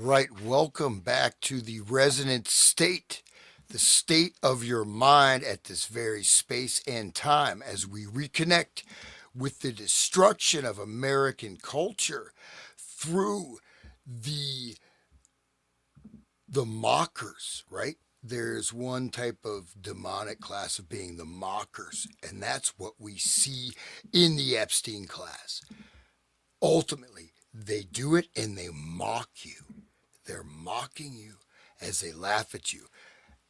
Right, welcome back to the resonant state, the state of your mind at this very space and time as we reconnect with the destruction of American culture through the the mockers, right? There's one type of demonic class of being the mockers, and that's what we see in the Epstein class. Ultimately, they do it and they mock you. They're mocking you as they laugh at you.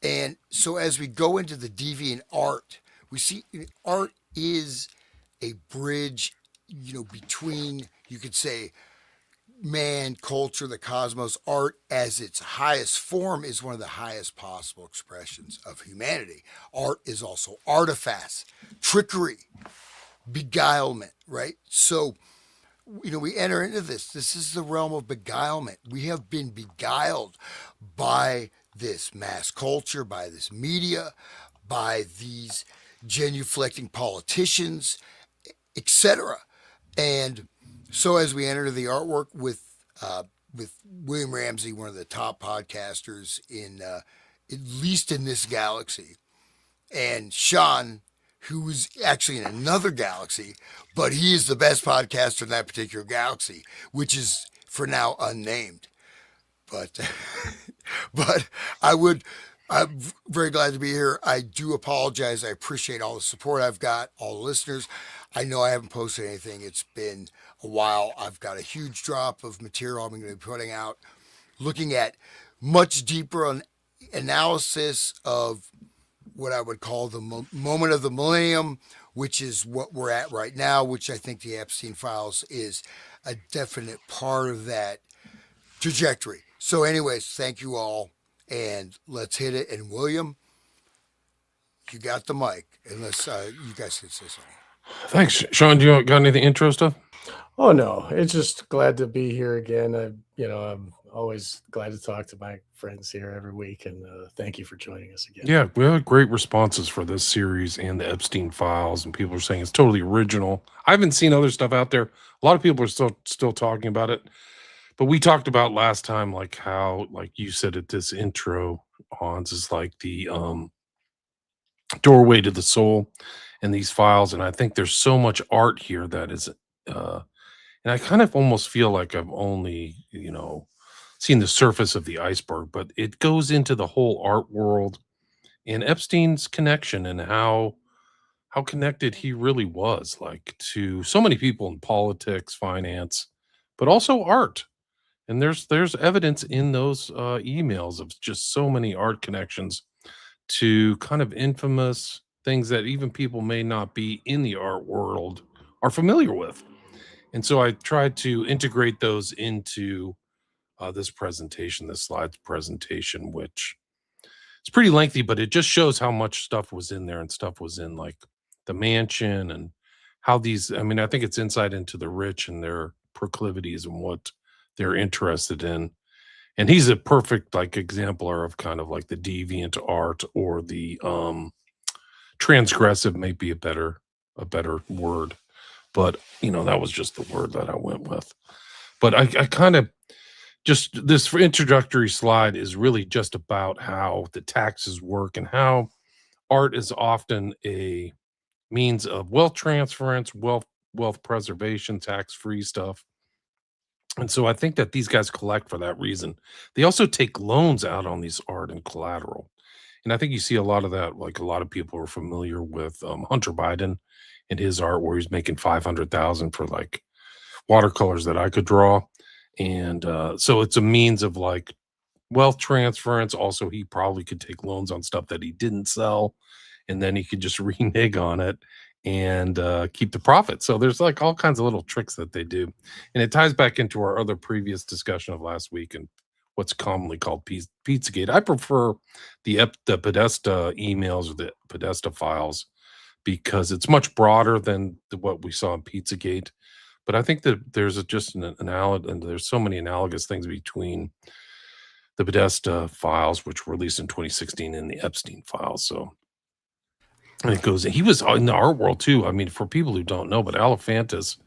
And so as we go into the deviant art, we see art is a bridge, between, you could say, man, culture, the cosmos. Art as its highest form is one of the highest possible expressions of humanity. Art is also artifacts, trickery, beguilement, right? So we enter into this. This is the realm of beguilement. We have been beguiled by this mass culture, by this media, by these genuflecting politicians, etc. And so, as we enter the artwork with William Ramsey, one of the top podcasters in at least in this galaxy, and Sean, who is actually in another galaxy, but he is the best podcaster in that particular galaxy, which is for now unnamed. But but I would I'm very glad to be here. I do apologize. I appreciate all the support I've got, all the listeners. I know I haven't posted anything. It's been a while. I've got a huge drop of material I'm going to be putting out, looking at much deeper analysis of what I would call the moment of the millennium, which is what we're at right now, which I think the Epstein files is a definite part of that trajectory. So, anyways, thank you all, and let's hit it. And William, you got the mic, unless you guys can say something. Thanks, Sean. Do you got anything intro stuff? Oh no, it's just glad to be here again. I'm always glad to talk to my friends here every week, and thank you for joining us again. Yeah, we had great responses for this series and the Epstein files, and people are saying it's totally original. I haven't seen other stuff out there. A lot of people are still talking about it, but we talked about last time, like how, like you said at this intro, Hans, is like the doorway to the soul in these files, and I think there's so much art here that is. And I kind of almost feel like I've only, seen the surface of the iceberg, but it goes into the whole art world and Epstein's connection and how connected he really was, like, to so many people in politics, finance, but also art. And there's evidence in those emails of just so many art connections to kind of infamous things that even people may not be in the art world are familiar with. And so I tried to integrate those into this presentation, this slides presentation, which it's pretty lengthy, but it just shows how much stuff was in there, and stuff was in like the mansion, and how these, I mean, I think it's insight into the rich and their proclivities and what they're interested in. And he's a perfect like exemplar of kind of like the deviant art, or the transgressive may be a better word, but that was just the word that I went with. But I kind of, just this introductory slide is really just about how the taxes work and how art is often a means of wealth transference, wealth preservation, tax-free stuff. And so I think that these guys collect for that reason. They also take loans out on these art and collateral. And I think you see a lot of that, like a lot of people are familiar with Hunter Biden and his art, where he's making 500,000 for like watercolors that I could draw. And so it's a means of like wealth transference. Also, he probably could take loans on stuff that he didn't sell, and then he could just renege on it and keep the profit. So there's like all kinds of little tricks that they do. And it ties back into our other previous discussion of last week and what's commonly called Pizzagate. I prefer the Podesta emails, or the Podesta files, because it's much broader than what we saw in Pizzagate. But I think that there's just an analog, and there's so many analogous things between the Podesta files, which were released in 2016, and the Epstein files. So, and it goes, he was in the art world too. I mean, for people who don't know, but Alephantis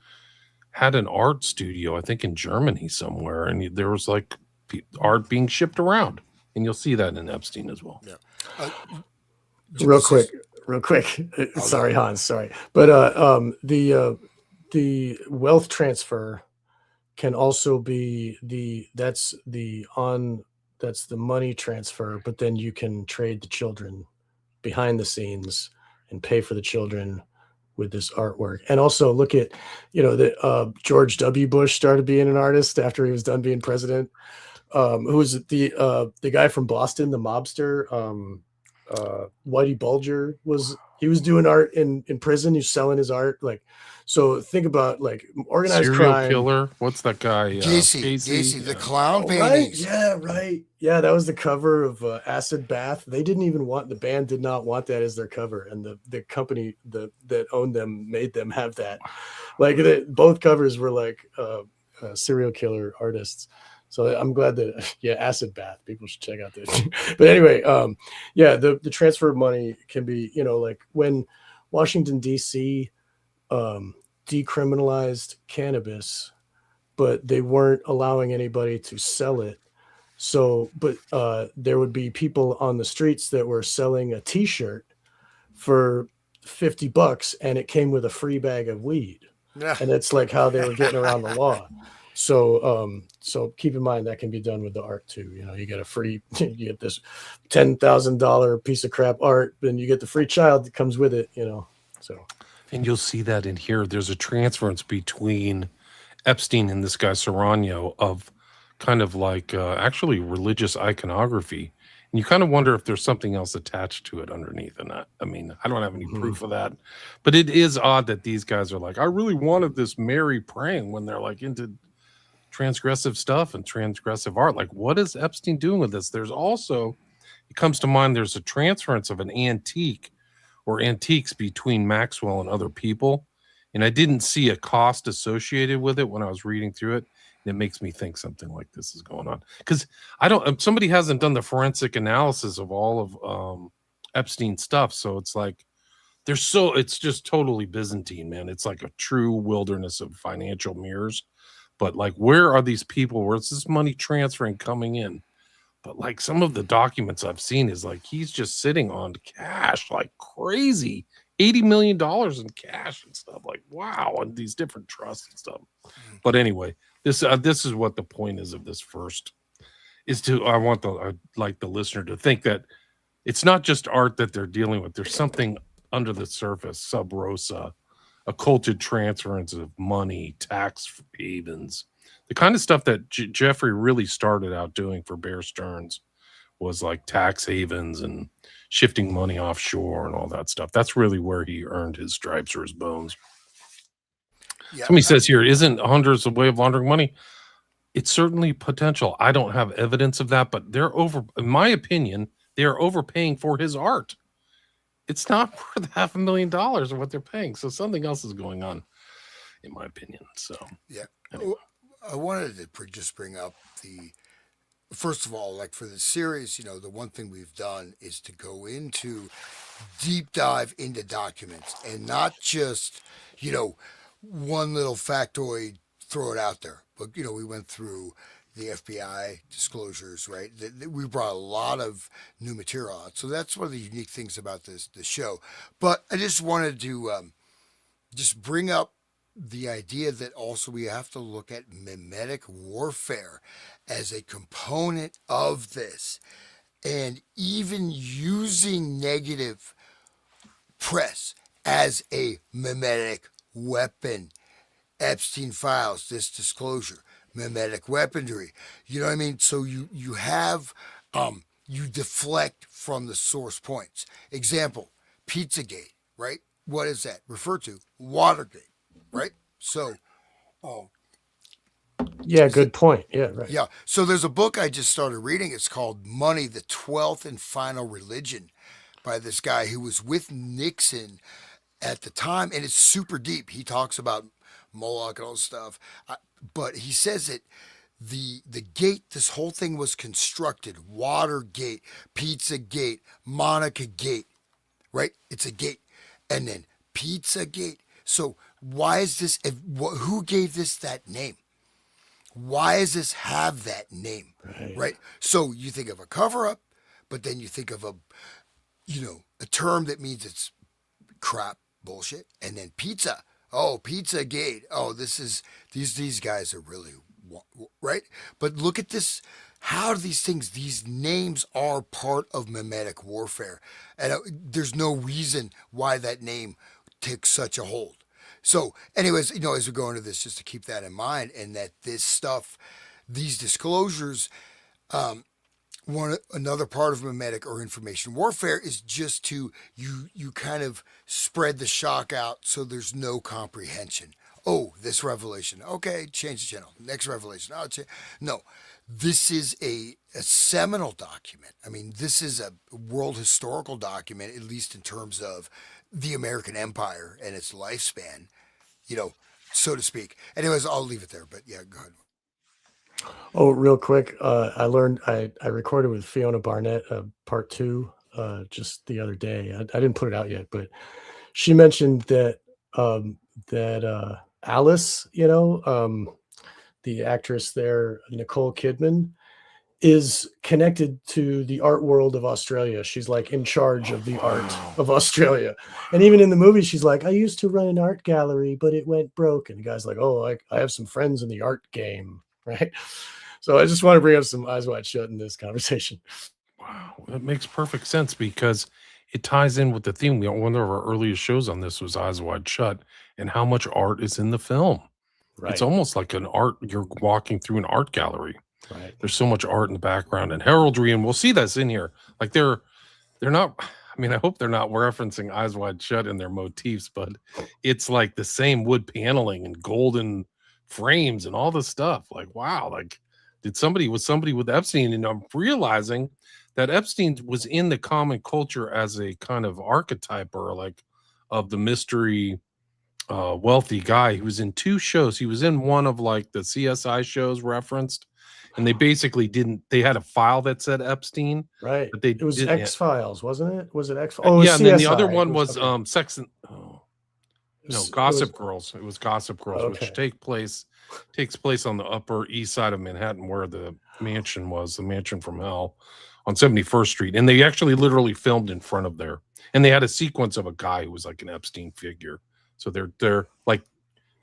had an art studio, I think in Germany somewhere. And there was like art being shipped around, and you'll see that in Epstein as well. Yeah. Uh, real this is- quick. Oh, Sorry, no. Hans. Sorry, but the wealth transfer can also be that's the money transfer, but then you can trade the children behind the scenes and pay for the children with this artwork. And also look at, the George W. Bush started being an artist after he was done being president. Who was the guy from Boston, the mobster, Whitey Bulger he was doing art in prison. He's selling his art. Like, so think about like organized Serial crime. killer. What's that guy? Gacy, the Yeah. clown Oh, paintings. right. Yeah, right. Yeah, that was the cover of Acid Bath. They didn't even want the band did not want that as their cover, and the company that owned them made them have that. Like both covers were like serial killer artists. So I'm glad that Acid Bath. People should check out this. But anyway, the transfer of money can be, like when Washington D.C. Decriminalized cannabis, but they weren't allowing anybody to sell it. So, but there would be people on the streets that were selling a T-shirt for $50, and it came with a free bag of weed, and it's like how they were getting around the law. So keep in mind that can be done with the art too. You get a free, you get this $10,000 piece of crap art, then you get the free child that comes with it. So. And you'll see that in here. There's a transference between Epstein and this guy Serrano of kind of like actually religious iconography. And you kind of wonder if there's something else attached to it underneath. And I mean, I don't have any proof of that, but it is odd that these guys are like, I really wanted this Mary praying when they're like into transgressive stuff and transgressive art. Like, what is Epstein doing with this? There's also, it comes to mind, there's a transference of an antique or antiques between Maxwell and other people. And I didn't see a cost associated with it when I was reading through it. And it makes me think something like this is going on. Because somebody hasn't done the forensic analysis of all of Epstein stuff. So it's like, it's just totally Byzantine, man. It's like a true wilderness of financial mirrors. But like, where are these people? Where's this money transferring coming in? But like some of the documents I've seen is like he's just sitting on cash like crazy, $80 million in cash and stuff. Like, wow, and these different trusts and stuff. But anyway, this is what the point is of this first is to I'd like the listener to think that it's not just art that they're dealing with. There's something under the surface, sub rosa, occulted transference of money, tax havens, the kind of stuff that Jeffrey really started out doing for Bear Stearns was like tax havens and shifting money offshore and all that stuff. That's really where he earned his stripes or his bones. Yeah, somebody says here, isn't hundreds a way of laundering money? It's certainly potential. I don't have evidence of that, but in my opinion, they are overpaying for his art. It's not worth $500,000 of what they're paying. So something else is going on, in my opinion. So yeah. Anyway. I wanted to just bring up first of all, like for the series, the one thing we've done is to go into deep dive into documents and not just, one little factoid, throw it out there. But, we went through the FBI disclosures, right? We brought a lot of new material out. So that's one of the unique things about the show. But I just wanted to just bring up the idea that also we have to look at mimetic warfare as a component of this, and even using negative press as a mimetic weapon. Epstein files, this disclosure, mimetic weaponry. You know what I mean? So you have you deflect from the source points. Example, Pizzagate, right? What is that? Refer to Watergate. Right? So, good point. Yeah, right. Yeah. So there's a book I just started reading. It's called Money, the 12th and Final Religion by this guy who was with Nixon at the time. And it's super deep. He talks about Moloch and all this stuff. But he says that the gate, this whole thing was constructed. Watergate, Pizzagate, Monica Gate, right? It's a gate. And then Pizzagate. So why is this? Who gave this that name? Why does this have that name? Right. Right? So you think of a cover up, but then you think of a term that means it's crap bullshit, and then pizza. Oh, pizza gate. Oh, this is these guys are really right. But look at this. How do these names are part of mimetic warfare, and there's no reason why that name takes such a hold. So, anyways, as we go into this, just to keep that in mind, and that this stuff, these disclosures, one another part of mimetic or information warfare is just to you kind of spread the shock out so there's no comprehension. Oh, this revelation. Okay, change the channel. Next revelation. No, this is a seminal document. I mean, this is a world historical document, at least in terms of the American Empire and its lifespan, you know, so to speak. Anyways, I'll leave it there. But yeah, go ahead. Oh, real quick, I learned I recorded with Fiona Barnett part two just the other day. I didn't put it out yet, but she mentioned that Alice, the actress there, Nicole Kidman, is connected to the art world of Australia. She's like in charge of the art of Australia. And even in the movie, she's like, I used to run an art gallery, but it went broke. And the guy's like, oh, I have some friends in the art game. Right. So I just want to bring up some Eyes Wide Shut in this conversation. Wow, it makes perfect sense because it ties in with the theme. One of our earliest shows on this was Eyes Wide Shut, and how much art is in the film. Right. It's almost like you're walking through an art gallery. Right. There's so much art in the background and heraldry, and we'll see that's in here. Like they're not. I mean, I hope they're not referencing Eyes Wide Shut in their motifs, but it's like the same wood paneling and golden frames and all this stuff. Like, wow, like was somebody with Epstein? And I'm realizing that Epstein was in the common culture as a kind of archetype or like of the mystery wealthy guy. He was in two shows. He was in one of like the CSI shows referenced, and they basically they had a file that said Epstein, Right. but It was didn't. X-Files, wasn't it? Was it X-Files? Oh, Yeah, and then the other CSI. one was okay. Sex and Gossip Girls. It was Gossip Girls, Okay. which takes place on the Upper East Side of Manhattan, where the mansion was, the mansion from hell, on 71st Street. And they actually literally filmed in front of there. And they had a sequence of a guy who was like an Epstein figure. So they're like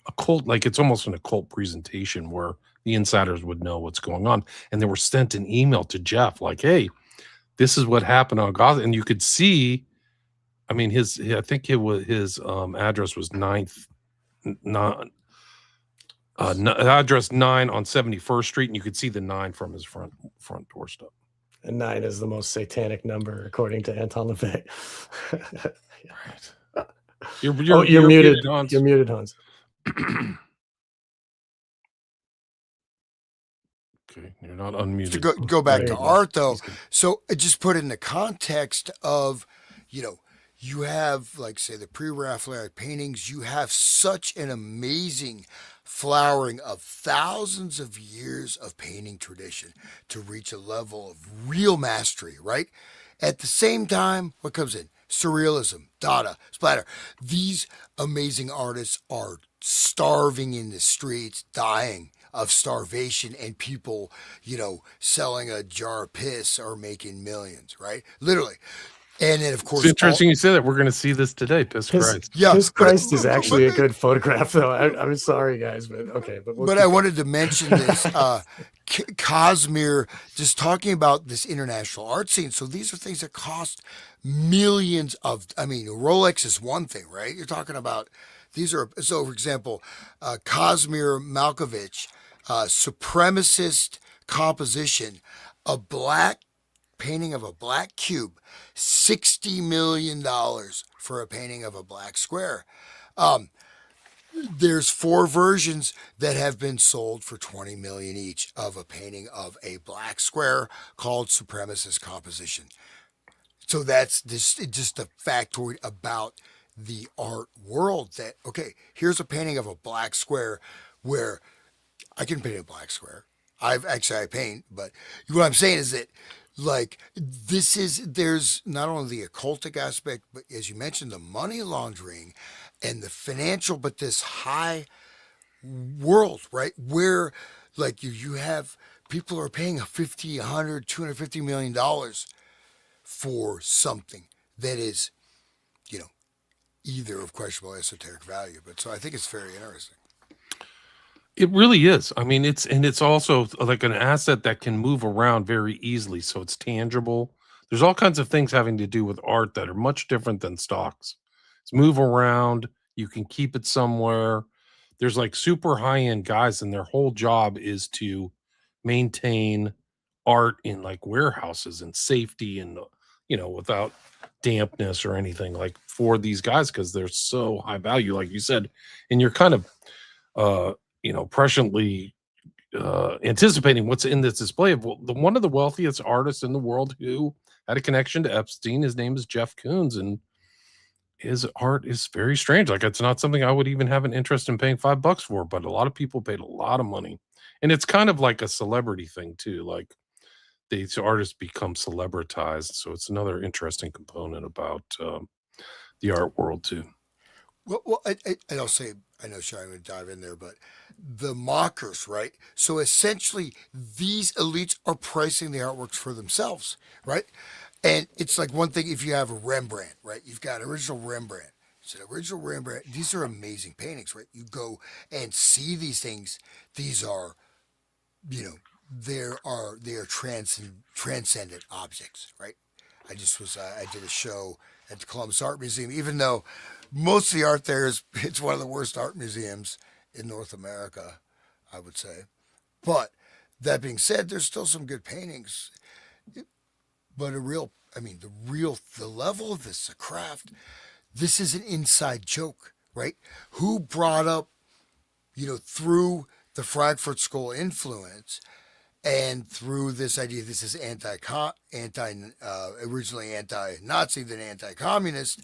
a cult, like it's almost an occult presentation where the insiders would know what's going on. And they were sent an email to Jeff, like, hey, this is what happened on Gossip. And you could see, I mean, I think it was his address was address 9 on 71st Street, and you could see the 9 from his front doorstep. And 9 is the most satanic number, according to Anton LaVey. Right. You're muted, Hans. You're muted, Hans. Okay, you're not unmuted. To go back to art, though. So just put it in the context of, you have, like, say, the pre-Raphaelite paintings. You have such an amazing flowering of thousands of years of painting tradition to reach a level of real mastery, right? At the same time, what comes in? Surrealism, Dada, splatter. These amazing artists are starving in the streets, dying of starvation, and people, selling a jar of piss are making millions, right? Literally. And then, of course, it's interesting you say that. We're going to see this today. Piss Christ. Yeah, Piss Christ is actually a good photograph, though. I'm sorry, guys, but okay. But I wanted to mention this. Cosmere, just talking about this international art scene. So these are things that cost millions of. I mean, Rolex is one thing, right? You're talking about these are. So, for example, Cosmere Malkovich, supremacist composition, a black painting of a black cube, $60 million for a painting of a black square. There's 4 versions that have been sold for 20 million each of a painting of a black square called supremacist composition. So that's just a factoid about the art world that, okay, here's a painting of a black square where I can paint a black square. I paint, but what I'm saying is that, like, there's not only the occultic aspect, but as you mentioned, the money laundering and the financial, but this high world, right? Where Like you have people are paying 50, 100, 250 million dollars for something that is, you know, either of questionable esoteric value. But so I think it's very interesting. It really is. I mean, it's also like an asset that can move around very easily, so it's tangible. There's all kinds of things having to do with art that are much different than stocks. It's move around, you can keep it somewhere. There's like super high-end guys and their whole job is to maintain art in like warehouses and safety and without dampness or anything like for these guys because they're so high value like you said. And you're kind of uh presciently anticipating what's in this display of one of the wealthiest artists in the world who had a connection to Epstein. His name is Jeff Koons, and his art is very strange. Like it's not something I would even have an interest in paying $5 for, but a lot of people paid a lot of money, and it's kind of like a celebrity thing too. Like these artists become celebritized, so it's another interesting component about the art world too. I'll say, I know, Sean, I'm going to dive in there, but the mockers, right? So essentially, these elites are pricing the artworks for themselves, right? And it's like one thing if you have a Rembrandt, right? You've got original Rembrandt. It's an original Rembrandt. These are amazing paintings, right? You go and see these things. These are, you know, they are transcendent objects, right? I did a show at the Columbus Art Museum, even though most of the art there is it's one of the worst art museums in North America, I would say. But that being said, there's still some good paintings. But the level of this, the craft, this is an inside joke, right? Who brought up, through the Frankfurt School influence and through this idea, this is originally anti-Nazi, then anti-communist.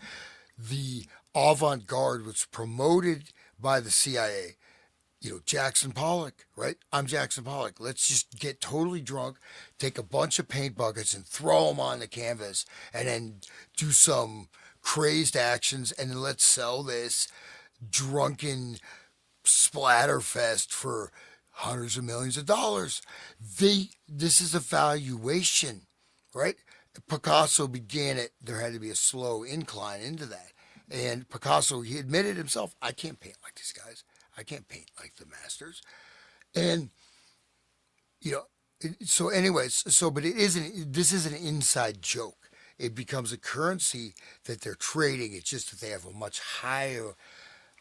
The avant-garde was promoted by the CIA. Jackson Pollock, right? I'm Jackson Pollock. Let's just get totally drunk, take a bunch of paint buckets and throw them on the canvas, and then do some crazed actions, and then let's sell this drunken splatterfest for hundreds of millions of dollars. This is a valuation, right? Picasso began it. There had to be a slow incline into that. And Picasso, he admitted himself, I can't paint like these guys. I can't paint like the masters. And, you know, so anyways, but this is an inside joke. It becomes a currency that they're trading. It's just that they have a much higher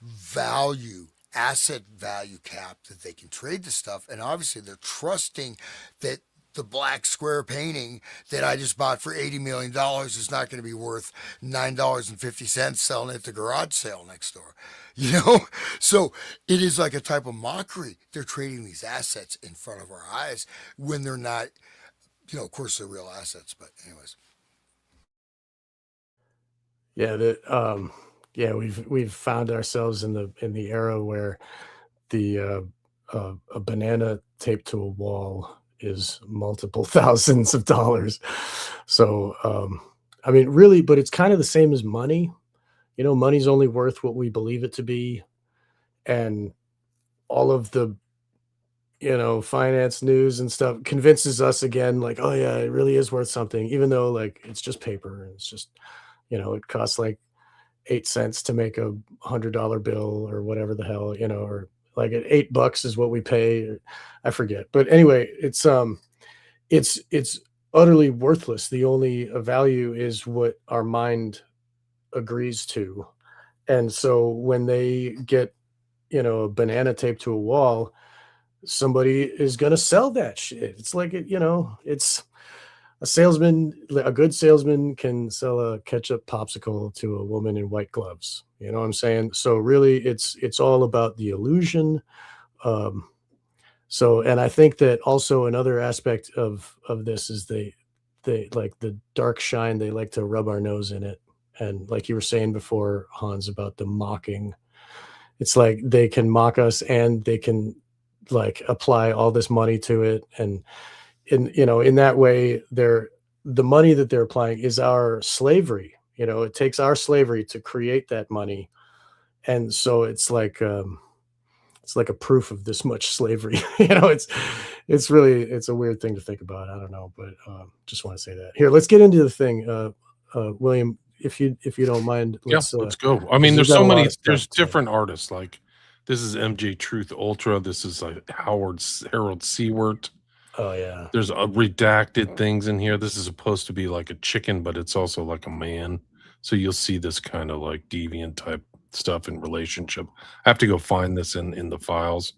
value, asset value cap that they can trade the stuff. And obviously they're trusting that the black square painting that I just bought for $80 million is not going to be worth $9.50 selling at the garage sale next door. So it is like a type of mockery. They're trading these assets in front of our eyes when they're not, of course they're real assets, but anyways. Yeah, yeah, we've found ourselves in the era where a banana taped to a wall is multiple thousands of dollars. So, I mean, really, but it's kind of the same as money. Money's only worth what we believe it to be, and all of the finance news and stuff convinces us again, like, oh yeah, it really is worth something, even though like it's just paper and it's just it costs like 8 cents to make $100 bill or whatever the hell, or like at $8 is what we pay. I forget. But anyway, it's utterly worthless. The only value is what our mind agrees to. And so when they get, a banana taped to a wall, somebody is going to sell that shit. It's like it's a good salesman can sell a ketchup popsicle to a woman in white gloves. You know what I'm saying? So really it's all about the illusion. Um, and I think that also another aspect of this is they like the dark shine, they like to rub our nose in it. And like you were saying before, Hans, about the mocking, it's like they can mock us and they can like apply all this money to it. And in that way, the money that they're applying is our slavery. It takes our slavery to create that money. And so it's it's like a proof of this much slavery. It's really, it's a weird thing to think about. I don't know, but just want to say that. Here, let's get into the thing. William, if you don't mind, Yeah, let's let's go. I 'cause mean, we've there's got so a lot many. of stuff There's to different artists. Like this is MJ Truth Ultra. This is like Harold Seward. oh yeah. There's redacted things in here. This is supposed to be like a chicken, but it's also like a man. So you'll see this kind of like deviant type stuff in relationship. I have to go find this in the files.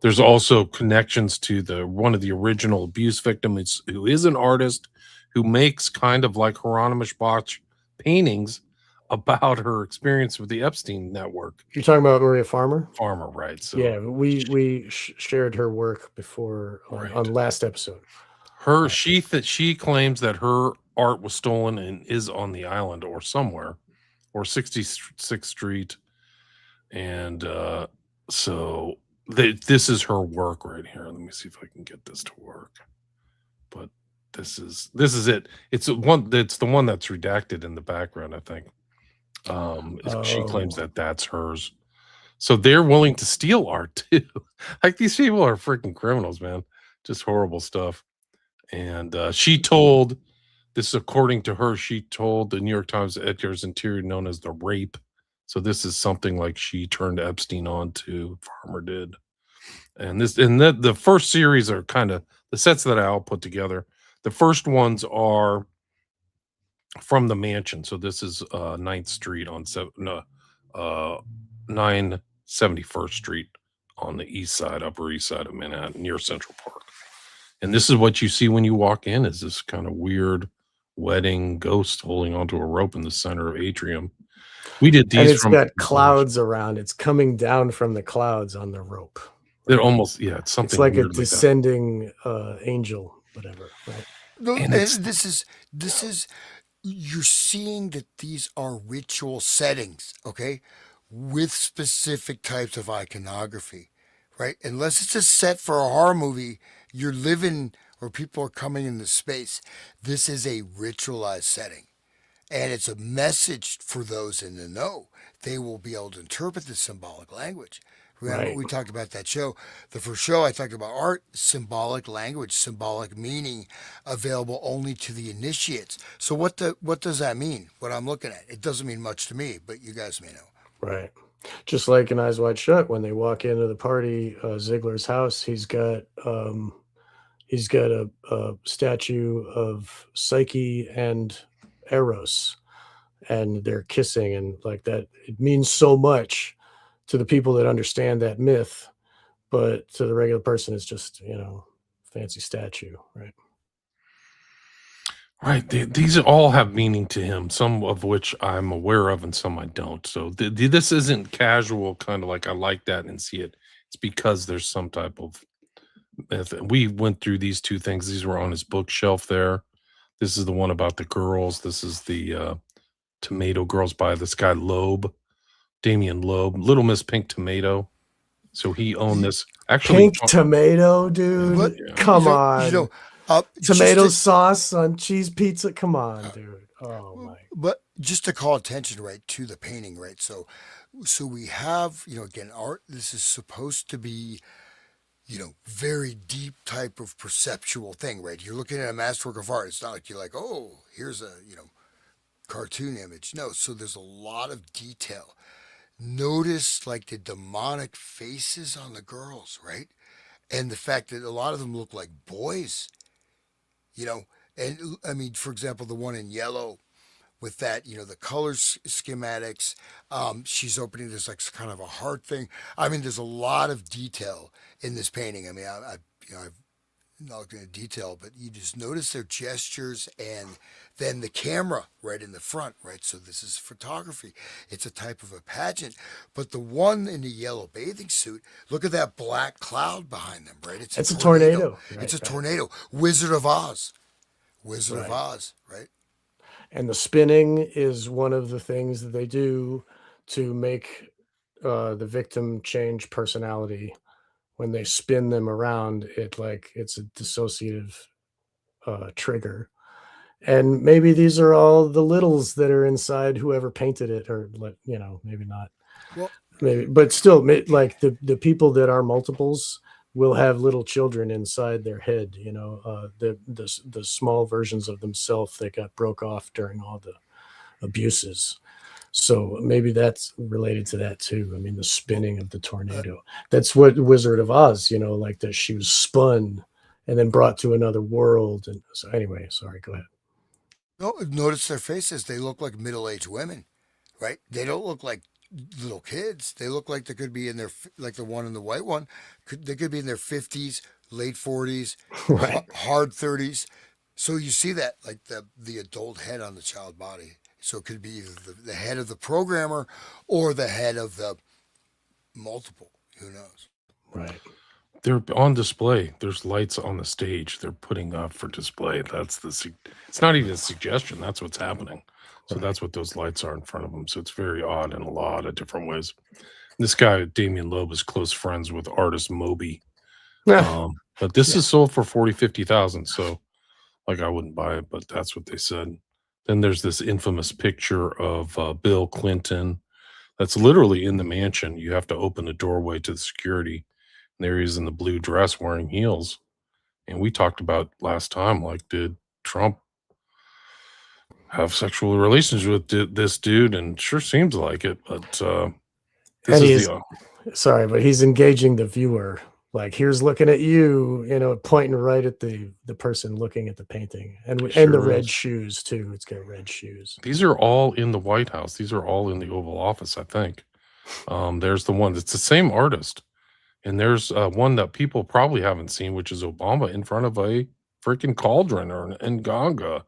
There's also connections to the one of the original abuse victims who is an artist who makes kind of like Hieronymus Bosch paintings about her experience with the Epstein network. You're talking about Maria Farmer? Farmer, right? So Yeah, we shared her work before Right. on last episode. her she claims that her art was stolen and is on the island or somewhere or 66th Street, and so this is her work right here. Let me see if I can get this to work. But this is it. It's the one that's redacted in the background, I think. She claims Oh. that that's hers. So they're willing to steal art too. Like these people are freaking criminals, man. Just horrible stuff. And she told this, according to her, she told the New York Times that Edgar's interior known as the rape. So this is something like she turned Epstein on to. Farmer did. And the first series are kind of the sets that I all put together. The first ones are from the mansion. So this is 9th Street on 971st Street on the east side, Upper East Side of Manhattan, near Central Park. And this is what you see when you walk in, is this kind of weird wedding ghost holding onto a rope in the center of atrium. We did these And it's from got clouds around. It's coming down from the clouds on the rope. It almost, yeah, it's something It's like a weird like that. descending angel, whatever, right? No, And and it's this is you're seeing that these are ritual settings, okay, with specific types of iconography, right? Unless it's a set for a horror movie, you're living or people are coming into space. This is a ritualized setting. And it's a message for those in the know. They will be able to interpret the symbolic language. Remember, Right. we talked about that show. The first show I talked about art, symbolic language, symbolic meaning available only to the initiates. So what does that mean? What I'm looking at, it doesn't mean much to me, but you guys may know. Right. Just like in Eyes Wide Shut, when they walk into the party, Ziegler's house, he's got a statue of Psyche and Eros, and they're kissing, and like that. It means so much to the people that understand that myth, but to the regular person, it's just fancy statue, right? right. These all have meaning to him, some of which I'm aware of and some I don't. So this isn't casual, kind of like I like that and see it. It's because there's some type of method. We went through these two things. These were on his bookshelf there. This is the one about the girls. This is the Tomato Girls by this guy Loeb, Damian Loeb, Little Miss Pink Tomato. So he owned this. Actually, Pink tomato, dude. But Come on. Tomato sauce on cheese pizza. Come on, dude. Oh my. But just to call attention, right, to the painting, right? So we have, again, art. This is supposed to be, very deep type of perceptual thing, right? You're looking at a masterwork of art. It's not like you're like, oh, here's a, cartoon image. No, so there's a lot of detail. Notice like the demonic faces on the girls, right? And the fact that a lot of them look like boys, you know. And I mean, for example, the one in yellow with that, the colors schematics. She's opening this like kind of a heart thing. I mean, there's a lot of detail in this painting. I mean, I've not going to detail, but you just notice their gestures and then the camera right in the front, right? So this is photography. It's a type of a pageant. But the one in the yellow bathing suit, look at that black cloud behind them, right? It's a tornado. It's a tornado. Wizard of Oz. Wizard of Oz, right? And the spinning is one of the things that they do to make the victim change personality. When they spin them around, it's a dissociative trigger. And maybe these are all the littles that are inside whoever painted it, or maybe not. Well, maybe, but still, like the people that are multiples will have little children inside their head. The small versions of themselves that got broke off during all the abuses. So maybe that's related to that too. I mean, the Well, spinning of the uh, tornado. That's what Wizard of Oz, like that she was spun and then brought to another world. And so anyway, sorry, go ahead. no, notice their faces. They look like middle-aged women, right? They don't look like little kids. They look like they could be in their like the one in the white one. They could be in their 50s, late 40s, Right. hard 30s. So you see that like the adult head on the child body. So it could be either the head of the programmer or the head of the multiple. Who knows? Right. They're on display. There's lights on the stage. They're putting up for display. It's not even a suggestion. That's what's happening. So Right. that's what those lights are in front of them. So it's very odd in a lot of different ways. This guy, Damien Loeb, is close friends with artist Moby. But this Yeah. is sold for 40, 50,000. So like I wouldn't buy it, but that's what they said. Then there's this infamous picture of Bill Clinton that's literally in the mansion. You have to open the doorway to the security. And there he is in the blue dress wearing heels. And we talked about last time, like, did Trump have sexual relations with this dude? And sure seems like it. But this And is he's the sorry, but he's engaging the viewer. Like, here's looking at you, pointing right at the person looking at the painting, and the sure red is. shoes too. It's got red shoes. These are all in the White House. These are all in the Oval Office, I think. There's the one. It's the same artist. And there's one that people probably haven't seen, which is Obama in front of a freaking cauldron or an nganga or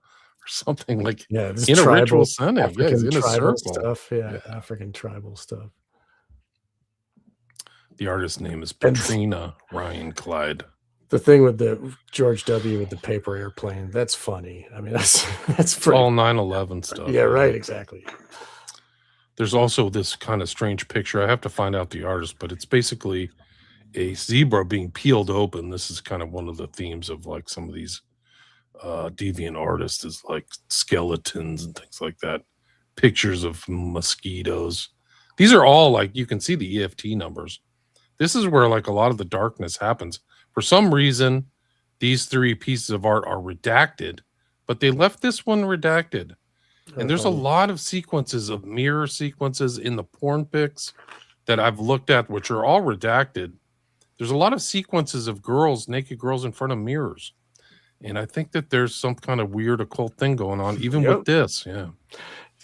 something like Yeah, this in a ritual tribal, setting. Yeah, he's African in a tribal circle. stuff. Yeah, Yeah. African tribal stuff. The artist's name is And Patrina Ryan Clyde. the thing with the George W. with the paper airplane, that's funny. I mean, that's It's pretty. all 9/11 stuff. Yeah, Yeah. right. Exactly. There's also this kind of strange picture. I have to find out the artist, but it's basically a zebra being peeled open. This is kind of one of the themes of like some of these deviant artists is like skeletons and things like that. Pictures of mosquitoes. These are all like you can see the EFT numbers. This is where like a lot of the darkness happens. For some reason, these three pieces of art are redacted, but they left this one redacted. And there's a Um, lot of sequences of mirror sequences in the porn pics that I've looked at, which are all redacted. There's a lot of sequences of girls, naked girls in front of mirrors. And I think that there's some kind of weird occult thing going on, even yep. with this. Yeah.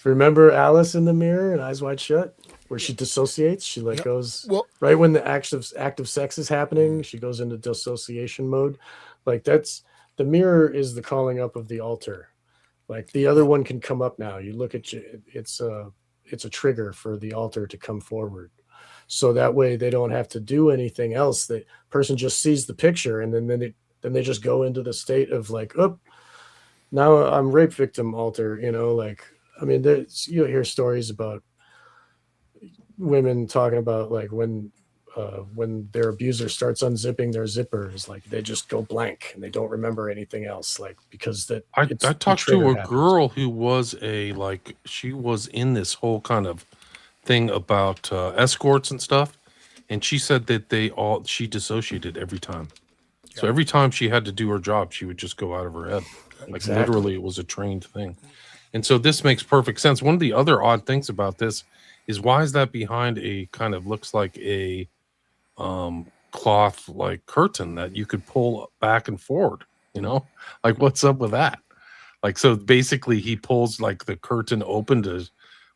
Remember Alice in the Mirror and Eyes Wide Shut, where Yeah. she dissociates? She like Yeah. goes Well, right when the act of sex is happening. She goes into dissociation mode. Like that's the mirror is the calling up of the altar. Like the other well, one can come up now. You look at you, it's a trigger for the altar to come forward. So that way they don't have to do anything else. The person just sees the picture and then they just go into the state of like, oh, now I'm rape victim altar, like I mean, you'll hear stories about women talking about like when their abuser starts unzipping their zippers, like they just go blank and they don't remember anything else, like because that I it's the talked to trigger a happens. girl who was she was in this whole kind of thing about escorts and stuff. And she said that she dissociated every time. yeah. So every time she had to do her job, she would just go out of her head. Like Exactly. literally, it was a trained thing. And so this makes perfect sense. One of the other odd things about this is why is that behind a kind of looks like a cloth like curtain that you could pull back and forward, you know? Like what's up with that? Like so basically he pulls like the curtain open to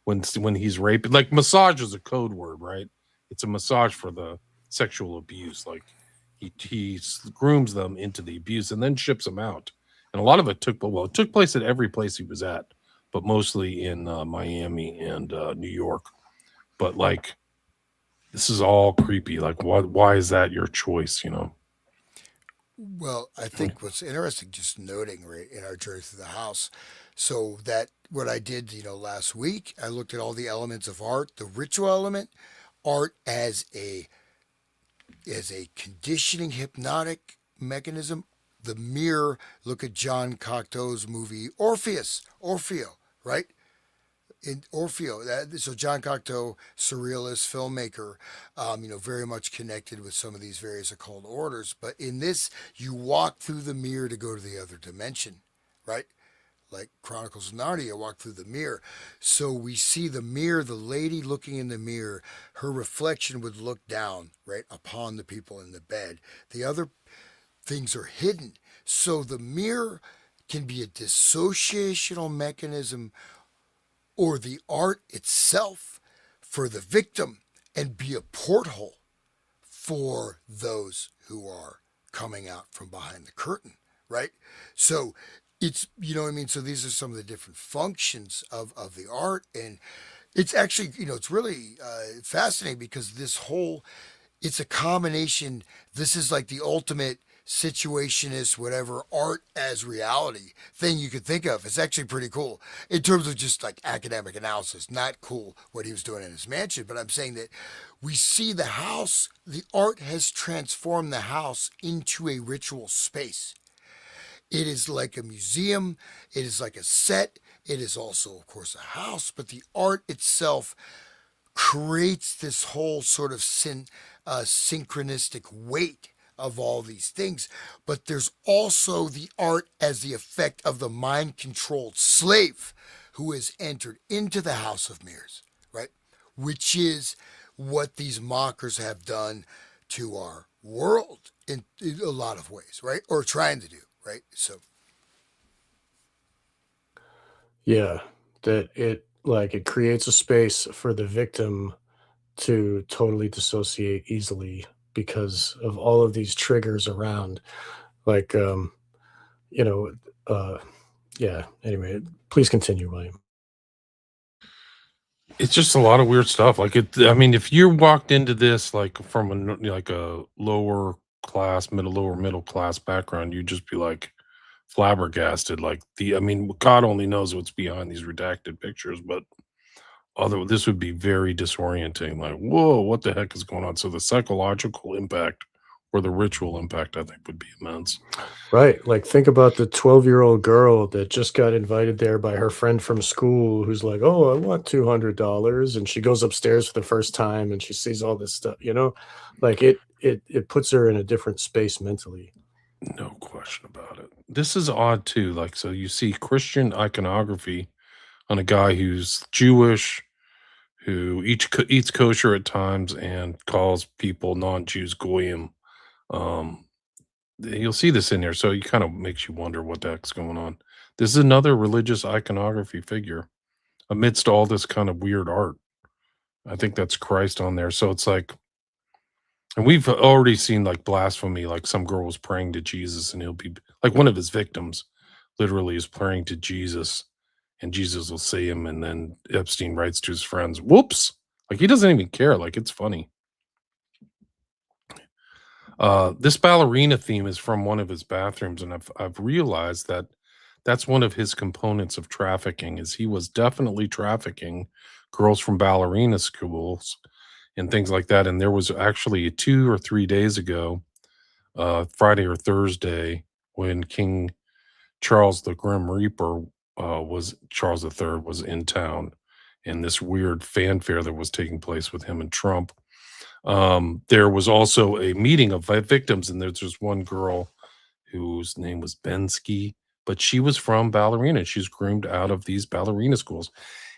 when he's raping. Like massage is a code word, right? It's a massage for the sexual abuse. Like he grooms them into the abuse and then ships them out. And a lot of it it took place at every place he was at, but mostly in Miami and New York. But like this is all creepy. Like why is that your choice, you know? Well, I think what's interesting, just noting right in our journey through the house, so that what I did, last week, I looked at all the elements of art, the ritual element, art as a conditioning hypnotic mechanism. The mirror, look at John Cocteau's movie Orpheus, Orfeo, right? in Orfeo. So John Cocteau, surrealist filmmaker, very much connected with some of these various occult orders. But in this, you walk through the mirror to go to the other dimension, right? Like Chronicles of Narnia, walk through the mirror. So we see the mirror, the lady looking in the mirror, her reflection would look down, right, upon the people in the bed. The other things are hidden. So the mirror can be a dissociational mechanism or the art itself for the victim and be a porthole for those who are coming out from behind the curtain, right? So it's, you know what I mean? So these are some of the different functions of the art. And it's actually, it's really fascinating because it's a combination. This is like the ultimate situationist, whatever, art as reality thing you could think of. It's actually pretty cool in terms of just like academic analysis. Not cool what he was doing in his mansion, but I'm saying that we see the house, the art has transformed the house into a ritual space. It is like a museum, it is like a set, it is also, of course, a house, but the art itself creates this whole sort of synchronistic weight of all these things. But there's also the art as the effect of the mind controlled slave who has entered into the house of mirrors, right? Which is what these mockers have done to our world in a lot of ways, right? Or trying to do, right? So, Yeah, that it creates a space for the victim to totally dissociate easily because of all of these triggers around. Like, you know, uh, yeah. Anyway, please continue, William. It's just a lot of weird stuff. Like I mean, if you walked into this like from like a lower class, lower middle class background, you'd just be like flabbergasted. Like I mean, God only knows what's behind these redacted pictures, but although this would be very disorienting. Like, whoa, what the heck is going on? So the psychological impact or the ritual impact, I think, would be immense. Right. Like, think about the 12-year-old girl that just got invited there by her friend from school who's like, "Oh, I want $200." And she goes upstairs for the first time and she sees all this stuff, you know? Like it puts her in a different space mentally. No question about it. This is odd too. Like, so you see Christian iconography on a guy who's Jewish, who eats kosher at times and calls people non-Jews goyim. Um, you'll see this in here, so it kind of makes you wonder what the heck's going on. This is another religious iconography figure amidst all this kind of weird art. I think that's Christ on there. So it's like, and we've already seen like blasphemy, like some girl was praying to Jesus, and he'll be like one of his victims, literally is praying to Jesus, and Jesus will see him, and then Epstein writes to his friends, "Whoops!" Like he doesn't even care. Like it's funny. This ballerina theme is from one of his bathrooms, and I've realized that that's one of his components of trafficking. Is he was definitely trafficking girls from ballerina schools and things like that. And there was actually 2 or 3 days ago, Friday or Thursday, when King Charles the Grim Reaper was Charles III was in town, and this weird fanfare that was taking place with him and Trump. There was also a meeting of victims, and there's just one girl whose name was Bensky, but she was from ballerina. She's groomed out of these ballerina schools.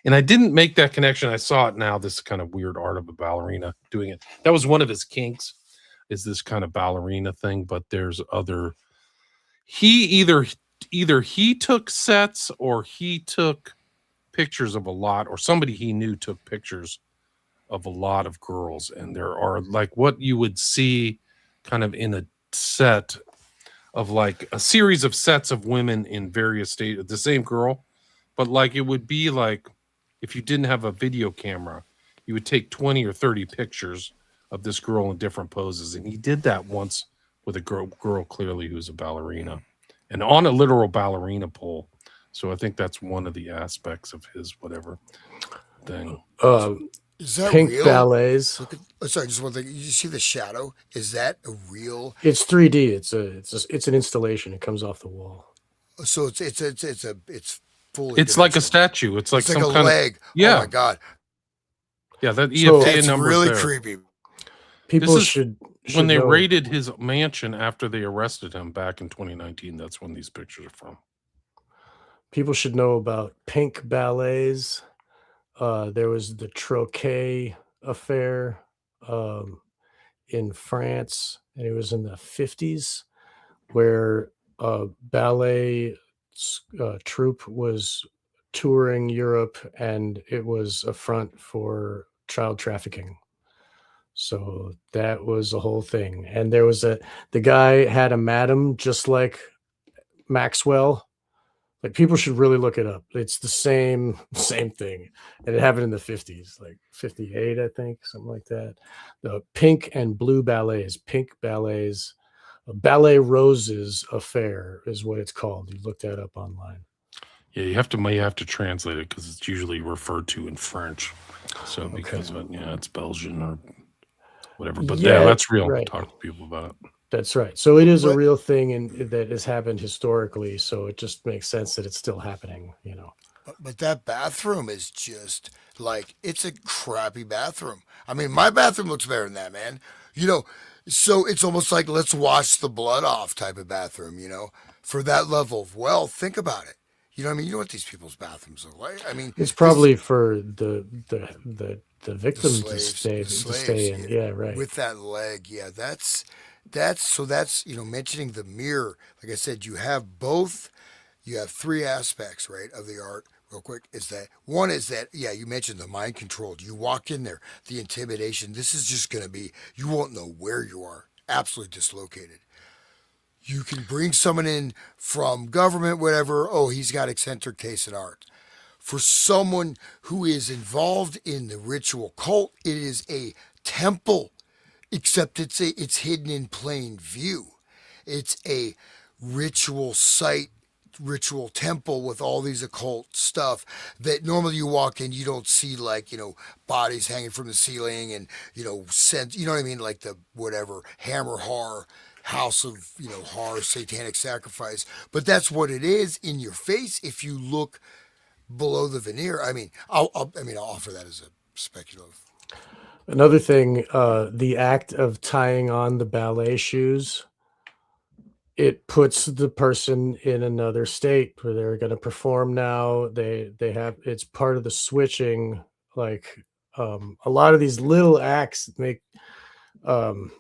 And I didn't make that connection. I saw it now, this kind of weird art of a ballerina doing it. That was one of his kinks, is this kind of ballerina thing, but there's other he either he took sets or he took pictures of a lot, or somebody he knew took pictures of a lot of girls, and there are like what you would see kind of in a set of like a series of sets of women in various states, the same girl, but like it would be like if you didn't have a video camera, you would take 20 or 30 pictures of this girl in different poses, and he did that once with a girl clearly who's a ballerina and on a literal ballerina pole. So I think that's one of the aspects of his whatever thing. is that Pink real? ballets. Look at, sorry, just one thing. You see the shadow? Is that a real? It's 3D. It's an installation. It comes off the wall. So it's fully It's like a dimensional. statue. It's like It's like some a kind of, leg. Oh yeah, my god, yeah. That So EFTA that's number's really there. creepy. This people is when should they know raided his mansion after they arrested him back in 2019. That's when these pictures are from. people should know about pink ballets. There was the Troquet affair um, in France, and it was in the 50s, where a ballet troupe was touring Europe, and it was a front for child trafficking. So that was a whole thing. And the guy had a madam just like Maxwell. Like, people should really look it up. It's the same thing, and it happened in the 50s, like 58, I think, something like that. The pink and blue ballets, pink ballets, Ballet Roses affair is what it's called. You look that up online. Yeah, you have to translate it because it's usually referred to in French. So Okay. because of it, yeah, it's Belgian or whatever. But yeah, Yeah, that's real. right. Talk to people about it. That's right. So it is a But real thing, and that has happened historically. So it just makes sense that it's still happening. but that bathroom is just like it's a crappy bathroom. I mean, my bathroom looks better than that, man. You know, so it's almost like let's wash the blood off type of bathroom. For that level of wealth, think about it. You know what I mean? You know what these people's bathrooms look like? I mean, It's this probably for the the victim to slaves, stay the to stay slaves, in. yeah, Yeah, right. with that leg, yeah, that's mentioning the mirror. Like I said, you have both. You have three aspects, right, of the art. Real quick, is that one is that yeah, you mentioned the mind controlled. You walk in there, the intimidation. This is just gonna be you won't know where you are. Absolutely dislocated. You can bring someone in from government, whatever. Oh, he's got eccentric taste in art. For someone who is involved in the ritual cult, it is a temple, except it's hidden in plain view. It's a ritual site, ritual temple with all these occult stuff that normally you walk in, you don't see like bodies hanging from the ceiling and sense, you know what I mean, like the whatever hammer horror house of horror satanic sacrifice, but that's what it is in your face if you look below the veneer. I mean, I'll offer that as a speculative. Another thing, the act of tying on the ballet shoes, it puts the person in another state where they're going to perform now. They have it's part of the switching. Like, a lot of these little acts make um,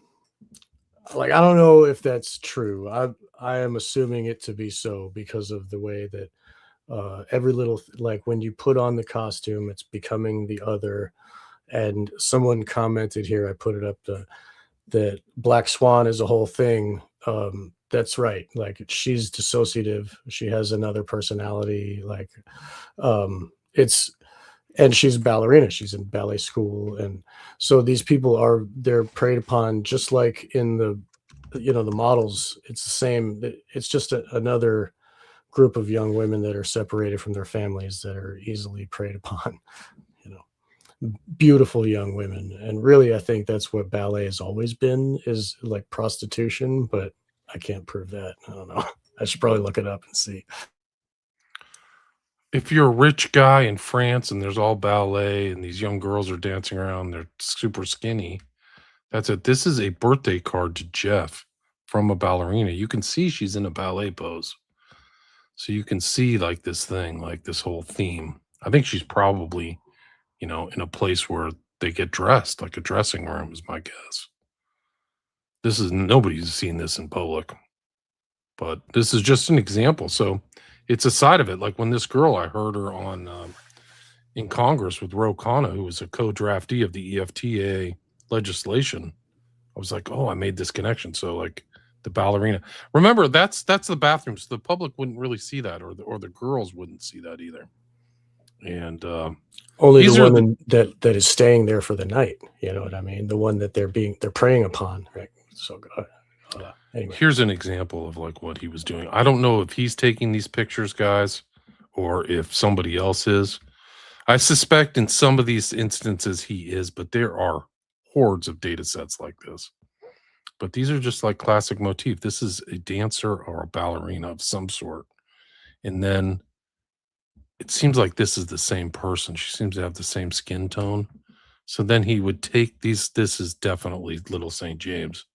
like, I don't know if that's true. I am assuming it to be so because of the way that every like when you put on the costume, it's becoming the other. And someone commented here, I put it up, that Black Swan is a whole thing. That's right. Like, she's dissociative. She has another personality. Like, it's and she's a ballerina. She's in ballet school, and so these people they're preyed upon just like in the models. It's the same. It's just another group of young women that are separated from their families that are easily preyed upon. You know Beautiful young women, and really I think that's what ballet has always been, is like prostitution, but I can't prove that. I don't know. I should probably look it up and see. If you're a rich guy in France and there's all ballet and these young girls are dancing around, they're super skinny. That's it. This is a birthday card to Jeff from a ballerina. You can see she's in a ballet pose. So you can see like this thing, like this whole theme. I think she's probably, in a place where they get dressed, like a dressing room is my guess. Nobody's seen this in public, but this is just an example. So it's a side of it. Like when this girl, I heard her on in Congress with Ro Khanna, who was a co-draftee of the EFTA legislation. I was like, oh, I made this connection. So like the ballerina. Remember, that's the bathroom. So the public wouldn't really see that, or the girls wouldn't see that either. And Only the these are the woman that is staying there for the night. You know what I mean? The one that they're preying upon. Right. So anyway. here's an example of like what he was doing. I don't know if he's taking these pictures, guys, or if somebody else is. I suspect in some of these instances he is, but there are hordes of data sets like this. But these are just like classic motif. This is a dancer or a ballerina of some sort. And then it seems like this is the same person. She seems to have the same skin tone. So then he would take these. This is definitely Little St. James.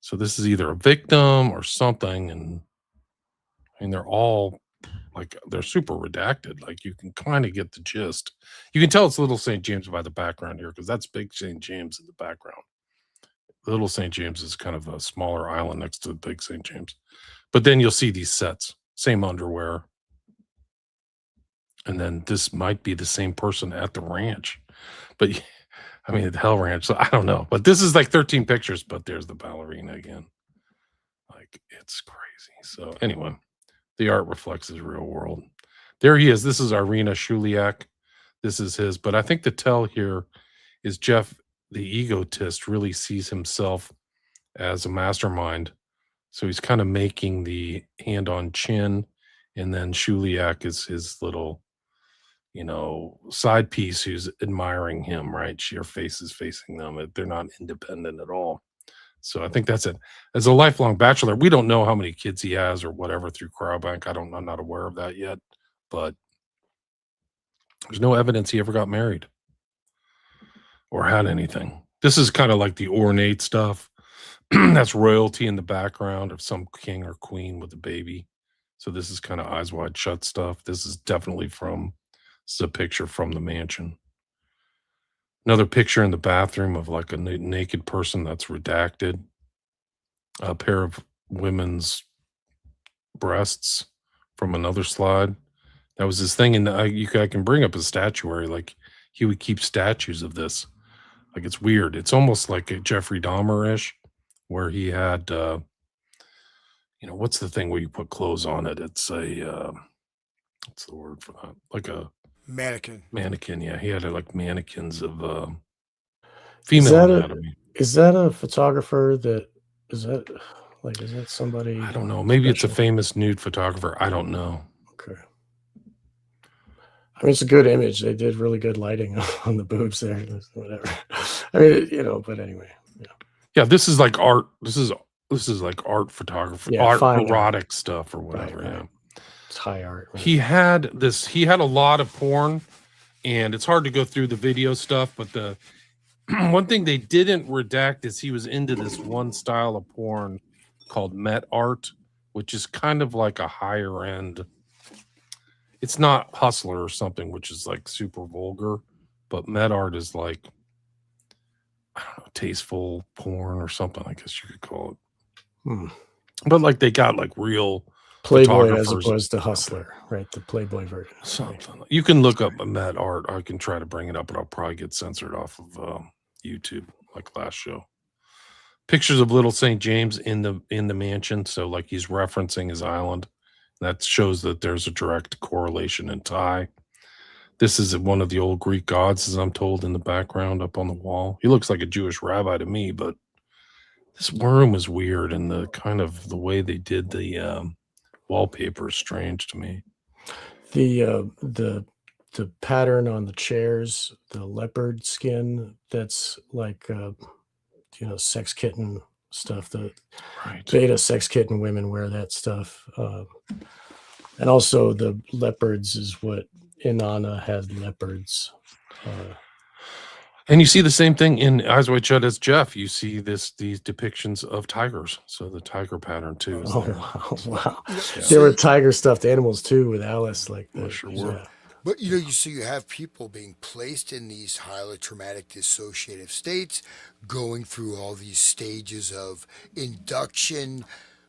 So this is either a victim or something. And I mean, they're all like, they're super redacted. Like, you can kind of get the gist. You can tell it's Little St. James by the background here, because that's Big St. James in the background. Little St. James is kind of a smaller island next to Big St. James. But then you'll see these sets, same underwear. And then this might be the same person at the ranch. But I mean, at the Hell Ranch. So I don't know. But this is like 13 pictures, but there's the ballerina again. Like, it's crazy. So anyway, the art reflects his real world. There he is. This is Irina Shuliak. This is his. But I think the tell here is Jeff, the egotist, really sees himself as a mastermind. So he's kind of making the hand on chin. And then Shuliak is his little, side piece who's admiring him, right? Your face is facing them. They're not independent at all. So I think that's it. As a lifelong bachelor, we don't know how many kids he has or whatever through Cryobank. I'm not aware of that yet, but there's no evidence he ever got married or had anything. This is kind of like the ornate stuff. That's royalty in the background of some king or queen with a baby. So this is kind of eyes wide shut stuff. This is definitely this is a picture from the mansion. Another picture in the bathroom of like a naked person that's redacted. A pair of women's breasts from another slide. That was his thing. And I can bring up his statuary. Like, he would keep statues of this. Like, it's weird. It's almost like a Jeffrey Dahmer-ish, where he had, what's the thing where you put clothes on it? It's what's the word for that? Like a Mannequin. mannequin. Yeah, he had like mannequins of Is female that anatomy. is that a photographer is that somebody? I don't know. Maybe it's a special? famous nude photographer. I don't know. Okay. I mean, it's a good image. They did really good lighting on the boobs there. Whatever. I mean, but anyway. Yeah. Yeah, this is like art. This is like art photography, Yeah, art, fine art. erotic stuff or whatever. Right. Yeah. It's high art. Right? He had a lot of porn, and it's hard to go through the video stuff, but the one thing they didn't redact is he was into this one style of porn called Met art, which is kind of like a higher end. It's not Hustler or something, which is like super vulgar, but Met art is like, I don't know, tasteful porn or something, I guess you could call it. But like, they got like real Playboy as photographers. opposed to Hustler, right? The Playboy version. Something. You can look up Met art. I can try to bring it up, but I'll probably get censored off of YouTube, like last show. Pictures of Little St. James in the mansion. So like, he's referencing his island. That shows that there's a direct correlation and tie. This is one of the old Greek gods, as I'm told, in the background up on the wall. He looks like a Jewish rabbi to me, but this room is weird, and the way they did the wallpaper is strange to me. The pattern on the chairs, the leopard skin, that's like sex kitten stuff. The beta sex kitten women wear that stuff. And also the leopards is what Inanna had leopards. And you see the same thing in Eyes Wide Shut as Jeff. You see these depictions of tigers. So the tiger pattern too is there. Wow. Yeah. There were tiger stuffed animals too with Alice. Like sure were. Yeah. But you have people being placed in these highly traumatic dissociative states, going through all these stages of induction,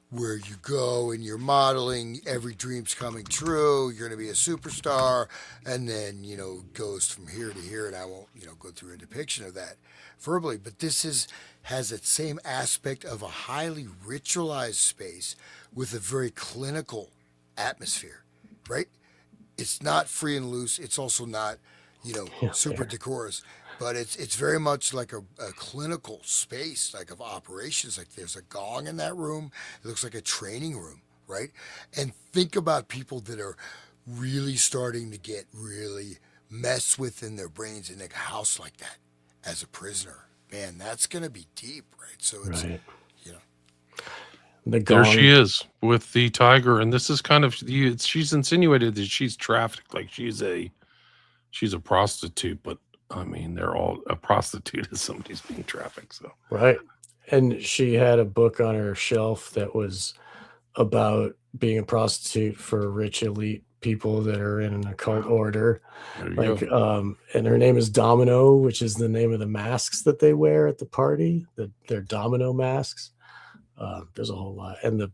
where you go and you're modeling, every dream's coming true, you're going to be a superstar, and then, goes from here to here, and I won't, go through a depiction of that verbally, but has that same aspect of a highly ritualized space with a very clinical atmosphere, right? It's not free and loose. It's also not, super decorous, but it's very much like a clinical space, like of operations. Like, there's a gong in that room. It looks like a training room, right? And think about people that are really starting to get really messed with in their brains in a house like that as a prisoner. Man, that's going to be deep, right? So it's, The There she gong. is with the tiger, and this is kind of she's insinuated that she's trafficked, like she's a prostitute, but I mean, they're all a prostitute is somebody's being trafficked. So Right. And she had a book on her shelf that was about being a prostitute for rich elite people that are in an occult order. there you Like, go. and her name is Domino, which is the name of the masks that they wear at the party. They're domino masks. There's a whole lot, and the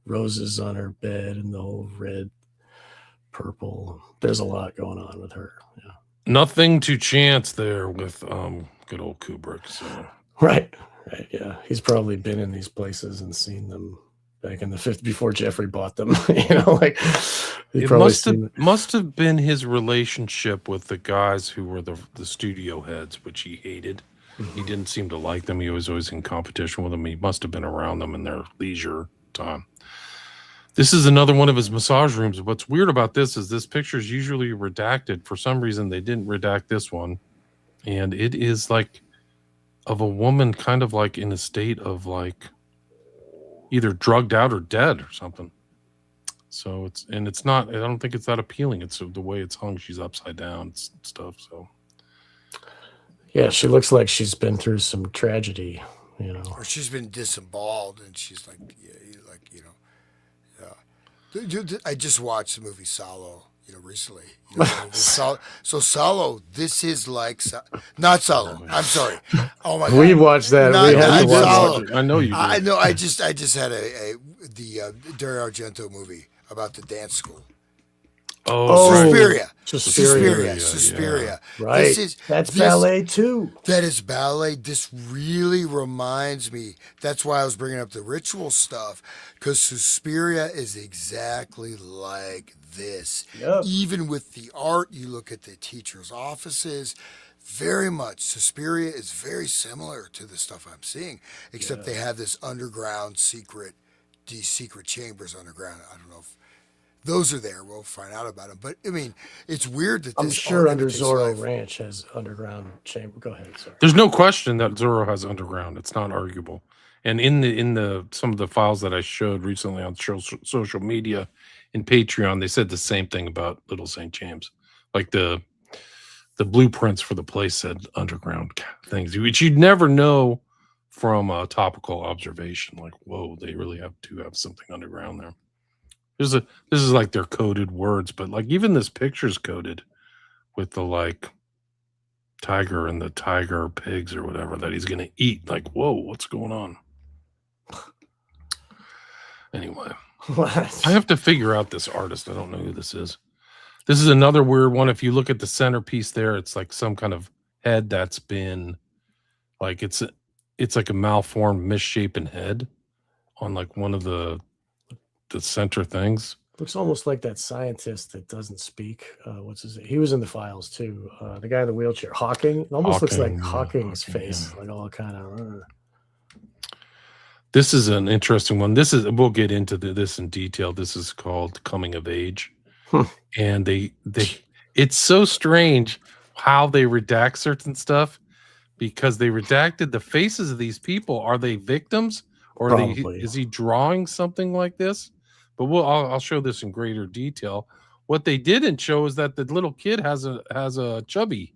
roses on her bed and the whole red, purple. There's a lot going on with her. Yeah. Nothing to chance there with good old Kubrick. So Right. Right. Yeah. He's probably been in these places and seen them back in the 50s before Jeffrey bought them. Like he it probably must have seen. must have been his relationship with the guys who were the studio heads, which he hated. Mhm. He didn't seem to like them. He was always in competition with them. He must have been around them in their leisure time. This is another one of his massage rooms. What's weird about this is this picture is usually redacted. For some reason, they didn't redact this one. And it is like of a woman kind of like in a state of like either drugged out or dead or something. So it's not, I don't think it's that appealing. It's the way it's hung. She's upside down and stuff. So Yeah, she looks like she's been through some tragedy, you know. Or she's been disemboweled, and she's like, yeah, like I just watched the movie Solo, recently. So Solo, this is like not Solo. I'm sorry. Oh my god, We watched that. Not- We had not to watch Solo. it. I know you. I Did. know. I just had the Dario Argento movie about the dance school. Oh, right. Suspiria. Suspiria. Suspiria. Right. That's ballet too. That is ballet. This really reminds me. That's why I was bringing up the ritual stuff, because Suspiria is exactly like this. Yep. Even with the art, you look at the teachers' offices. Very much. Suspiria is very similar to the stuff I'm seeing, except they have this underground these secret chambers underground. I don't know if those are there. We'll find out about them. But I mean, it's weird that I'm this sure art under imitates Zorro life. Ranch has underground chamber. Go ahead, sorry. There's no question that Zorro has underground. It's not arguable. And in the some of the files that I showed recently on social media and Patreon, they said the same thing about Little St. James. Like the blueprints for the place said underground things, which you'd never know from a topical observation. Like, whoa, they really have something underground there. This is like their coded words, but like even this picture's coded with the like tiger and the tiger pigs or whatever that he's gonna eat. Like, whoa, what's going on? Anyway, I have to figure out this artist. I don't know who this is. This is another weird one. If you look at the centerpiece there, it's like some kind of head that's been like it's like a malformed, misshapen head on like one of the center things. Looks almost like that scientist that doesn't speak. What's his name? He was in the files too. The guy in the wheelchair, Hawking. It almost looks like Hawking's face, like all kind of. This is an interesting one. We'll get into this in detail. This is called Coming of Age. And it's so strange how they redact certain stuff, because they redacted the faces of these people. Are they victims, or is he drawing something like this? But I'll show this in greater detail. What they didn't show is that the little kid has a chubby.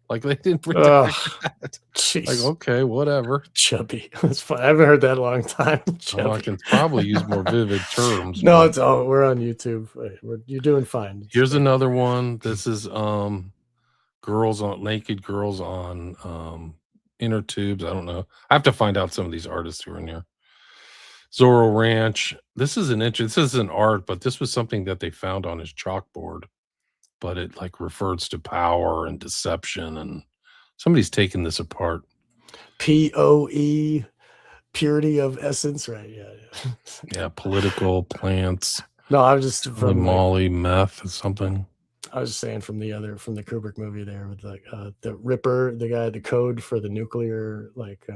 Like they didn't redact that. Geez. Like, okay, whatever. Chubby. That's fine. I haven't heard that in a long time. Oh, I can probably use more vivid terms. No, it's all. We're on YouTube. You're doing fine. Here's another one. This is naked girls on inner tubes. I don't know. I have to find out some of these artists who are in here. Zorro Ranch. This is this isn't art, but this was something that they found on his chalkboard. But it like refers to power and deception, and somebody's taking this apart. POE, purity of essence, right? Yeah. Yeah, political plants. No, I was just from Molly meth or something. I was just saying from the Kubrick movie there with like the Ripper, the guy, the code for the nuclear like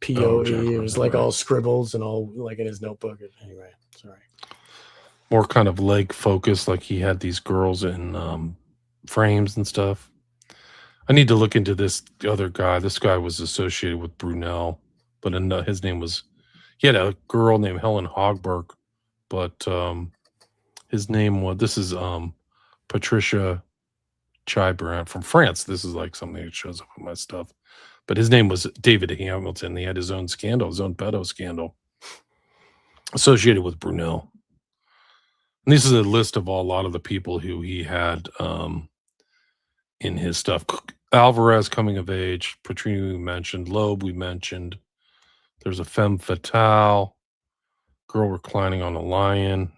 POE. It was like all scribbles and all like in his notebook. Anyway, sorry. More kind of leg focus, like he had these girls in frames and stuff. I need to look into this other guy. This guy was associated with Brunel, but his name was He had a girl named Helen Hogberg, but his name was, this is Patricia Chibran from France. This is like something that shows up in my stuff. But his name was David Hamilton. He had his own scandal, his own pedo scandal associated with Brunel. And this is a list of a lot of the people who he had in his stuff. Alvarez, coming of age. Petrini, we mentioned. Loeb, we mentioned. There's a femme fatale. Girl reclining on a lion.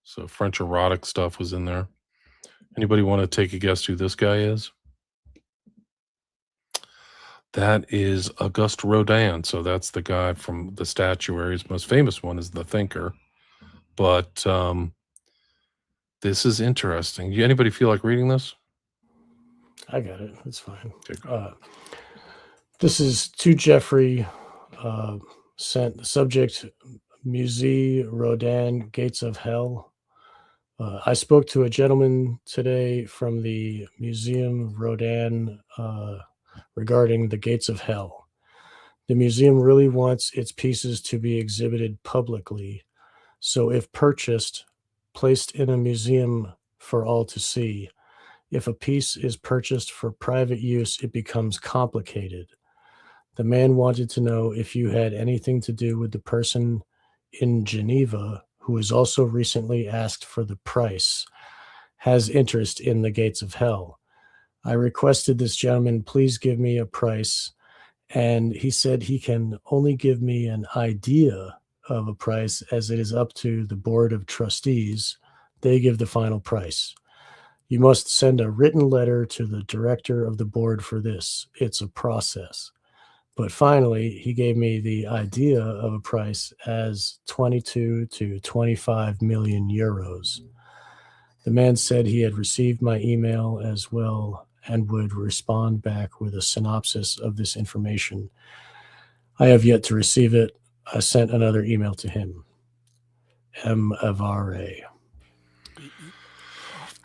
So French erotic stuff was in there. Anybody want to take a guess who this guy is? That is Auguste Rodin. So that's the guy from the statuaries. Most famous one is the Thinker. But this is interesting. Anybody feel like reading this? I got it. It's fine. This is to Jeffrey. Sent the subject, Musée Rodin, Gates of Hell. I spoke to a gentleman today from the Museum Rodin regarding the Gates of Hell. The museum really wants its pieces to be exhibited publicly. So if purchased, placed in a museum for all to see. If a piece is purchased for private use, it becomes complicated. The man wanted to know if you had anything to do with the person in Geneva who was also recently asked for the price, has interest in the Gates of Hell. I requested this gentleman please give me a price, and he said he can only give me an idea of a price as it is up to the board of trustees. They give the final price. You must send a written letter to the director of the board for this. It's a process. But finally, he gave me the idea of a price as 22 to 25 million euros. The man said he had received my email as well and would respond back with a synopsis of this information. I have yet to receive it. I sent another email to him. M. Avare.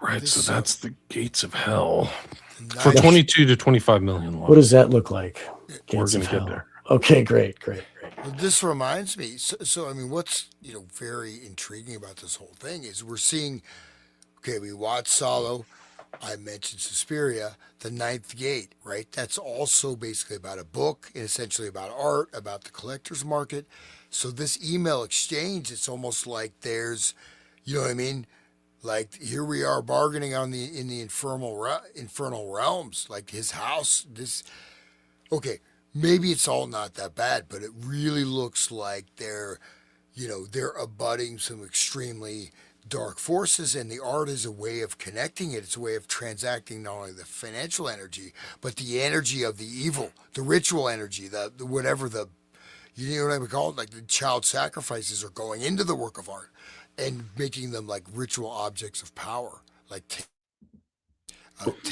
Right, so that's the Gates of Hell. Nice. For 22 to 25 million. What does that look like? We're going to get there. Okay, great. Well, this reminds me. So I mean, what's very intriguing about this whole thing is we're seeing. Okay, we watched Solo. I mentioned Suspiria, The Ninth Gate, right? That's also basically about a book and essentially about art, about the collector's market. So this email exchange, it's almost like there's, you know what I mean? Like here we are bargaining on in the infernal realms, like his house. This okay, maybe it's all not that bad, but it really looks like they're abutting some extremely dark forces, and the art is a way of connecting it. It's a way of transacting not only the financial energy, but the energy of the evil, the ritual energy, the whatever the you know what I would call it, like the child sacrifices are going into the work of art and making them like ritual objects of power, like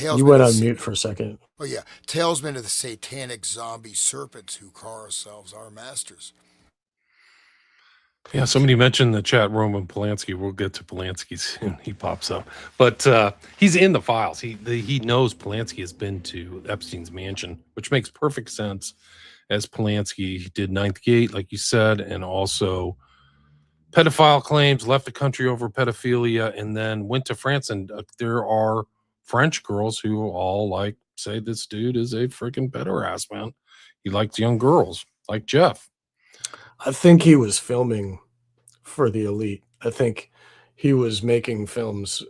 you went on mute for a second. Oh yeah, talesmen of the satanic zombie serpents who call ourselves our masters. Yeah, somebody mentioned in the chat Roman Polanski. We'll get to Polanski soon. He pops up, but he's in the files. He knows Polanski has been to Epstein's mansion, which makes perfect sense. As Polanski, he did Ninth Gate, like you said, and also pedophile claims, left the country over pedophilia, and then went to France. And there are French girls who all say this dude is a freaking pederast, man. He likes young girls, like Jeff. I think he was filming for the elite. I think he was making films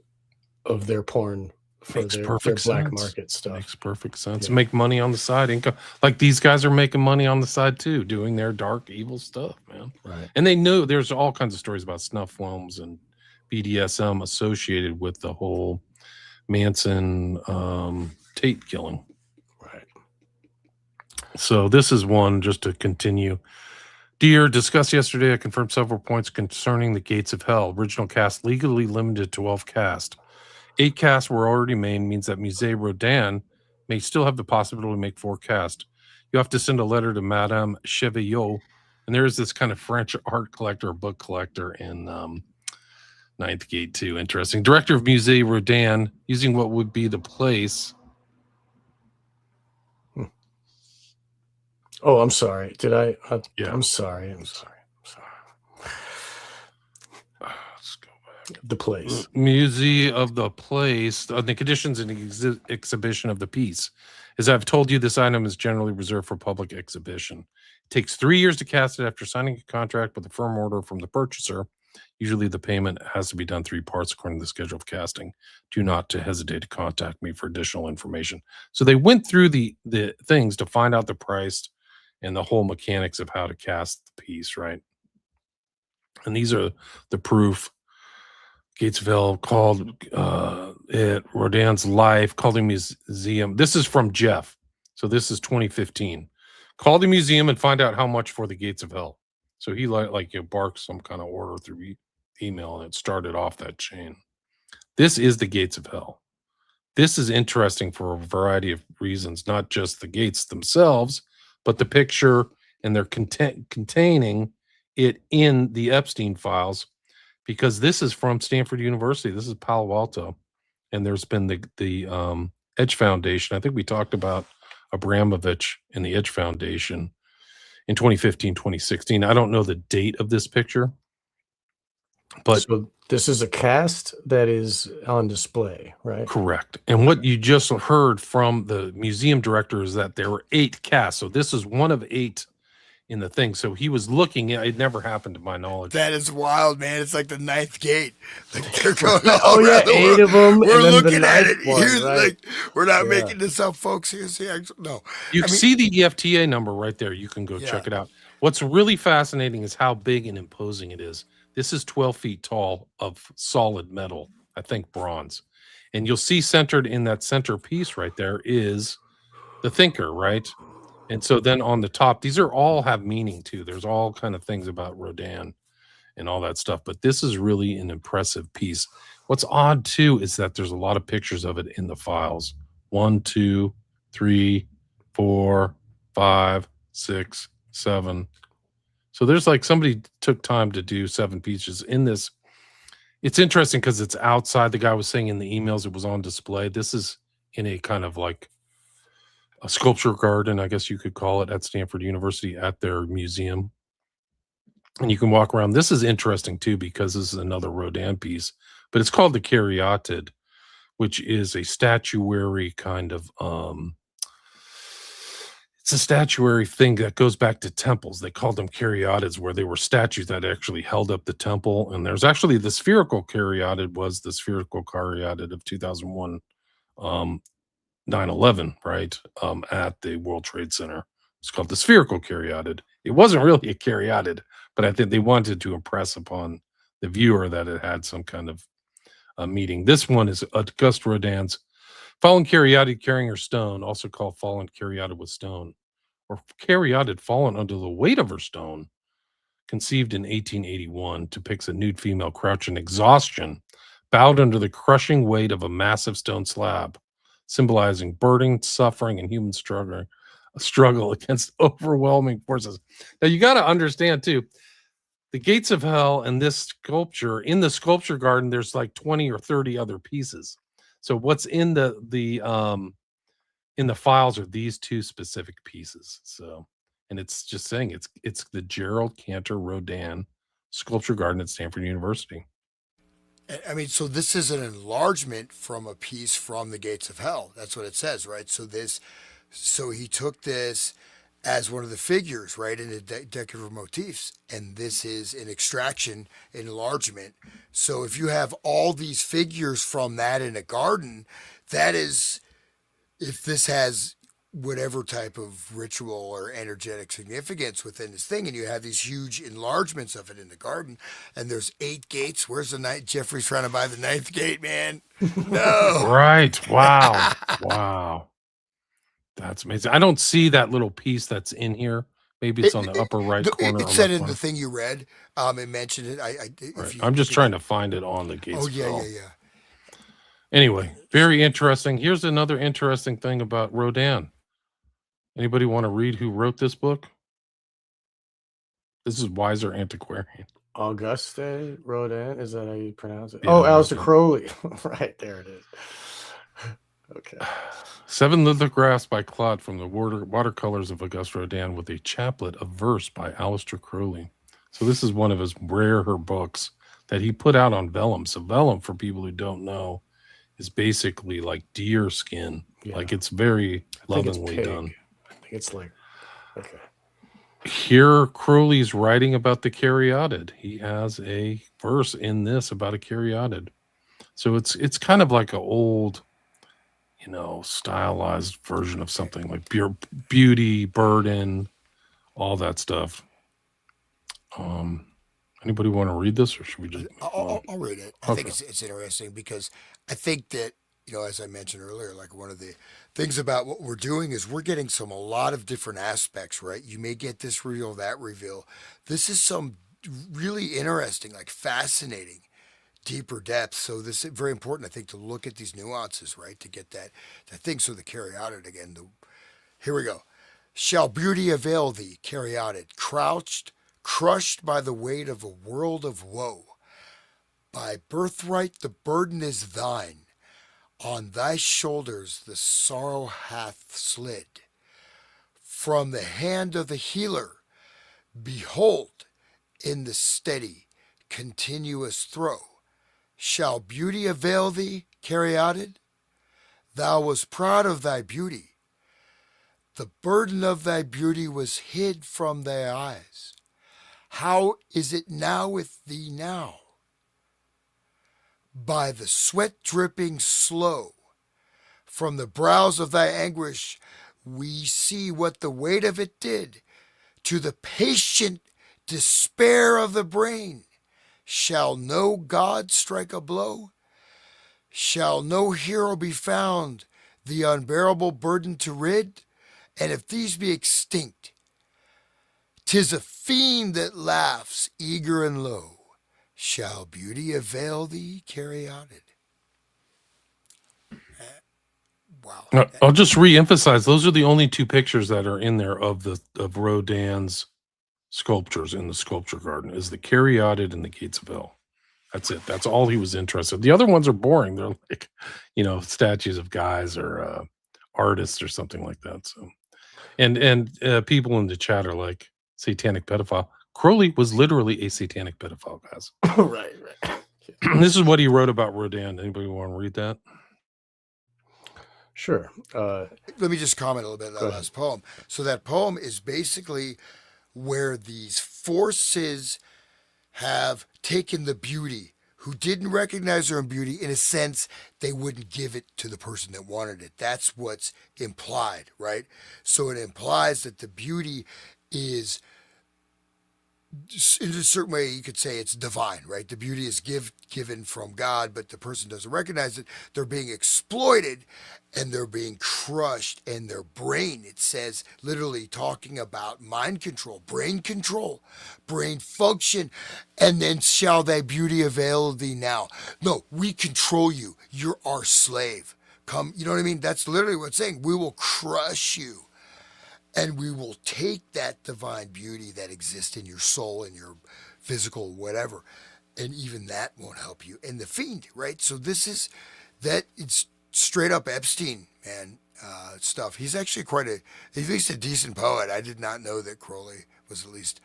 of their porn for their black market stuff. Makes perfect sense. Yeah. Make money on the side, income. Like these guys are making money on the side too, doing their dark, evil stuff, man. Right. And they knew there's all kinds of stories about snuff films and BDSM associated with the whole Manson Tate killing. Right. So this is one just to continue. Dear, discussed yesterday, I confirmed several points concerning the Gates of Hell. Original cast legally limited to 12 cast. 8 casts were already made, means that Musée Rodin may still have the possibility to make 4 casts. You have to send a letter to Madame Chevillot, and there is this kind of French art collector, book collector in Ninth Gate too. Interesting. Director of Musée Rodin, using what would be the place. Oh, I'm sorry. Did I? Yeah. I'm sorry. I'm sorry. I'm sorry. Let's go back. The place. Museum of the place. The conditions and exhibition of the piece. As I've told you, this item is generally reserved for public exhibition. It takes 3 years to cast it after signing a contract with a firm order from the purchaser. Usually the payment has to be done 3 parts according to the schedule of casting. Do not to hesitate to contact me for additional information. So they went through the things to find out the price and the whole mechanics of how to cast the piece, right? And these are the proof. Gatesville called it Rodin's life, called the museum. This is from Jeff. So this is 2015. Call the museum and find out how much for the gates of hell. So he barked some kind of order through email, and it started off that chain. This is the gates of hell. This is interesting for a variety of reasons, not just the gates themselves, but the picture and their containing it in the Epstein files, because this is from Stanford University. This is Palo Alto, and there's been the Edge Foundation. I think we talked about Abramovich and the Edge Foundation in 2015, 2016. I don't know the date of this picture, but So this is a cast that is on display, right? correct. And what you just heard from the museum director is that there were 8 casts. So this is one of 8 in the thing. So he was looking. It never happened to my knowledge. That is wild, man. It's like the 9th gate. Like they're going Oh all yeah, around the 8 world. of them. We're and then looking the at ninth it. one, Here's right? like we're not Yeah. making this up, folks. Here's the actual. No, You I can mean- see the EFTA number right there. You can go Yeah. check it out. What's really fascinating is how big and imposing it is. This is 12 feet tall of solid metal, I think bronze. And you'll see centered in that center piece right there is the thinker, right? And so then on the top, these are all have meaning too. There's all kind of things about Rodin and all that stuff, but this is really an impressive piece. What's odd too is that there's a lot of pictures of it in the files. 1, 2, 3, 4, 5, 6, 7. So there's like somebody took time to do 7 pieces in this. It's interesting because it's outside. The guy was saying in the emails it was on display. This is in a kind of like a sculpture garden, I guess you could call it, at Stanford University at their museum. And you can walk around. This is interesting too, because this is another Rodin piece, but it's called the Caryatid, which is a statuary kind of it's a statuary thing that goes back to temples. They called them caryatids, where they were statues that actually held up the temple. And there's actually the spherical caryatid was the spherical caryatid of 2001 9/11, right? At the World Trade Center. It's called the spherical caryatid. It wasn't really a caryatid, but I think they wanted to impress upon the viewer that it had some kind of meeting. This one is Auguste Rodin's fallen caryatid carrying her stone, also called fallen caryatid with stone, or caryatid fallen under the weight of her stone, conceived in 1881, depicts a nude female crouching exhaustion, bowed under the crushing weight of a massive stone slab, symbolizing burden, suffering, and human struggle against overwhelming forces. Now you got to understand too, the gates of hell and this sculpture, in the sculpture garden, there's like 20 or 30 other pieces. So what's in the files are these 2 specific pieces. So, and it's just saying it's the Gerald Cantor Rodin Sculpture Garden at Stanford University. I mean, so this is an enlargement from a piece from the Gates of Hell. That's what it says, right? So he took this as one of the figures, right, in the decorative motifs, and this is an extraction enlargement. So if you have all these figures from that in a garden, that is, if this has whatever type of ritual or energetic significance within this thing, and you have these huge enlargements of it in the garden, and there's 8 gates. Where's the ninth? Jeffrey's trying to buy the 9th gate, man. No. Right. Wow. Wow. That's amazing. I don't see that little piece that's in here. Maybe it's on the upper right corner. It said in the thing you read. It mentioned it. Right. I'm just trying to find it on the gates. Oh yeah. Anyway, very interesting. Here's another interesting thing about Rodin. Anybody want to read who wrote this book? This is Wiser Antiquarian. Auguste Rodin, is that how you pronounce it? Yeah, oh, Aleister Rodin. Crowley. Right, there it is. Okay. 7 Lithographs by Claude from the watercolors of Auguste Rodin with a chaplet of verse by Aleister Crowley. So this is one of his rarer books that he put out on vellum. So vellum, for people who don't know, is basically like deer skin. Yeah. Like it's very I think it's lovingly pig. done. I think it's like, okay. Here, Crowley's writing about the caryatid. He has a verse in this about a caryatid. So it's kind of like an old, stylized version of something like pure beauty, burden, all that stuff. Anybody want to read this, or should we just move on? I'll read it. I think Okay. it's interesting because I think that, as I mentioned earlier, like one of the things about what we're doing is we're getting a lot of different aspects, right? You may get this reveal, that reveal. This is some really interesting, like fascinating, deeper depth. So this is very important, I think, to look at these nuances, right? To get that thing. So the caryatid again. Here we go. Shall beauty avail thee, caryatid, crouched, crushed by the weight of a world of woe? By birthright the burden is thine, on thy shoulders the sorrow hath slid. From the hand of the healer, behold, in the steady, continuous throw, shall beauty avail thee, caryatid? Thou wast proud of thy beauty. The burden of thy beauty was hid from thy eyes. How is it now with thee now? By the sweat dripping slow from the brows of thy anguish, we see what the weight of it did to the patient despair of the brain. Shall no God strike a blow? Shall no hero be found the unbearable burden to rid? And if these be extinct, 'tis a fiend that laughs eager and low. Shall beauty avail thee, caryatid? Wow. I'll just re-emphasize, those are the only 2 pictures that are in there of Rodin's sculptures in the sculpture garden, is the caryatid and the gates of hell. That's it. That's all he was interested. The other ones are boring. They're like, statues of guys or artists or something like that. So, and people in the chat are like, satanic pedophile. Crowley was literally a satanic pedophile, guys. Right. This is what he wrote about Rodin. Anybody want to read that? Sure. Let me just comment a little bit on that last poem. So that poem is basically where these forces have taken the beauty, who didn't recognize their own beauty. In a sense, they wouldn't give it to the person that wanted it. That's what's implied, right? So it implies that the beauty is, in a certain way, you could say it's divine, right? The beauty is given from God, but the person doesn't recognize it. They're being exploited and they're being crushed, and their brain, it says, literally talking about mind control, brain function, and then shall thy beauty avail thee now? No, we control you. You're our slave. Come, you know what I mean? That's literally what it's saying. We will crush you. And we will take that divine beauty that exists in your soul and your physical whatever, and even that won't help you. And the fiend, right? So this is that. It's straight up Epstein, man, stuff. He's actually at least a decent poet. I did not know that Crowley was at least.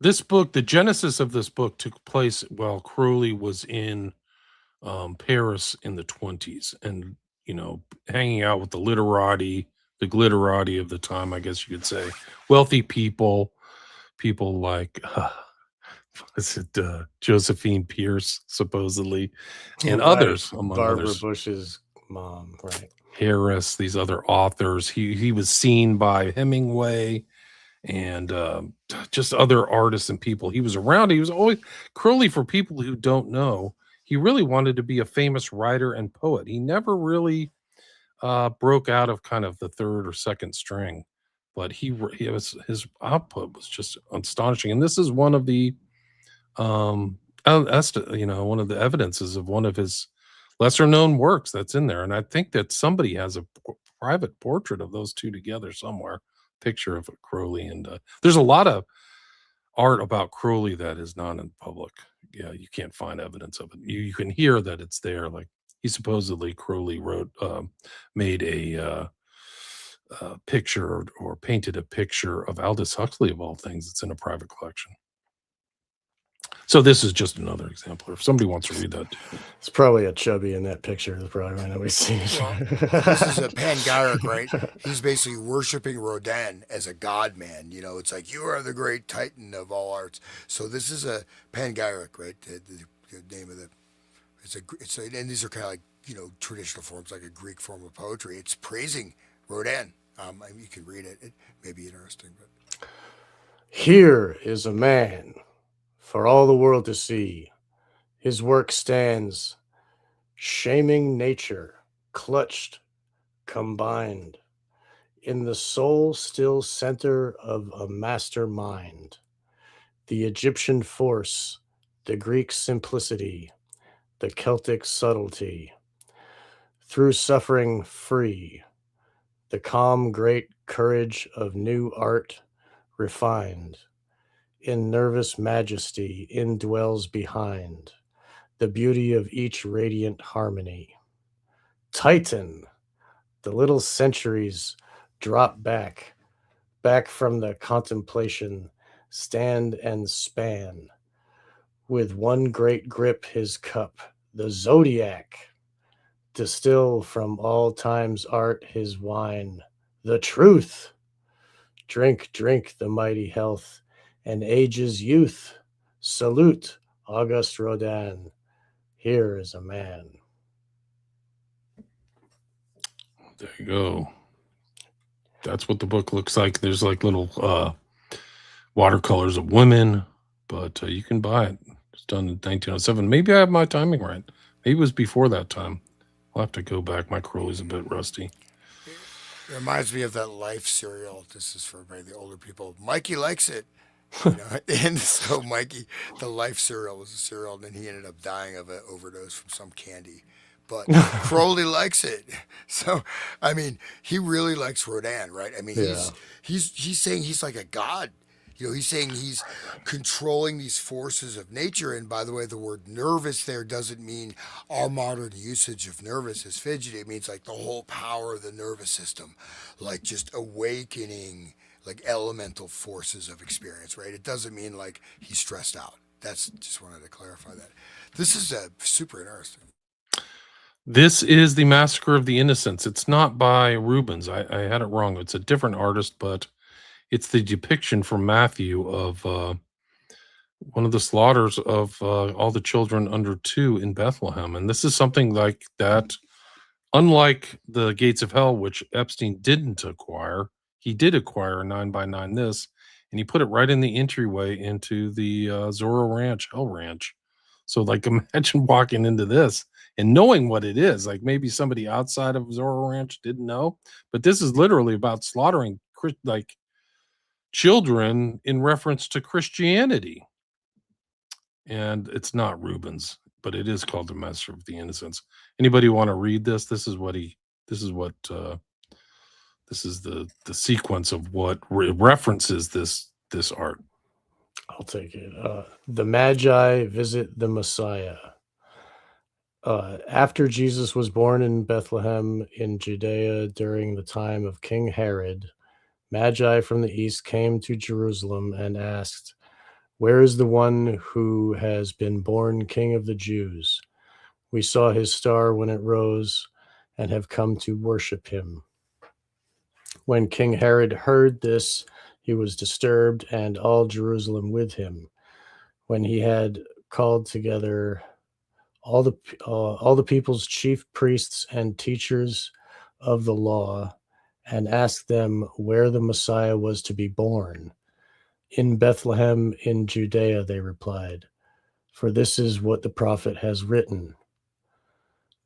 This book, the genesis of this book, took place while Crowley was in Paris in the 1920s, and hanging out with the glitterati of the time, I guess you could say, wealthy people like is it Josephine Pierce, supposedly, and Right. others, among Barbara others, Bush's mom, right? Harris, these other authors. He was seen by Hemingway and just other artists and people. He was around. He was always Crowley. For people who don't know, he really wanted to be a famous writer and poet. He never really broke out of kind of the third or second string, but he was, his output was just astonishing. And this is one of the one of the evidences of one of his lesser known works that's in there. And I think that somebody has a private portrait of those 2 together somewhere, picture of Crowley. And there's a lot of art about Crowley that is not in public. Yeah, you can't find evidence of it. You can hear that it's there, like He supposedly Crowley made a picture or painted a picture of Aldous Huxley of all things. It's in a private collection. So this is just another example. If somebody wants to read that too. It's probably a chubby in that picture. That's probably why we see it. Well, this is a panegyric, right? He's basically worshiping Rodin as a god man. You know, it's like you are the great titan of all arts. So this is a panegyric, right? The name of the and these are kind of like traditional forms, like a Greek form of poetry. It's praising Rodin. I mean, you can read it. It may be interesting, but Here is a man for all the world to see. His work stands shaming nature, clutched, combined, in the soul still center of a master mind. The Egyptian force, the Greek simplicity, the Celtic subtlety, through suffering free, the calm great courage of new art refined, in nervous majesty indwells behind the beauty of each radiant harmony. Titan, the little centuries drop back from the contemplation, stand and span, with one great grip his cup, the zodiac, distill from all time's art his wine, the truth. Drink, drink the mighty health and age's youth. Salute Auguste Rodin. Here is a man. There you go. That's what the book looks like. There's like little watercolors of women, but you can buy it. It's done in 1907. Maybe I have my timing right. Maybe it was before that time. I'll have to go back. My Crowley's a bit rusty. it reminds me of that Life cereal. This is for maybe the older people. Mikey likes it. You know, and so Mikey, the Life cereal was a cereal, and then he ended up dying of an overdose from some candy. But Crowley likes it, so I mean, he really likes Rodin, right? I mean, Yeah. he's saying he's like a god. You know, he's saying he's controlling these forces of nature. And by the way, the word nervous there doesn't mean our modern usage of nervous as fidgety. It means like the whole power of the nervous system, like just awakening like elemental forces of experience, right? It doesn't mean like he's stressed out. That's just wanted to clarify that. This is super interesting. This is the Massacre of the Innocents. It's not by Rubens. I had it wrong. It's a different artist, but it's the depiction from Matthew of one of the slaughters of all the children under 2 in Bethlehem. And this is something like that. Unlike the Gates of Hell, which Epstein didn't acquire, he did acquire a 9x9 this, and he put it right in the entryway into the Zorro Ranch, Hell Ranch. So, like, imagine walking into this and knowing what it is. Like, maybe somebody outside of Zorro Ranch didn't know, but this is literally about slaughtering like children in reference to Christianity. And it's not Rubens, but it is called The Master of the Innocents. Anybody want to read this? This is the sequence of what references this art. I'll take it. The Magi visit the Messiah. After Jesus was born in Bethlehem in Judea during the time of King Herod, Magi from the east came to Jerusalem and asked, "Where is the one who has been born King of the Jews? We saw his star when it rose and have come to worship him." When King Herod heard this, he was disturbed, and all Jerusalem with him. When he had called together all the people's chief priests and teachers of the law, and asked them where the Messiah was to be born. "In Bethlehem in Judea," they replied, "for this is what the prophet has written.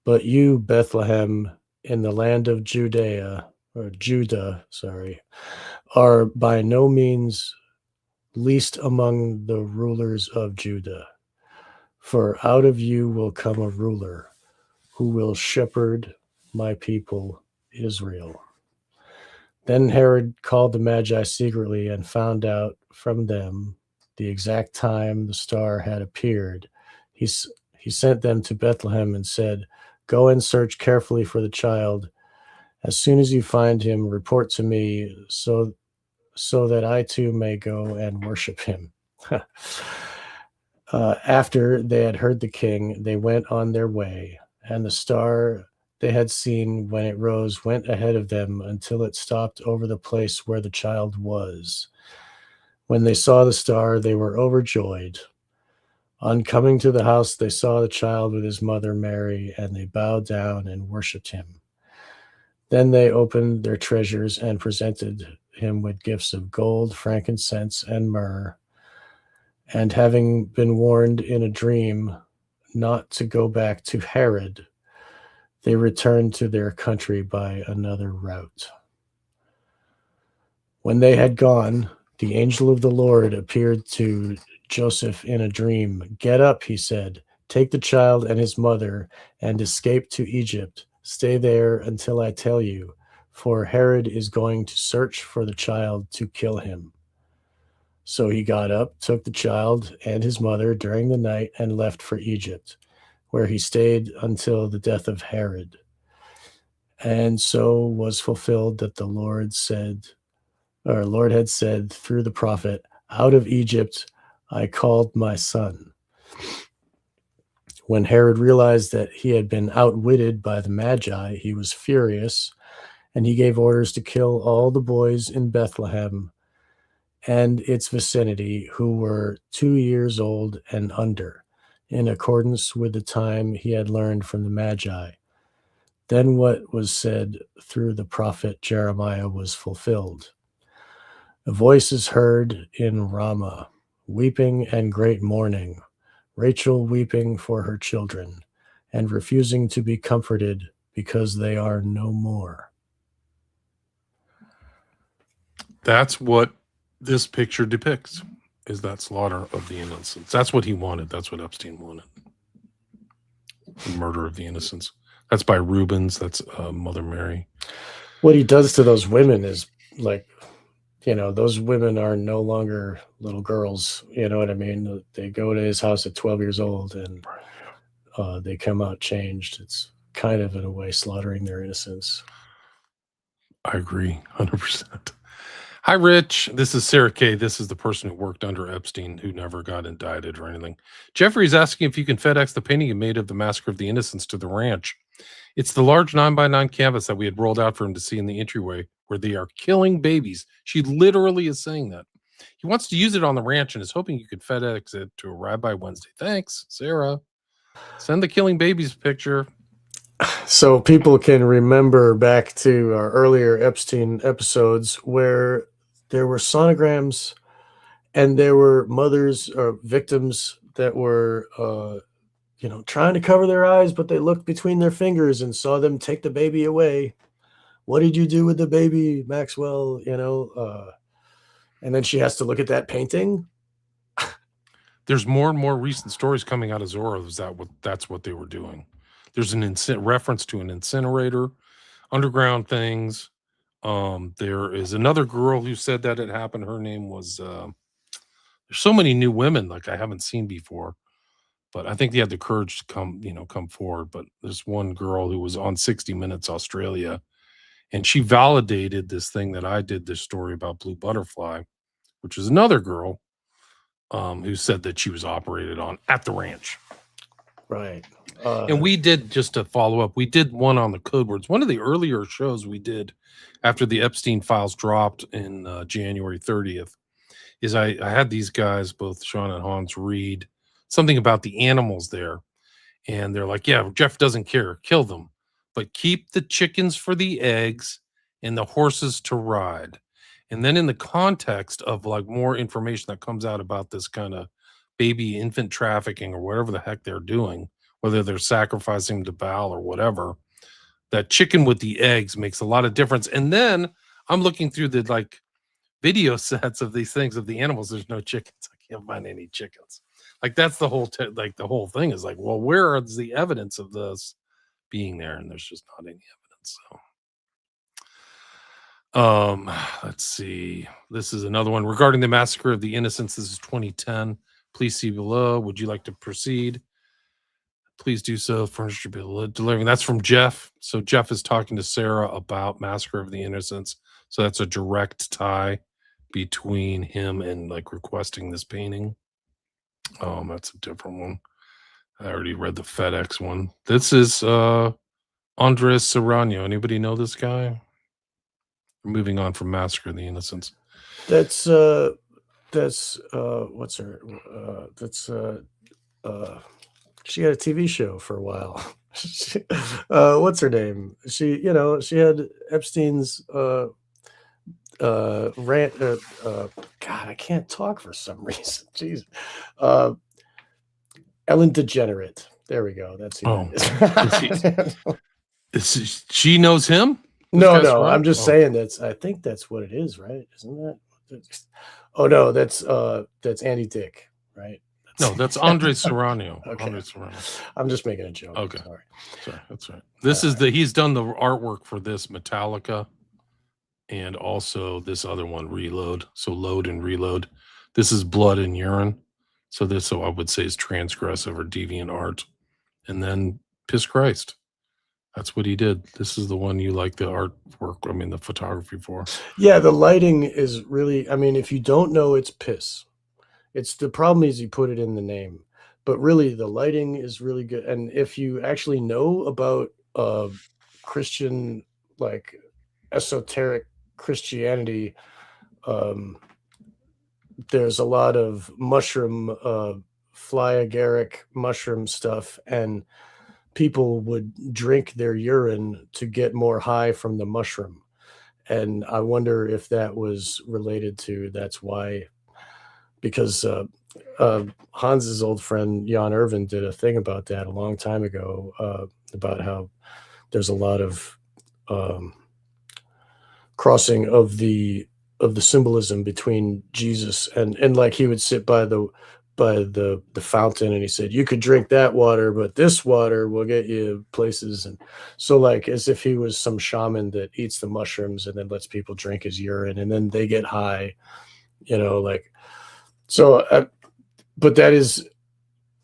But you, Bethlehem, in the land of Judah, are by no means least among the rulers of Judah. For out of you will come a ruler who will shepherd my people Israel." Then Herod called the Magi secretly and found out from them the exact time the star had appeared. He sent them to Bethlehem and said, Go and search carefully for the child. As soon as you find him, report to me so that I too may go and worship him." After they had heard the king, they went on their way, and the star they had seen when it rose went ahead of them until it stopped over the place where the child was. When they saw the star, they were overjoyed. On coming to the house, they saw the child with his mother Mary, and they bowed down and worshipped him. Then they opened their treasures and presented him with gifts of gold, frankincense, and myrrh. And having been warned in a dream not to go back to Herod, they returned to their country by another route. When they had gone, the angel of the Lord appeared to Joseph in a dream. "Get up," he said, "take the child and his mother and escape to Egypt. Stay there until I tell you, for Herod is going to search for the child to kill him." So he got up, took the child and his mother during the night, and left for Egypt, where he stayed until the death of Herod. And so was fulfilled that the Lord had said through the prophet, "Out of Egypt I called my son." When Herod realized that he had been outwitted by the Magi, he was furious, and he gave orders to kill all the boys in Bethlehem and its vicinity who were 2 years old and under, in accordance with the time he had learned from the Magi. Then what was said through the prophet Jeremiah was fulfilled. A voice is heard in Ramah, weeping and great mourning, Rachel weeping for her children, and refusing to be comforted because they are no more. That's what this picture depicts, is that slaughter of the innocents. That's what he wanted. That's what Epstein wanted. The murder of the innocents. That's by Rubens. That's Mother Mary. What he does to those women is like, those women are no longer little girls. You know what I mean? They go to his house at 12 years old and they come out changed. It's kind of, in a way, slaughtering their innocence. I agree 100%. Hi, Rich. This is Sarah Kay. This is the person who worked under Epstein who never got indicted or anything. Jeffrey's asking if you can FedEx the painting you made of the Massacre of the Innocents to the ranch. It's the large 9x9 canvas that we had rolled out for him to see in the entryway where they are killing babies. She literally is saying that. He wants to use it on the ranch and is hoping you could FedEx it to arrive by Wednesday. Thanks, Sarah. Send the killing babies picture. So people can remember back to our earlier Epstein episodes where there were sonograms and there were mothers or victims that were, trying to cover their eyes, but they looked between their fingers and saw them take the baby away. "What did you do with the baby, Maxwell?" And then she has to look at that painting. There's more and more recent stories coming out of Zorro. That's what they were doing. There's an reference to an incinerator, underground things. There is another girl who said that it happened. Her name was there's so many new women like I haven't seen before, but I think they had the courage to come forward. But there's one girl who was on 60 Minutes Australia, and she validated this thing that I did, this story about Blue Butterfly, which is another girl who said that she was operated on at the ranch. Right. And we did, just to follow up, we did one on the code words. One of the earlier shows we did after the Epstein files dropped in January 30th is I had these guys, both Sean and Hans, read something about the animals there. And they're like, yeah, Jeff doesn't care. Kill them. But keep the chickens for the eggs and the horses to ride. And then in the context of like more information that comes out about this kind of baby infant trafficking or whatever the heck they're doing, whether they're sacrificing to Baal or whatever, that chicken with the eggs makes a lot of difference. And then I'm looking through the like video sets of these things of the animals. There's no chickens. I can't find any chickens. Like that's the whole the whole thing is like, well, where is the evidence of this being there? And there's just not any evidence. So let's see. This is another one regarding the Massacre of the Innocents. This is 2010. Please see below. Would you like to proceed? Please do so. Furniture be delivering. That's from Jeff. So Jeff is talking to Sarah about Massacre of the Innocents. So that's a direct tie between him and like requesting this painting. That's a different one. I already read the FedEx one. This is Andres Serrano. Anybody know this guy? We're moving on from Massacre of the Innocents. That's what's her she had a TV show for a while. What's her name? She had Epstein's rant. God, I can't talk for some reason. Jeez. Ellen DeGenerate. There we go. That's who that is. She knows him? No. I'm just saying I think that's what it is, right? Isn't that? Oh no, that's Andy Dick, right? No, that's Andre Serrano. Okay. Andre Serrano. I'm just making a joke. Okay. Sorry, that's right. This is he's done the artwork for this Metallica and also this other one, Reload. So Load and Reload. This is Blood and Urine. So this, I would say, is transgressive or deviant art. And then Piss Christ. That's what he did. This is the one you like the artwork, the photography for. Yeah, the lighting is really, if you don't know, it's piss. It's the problem is you put it in the name, but really the lighting is really good. And if you actually know about Christian, like esoteric Christianity, there's a lot of mushroom, fly agaric mushroom stuff, and people would drink their urine to get more high from the mushroom. And I wonder if that was related to, that's why, because Hans's old friend Jan Irvin did a thing about that a long time ago, about how there's a lot of crossing of the symbolism between Jesus and like he would sit by the fountain and he said, you could drink that water, but this water will get you places. And so like as if he was some shaman that eats the mushrooms and then lets people drink his urine and then they get high, but that is,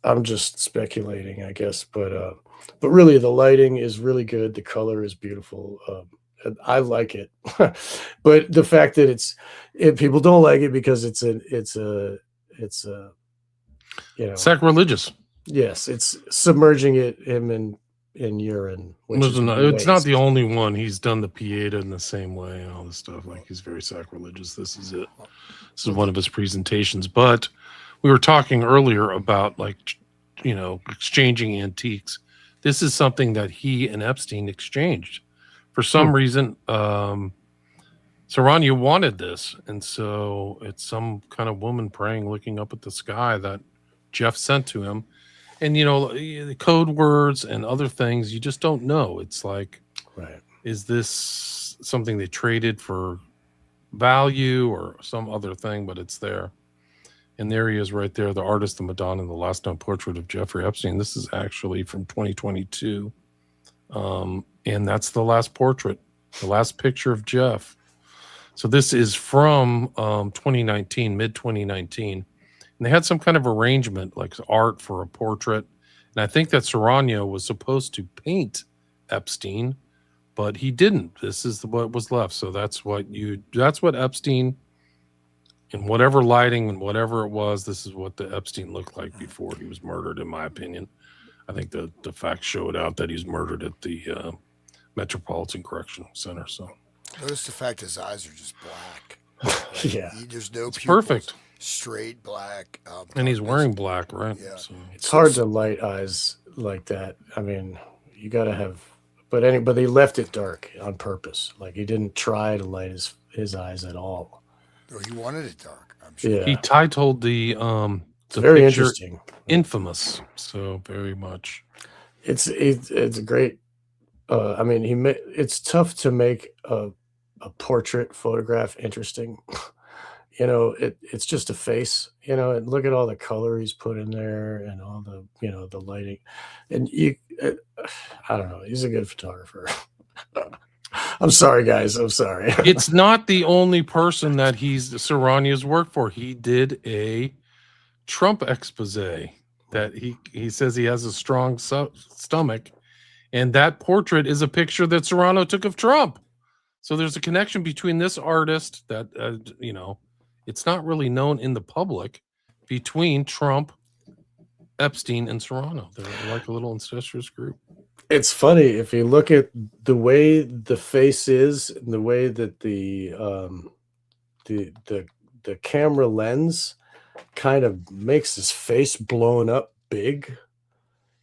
I'm just speculating, I guess, but really the lighting is really good. The color is beautiful. I like it, but the fact that people don't like it because it's sacrilegious. Yes, it's submerging him in urine. It's not the only one. He's done the Pieta in the same way and all this stuff. Like he's very sacrilegious. This is it. This is one of his presentations. But we were talking earlier about exchanging antiques. This is something that he and Epstein exchanged. For some reason, Serrano wanted this. And so it's some kind of woman praying, looking up at the sky that Jeff sent to him. And, the code words and other things, you just don't know. It's like, right. Is this something they traded for value or some other thing? But it's there. And there he is right there, the artist, the Madonna, the last known portrait of Jeffrey Epstein. This is actually from 2022. And that's the last portrait, the last picture of Jeff. So this is from 2019, mid-2019. And they had some kind of arrangement, like art for a portrait. And I think that Serrano was supposed to paint Epstein, but he didn't. This is what was left. So that's what Epstein, in whatever lighting and whatever it was, this is what the Epstein looked like before he was murdered, in my opinion. I think the facts showed out that he's murdered at the Metropolitan Correctional Center. So notice the fact his eyes are just black. Yeah, there's no pupils, perfect, straight black, and he's wearing black, right? Yeah, so it's hard to light eyes like that. You got to have, but they left it dark on purpose. Like he didn't try to light his eyes at all. Or he wanted it dark. I'm sure. Yeah, he titled the very interesting, infamous. So very much, it's a great. It's tough to make a portrait photograph interesting. It's just a face, and look at all the color he's put in there and all the, the lighting. And I don't know. He's a good photographer. I'm sorry, guys. I'm sorry. It's not the only person that Serrano's worked for. He did a Trump expose that he says he has a strong stomach, and that portrait is a picture that Serrano took of Trump. So there's a connection between this artist that it's not really known in the public, between Trump, Epstein, and Serrano. They're like a little incestuous group. It's funny if you look at the way the face is, and the way that the camera lens kind of makes his face blown up big,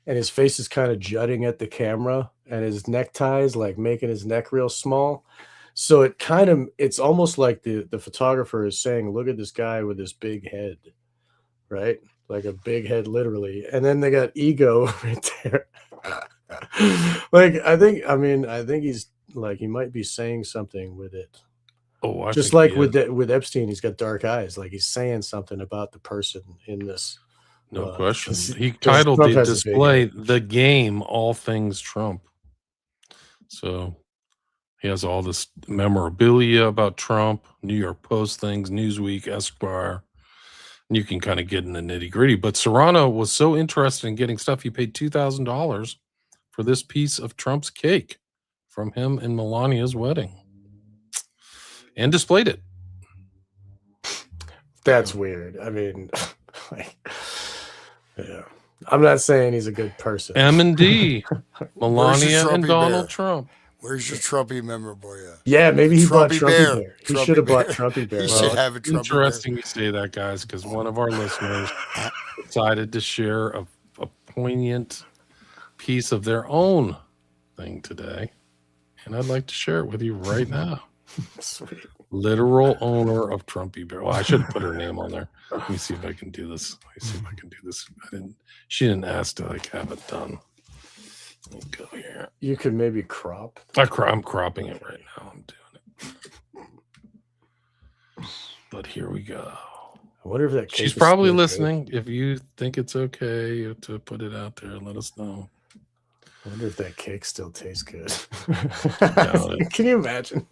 and his face is kind of jutting at the camera, and his necktie is like making his neck real small. So it's almost like the photographer is saying, look at this guy with this big head, right? Like a big head, literally. And then they got ego right there. Like, I think he's like, he might be saying something with it. Oh, I just think like with Epstein, he's got dark eyes. Like he's saying something about the person in this. No question. 'cause He titled Trump the has a big display head. "The Game: All Things Trump." So he has all this memorabilia about Trump, New York Post things, Newsweek, Esquire. And you can kind of get in the nitty gritty. But Serrano was so interested in getting stuff, he paid $2,000 for this piece of Trump's cake from him and Melania's wedding, and displayed it. That's weird. I mean, like, yeah. I'm not saying he's a good person. M&D, Melania and Trumpy Donald bear? Trump. Where's your Trumpy memorabilia? Yeah, maybe he bought Trumpy Trumpy bear. Bear. He Trumpy should have bought bear. Trumpy Bear. He Well, should have a it's Trumpy bear. interesting you say that, guys, because one of our listeners decided to share a poignant piece of their own thing today, and I'd like to share it with you right now. Sweet. Literal owner of Trumpy Bear. Well, I should put her name on there. Let me see if I can do this. She didn't ask to like have it done. Let me go here. You could maybe crop. I'm cropping it right now. I'm doing it. But here we go. I wonder if that cake She's is probably still good. listening. If you think it's okay to put it out there, let us know. I wonder if that cake still tastes good. Doubt it. Can you imagine?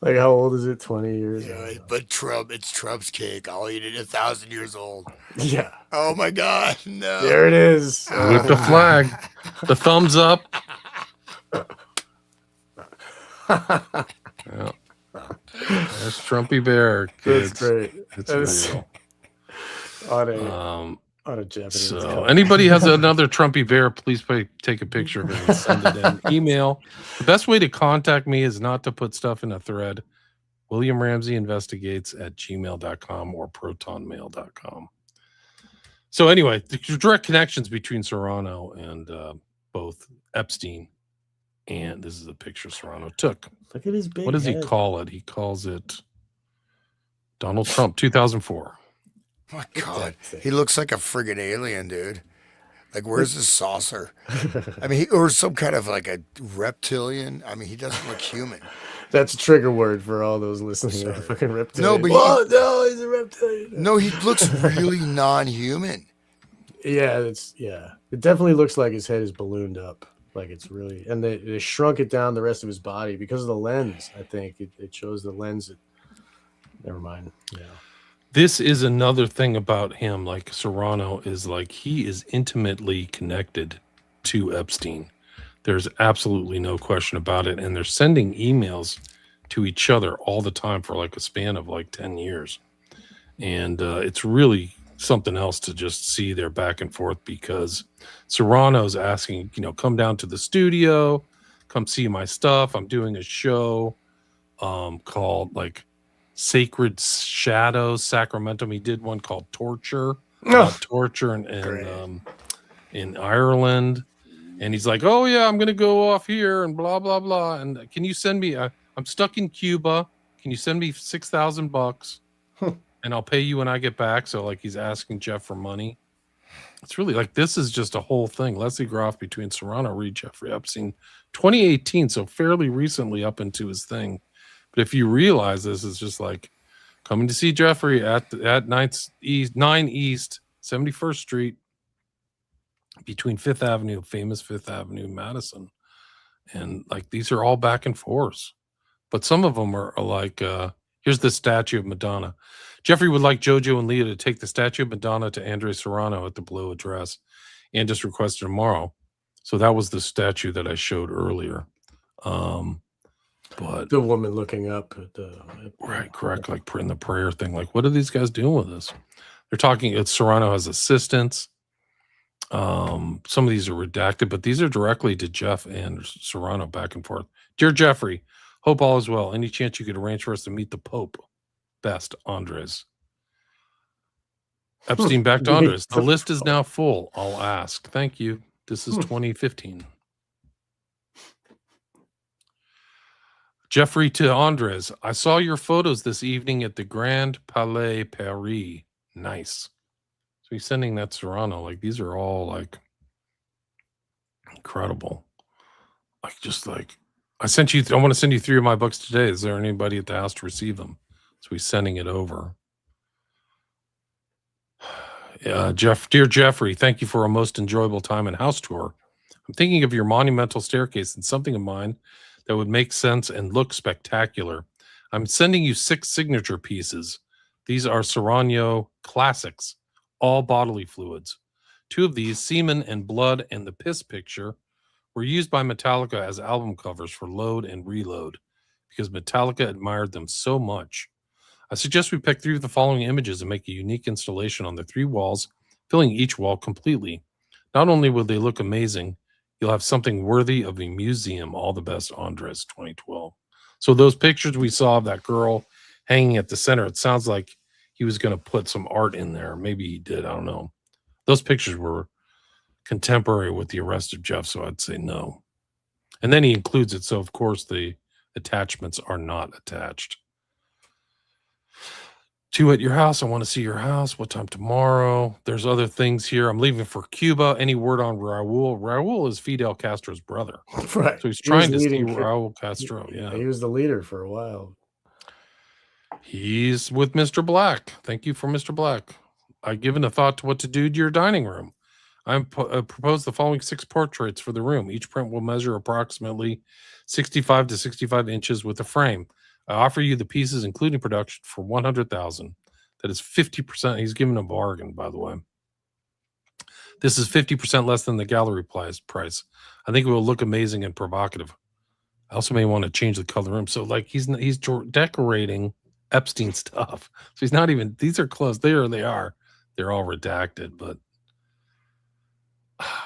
Like, how old is it? 20 years? Yeah, but it's Trump's cake. I'll eat it 1,000 years old. Yeah. Oh my God, no. There it is. With the flag, the thumbs up. Yeah. There's Trumpy Bear, kids. That's great. It's That's real. on a Japanese So cup. anybody has another Trumpy Bear, please take a picture of it and send it in. Email. The best way to contact me is not to put stuff in a thread. William Ramsey Investigates at gmail.com or protonmail.com. So anyway, the direct connections between Serrano and both Epstein, and this is a picture Serrano took. Look at his big What does head. he call it? He calls it Donald Trump 2004. My God, he looks like a friggin' alien, dude. Like, where's his saucer? I mean, or some kind of like a reptilian. I mean, he doesn't look human. That's a trigger word for all those listening. Sorry. Fucking reptilian. No, but Whoa, no, he's a reptilian. No, he looks really non-human. Yeah, it definitely looks like his head is ballooned up. Like it's really, and they shrunk it down the rest of his body because of the lens. I think it shows the lens. Never mind. Yeah. This is another thing about him. Like Serrano is like, he is intimately connected to Epstein. There's absolutely no question about it. And they're sending emails to each other all the time for like a span of like 10 years. And it's really something else to just see their back and forth, because Serrano's asking, come down to the studio, come see my stuff. I'm doing a show called like Sacred Shadows, Sacramento. He did one called Torture, torture in Ireland. And he's like, oh yeah, I'm going to go off here and blah, blah, blah. And can you send me, I'm stuck in Cuba. Can you send me $6,000 and I'll pay you when I get back? So like he's asking Jeff for money. It's really like, this is just a whole thing. Leslie Groff between Serrano, Reed, Jeffrey Epstein, 2018. So fairly recently up into his thing. But if you realize this is just like coming to see Jeffrey at 9 East, 71st Street, between Fifth Avenue, famous Fifth Avenue, Madison. And like, these are all back and forth. But some of them are like, Here's the statue of Madonna. Jeffrey would like Jojo and Leah to take the statue of Madonna to Andre Serrano at the below address and just request it tomorrow. So that was the statue that I showed earlier. But The woman looking up at right, correct. Like in the prayer thing. Like, what are these guys doing with this? They're talking. It's Serrano has assistants. Some of these are redacted, but these are directly to Jeff and Serrano back and forth. Dear Jeffrey, hope all is well. Any chance you could arrange for us to meet the Pope? Best, Andres. Epstein back to Andres. The list is now full. I'll ask. Thank you. This is 2015. Jeffrey to Andres. I saw your photos this evening at the Grand Palais Paris. Nice. So he's sending that Serrano. Like, these are all like incredible. Like, just like I want to send you 3 of my books today. Is there anybody at the house to receive them? So he's sending it over. Dear Jeffrey, thank you for a most enjoyable time and house tour. I'm thinking of your monumental staircase and something of mine that would make sense and look spectacular. I'm sending you 6 signature pieces. These are Serrano classics, all bodily fluids. 2 of these, Semen and Blood and the Piss Picture, were used by Metallica as album covers for Load and Reload because Metallica admired them so much. I suggest we pick 3 of the following images and make a unique installation on the 3 walls, filling each wall completely. Not only will they look amazing, you'll have something worthy of a museum. All the best, Andres, 2012. So those pictures we saw of that girl hanging at the center, it sounds like he was going to put some art in there. Maybe he did. I don't know. Those pictures were contemporary with the arrest of Jeff, so I'd say no. And then he includes it, so of course the attachments are not attached. 2 at your house. I want to see your house. What time tomorrow? There's other things here. I'm leaving for Cuba. Any word on Raul? Raul is Fidel Castro's brother. Right. So he's trying to see Raul Castro. Yeah. He was the leader for a while. He's with Mr. Black. Thank you for Mr. Black. I've given a thought to what to do to your dining room. I propose the following 6 portraits for the room. Each print will measure approximately 65 to 65 inches with a frame. I offer you the pieces, including production, for $100,000. That is 50%. He's given a bargain, by the way. This is 50% less than the gallery price. I think it will look amazing and provocative. I also may want to change the color room. So, like, he's decorating Epstein stuff. So he's not even. These are closed. There they are. They're all redacted, but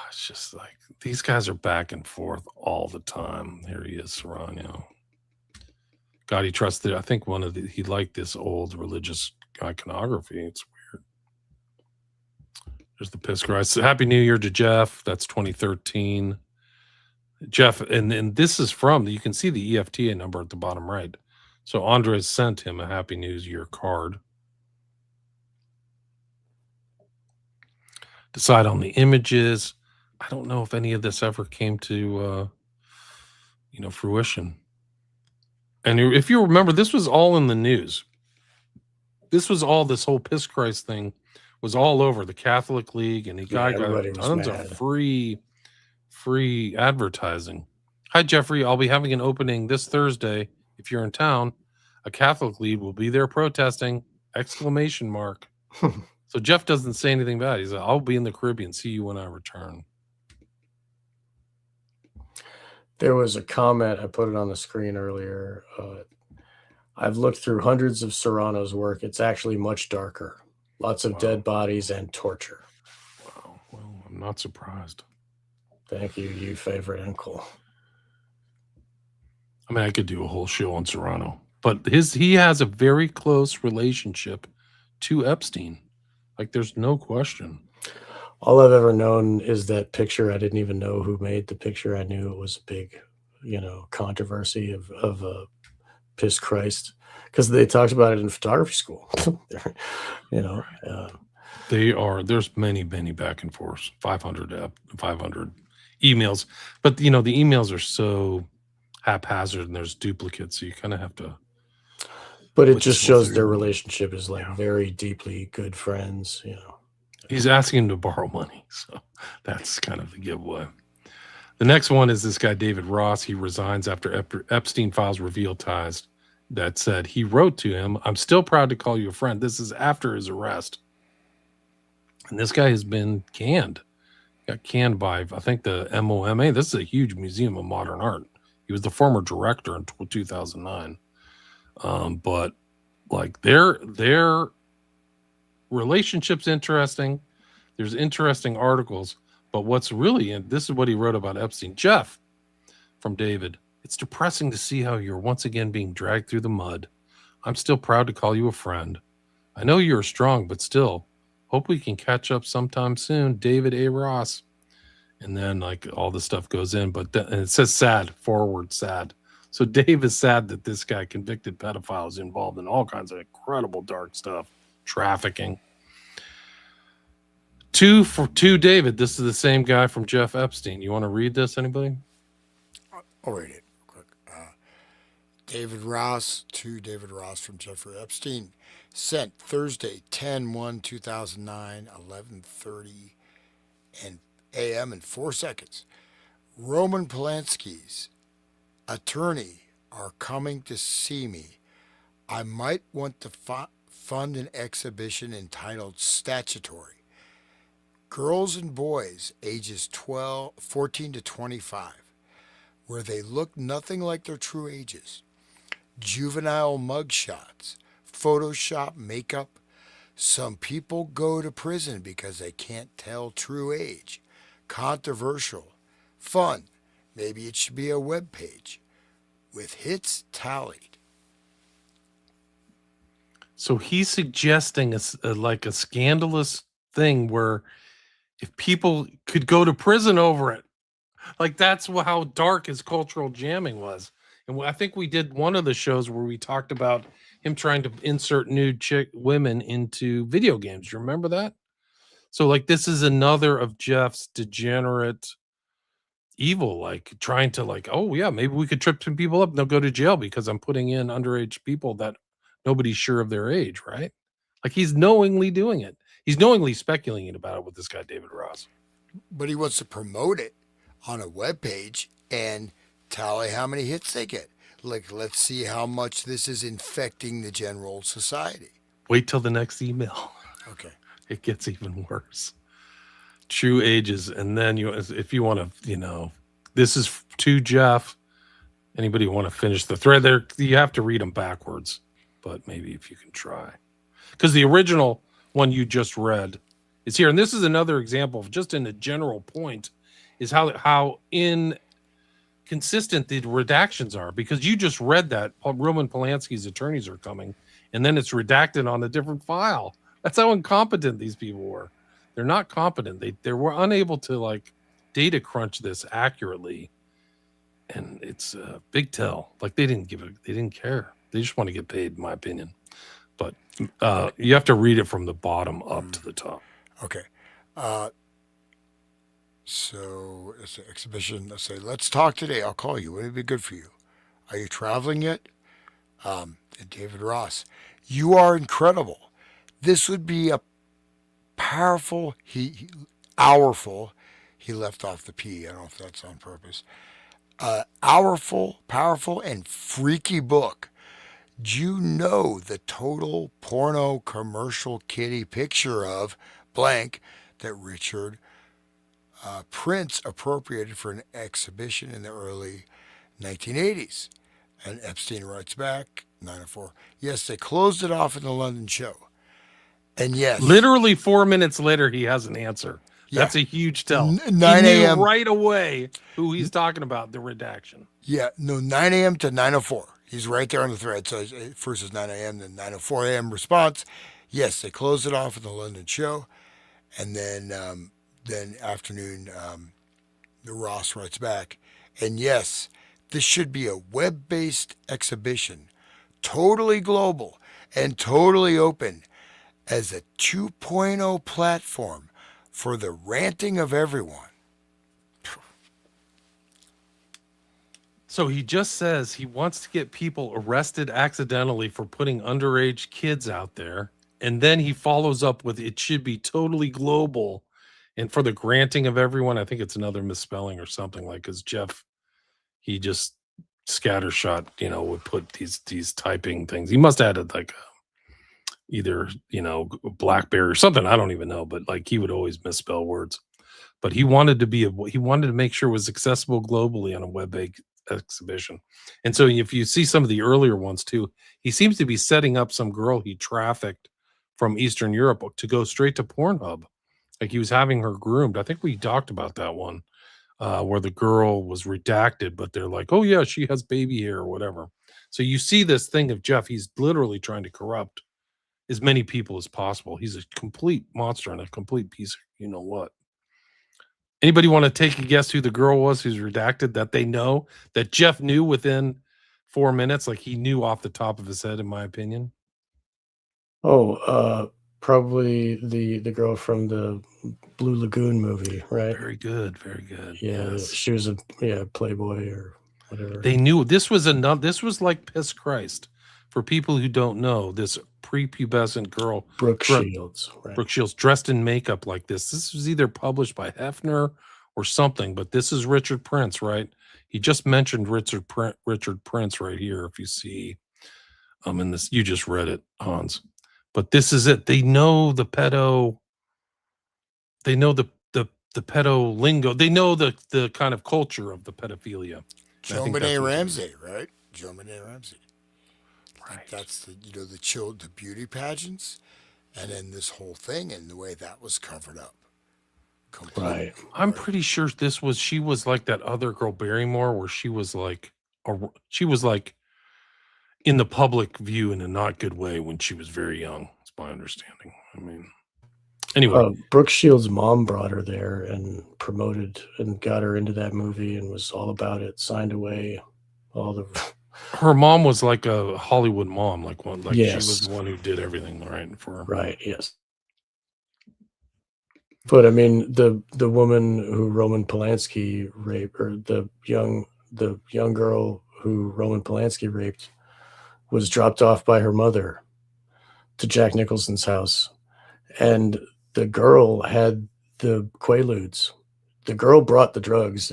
it's just like these guys are back and forth all the time. Here he is, Serrano. God, he trusted. I think he liked this old religious iconography. It's weird. There's the piss Christ. Happy New Year to Jeff. That's 2013. Jeff, and this is from, you can see the EFTA number at the bottom right. So Andres sent him a Happy New Year card. Decide on the images. I don't know if any of this ever came to, fruition. And if you remember, this was all in the news. This whole Piss Christ thing was all over the Catholic League, and the guy got tons of free advertising. Hi, Jeffrey. I'll be having an opening this Thursday. If you're in town, a Catholic league will be there protesting! ! So Jeff doesn't say anything bad. He's like, I'll be in the Caribbean. See you when I return. There was a comment, I put it on the screen earlier. I've looked through hundreds of Serrano's work. It's actually much darker. Lots of dead bodies and torture. Wow. Well, I'm not surprised. Thank you, you favorite uncle. I mean, I could do a whole show on Serrano, but he has a very close relationship to Epstein. Like, there's no question. All I've ever known is that picture. I didn't even know who made the picture. I knew it was a big, controversy of Piss Christ, because they talked about it in photography school. There's many back and forth, 500 emails, but the emails are so haphazard and there's duplicates, so you kind of have to. But it just shows their relationship is like very deeply good friends. He's asking him to borrow money, so that's kind of the giveaway. The next one is this guy, David Ross. He resigns after Epstein files reveal ties that said he wrote to him, "I'm still proud to call you a friend." This is after his arrest. And this guy has been canned. Got canned by, I think, the MOMA. This is a huge museum of modern art. He was the former director in 2009. But like their relationship's interesting. There's interesting articles. But what's really this is what he wrote about Epstein. Jeff, from David, "It's depressing to see how you're once again being dragged through the mud. I'm still proud to call you a friend. I know you're strong, but still, hope we can catch up sometime soon. David A. Ross." And then like all the stuff goes in, but and it says sad, forward sad. So Dave is sad that this guy, convicted pedophile, is involved in all kinds of incredible dark stuff, trafficking. Two, David. This is the same guy from Jeff Epstein. You want to read this, anybody? I'll read it quick. David Ross to David Ross from Jeffrey Epstein. Sent Thursday, 10/1/2009, 11:30 a.m. and 4 seconds. Roman Polanski's attorney are coming to see me. I might want to fund an exhibition entitled Statutory. Girls and boys ages 14 to 25, where they look nothing like their true ages. Juvenile mugshots, Photoshop makeup. Some people go to prison because they can't tell true age. Controversial. Fun. Maybe it should be a web page with hits tallied. So he's suggesting like a scandalous thing where if people could go to prison over it, like that's how dark his cultural jamming was. And I think we did one of the shows where we talked about him trying to insert nude women into video games. You remember that? So like this is another of Jeff's degenerate evil, like trying to like, oh yeah, maybe we could trip some people up and they'll go to jail because I'm putting in underage people that nobody's sure of their age, right? Like he's knowingly doing it. He's knowingly speculating about it with this guy, David Ross. But he wants to promote it on a web page and tally how many hits they get. Like, let's see how much this is infecting the general society. Wait till the next email. Okay. It gets even worse. True ages. And then if you want to, this is to Jeff. Anybody want to finish the thread there? You have to read them backwards, but maybe if you can try. Because the original one you just read is here. And this is another example of just in a general point is how inconsistent the redactions are. Because you just read that Roman Polanski's attorneys are coming, and then it's redacted on a different file. That's how incompetent these people were. They're not competent. They were unable to like data crunch this accurately. And it's a big tell. Like they didn't care. They just want to get paid, in my opinion. But you have to read it from the bottom up to the top. Okay. So it's an exhibition. Let's say, let's talk today. I'll call you. Would it be good for you? Are you traveling yet? David Ross, you are incredible. This would be a powerful, hourful. He left off the P. I don't know if that's on purpose. Powerful, and freaky book. Do you know the total porno commercial kitty picture of blank that Richard Prince appropriated for an exhibition in the early 1980s? And Epstein writes back, 904, yes, they closed it off in the London show. And yes. Literally 4 minutes later, he has an answer. Yeah. That's a huge tell. 9 a.m. He knew right away who he's talking about, the redaction. Yeah, no, 9 a.m. to 9:04. He's right there on the thread. So first is 9 a.m., then 9:04 a.m. response. Yes, they closed it off at the London show. And then afternoon, the Ross writes back. And yes, this should be a web-based exhibition, totally global and totally open as a 2.0 platform for the ranting of everyone. So he just says he wants to get people arrested accidentally for putting underage kids out there. And then he follows up with it should be totally global. And for the granting of everyone, I think it's another misspelling or something like, because Jeff, he just scattershot, would put these typing things. He must have added like either, BlackBerry or something. I don't even know, but like he would always misspell words. But he wanted to make sure it was accessible globally on a web exhibition. And so if you see some of the earlier ones too, he seems to be setting up some girl he trafficked from Eastern Europe to go straight to Pornhub. Like he was having her groomed. I think we talked about that one, where the girl was redacted, but they're like, oh yeah, she has baby hair or whatever. So you see this thing of Jeff, he's literally trying to corrupt as many people as possible. He's a complete monster and a complete piece of you know what. Anybody want to take a guess who the girl was who's redacted that they know that Jeff knew within 4 minutes? Like he knew off the top of his head, in my opinion. Probably the girl from the Blue Lagoon movie, right? Very good, very good. Yeah, Yes. she was a Playboy or whatever. They knew this was like Piss Christ. For people who don't know, this prepubescent girl, Brooke Shields, right? Brooke Shields, dressed in makeup like this. This was either published by Hefner or something, but this is Richard Prince, right? He just mentioned Richard Prince right here. If you see, in this, you just read it, Hans. But this is it. They know the pedo. They know the pedo lingo. They know the kind of culture of the pedophilia. JonBenet Ramsey, right? JonBenet Ramsey. Right. That's the beauty pageants, and then this whole thing and the way that was covered up. Completely. Right. I'm pretty sure she was like that other girl Barrymore, where she was like in the public view in a not good way when she was very young. That's my understanding. I mean, anyway, Brooke Shields' mom brought her there and promoted and got her into that movie and was all about it. Signed away all the. Her mom was like a Hollywood mom, Yes. She was the one who did everything right for her. Right. Yes. But I mean, the woman who Roman Polanski raped, or the young girl who Roman Polanski raped, was dropped off by her mother to Jack Nicholson's house, and the girl had the Quaaludes. The girl brought the drugs.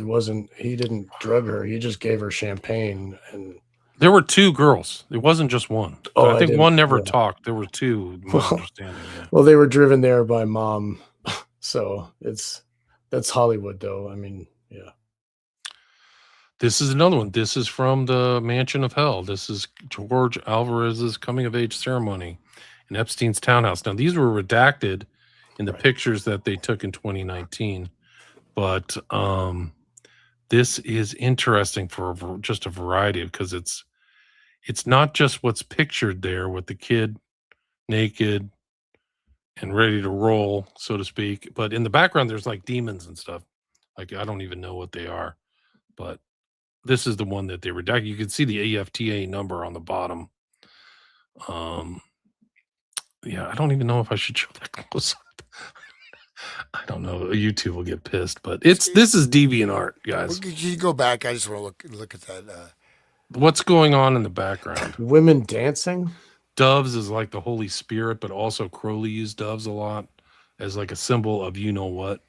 He didn't drug her. He just gave her champagne. And there were two girls. It wasn't just one. Oh, I think one never talked. There were two. My understanding. Yeah. Well, they were driven there by mom. So that's Hollywood, though. I mean, yeah. This is another one. This is from the Mansion of Hell. This is George Alvarez's coming of age ceremony in Epstein's townhouse. Now, these were redacted in the pictures that they took in 2019, but this is interesting for just a variety of, because it's not just what's pictured there with the kid naked and ready to roll, so to speak, but in the background there's like demons and stuff. Like I don't even know what they are, but this is the one that they redacted. You can see the AFTA number on the bottom. Yeah, I don't even know if I should show that close up. I don't know. YouTube will get pissed, but this is deviant art, guys. Can you go back? I just want to look at that. What's going on in the background? Women dancing. Doves is like the Holy Spirit, but also Crowley used doves a lot as like a symbol of you know what,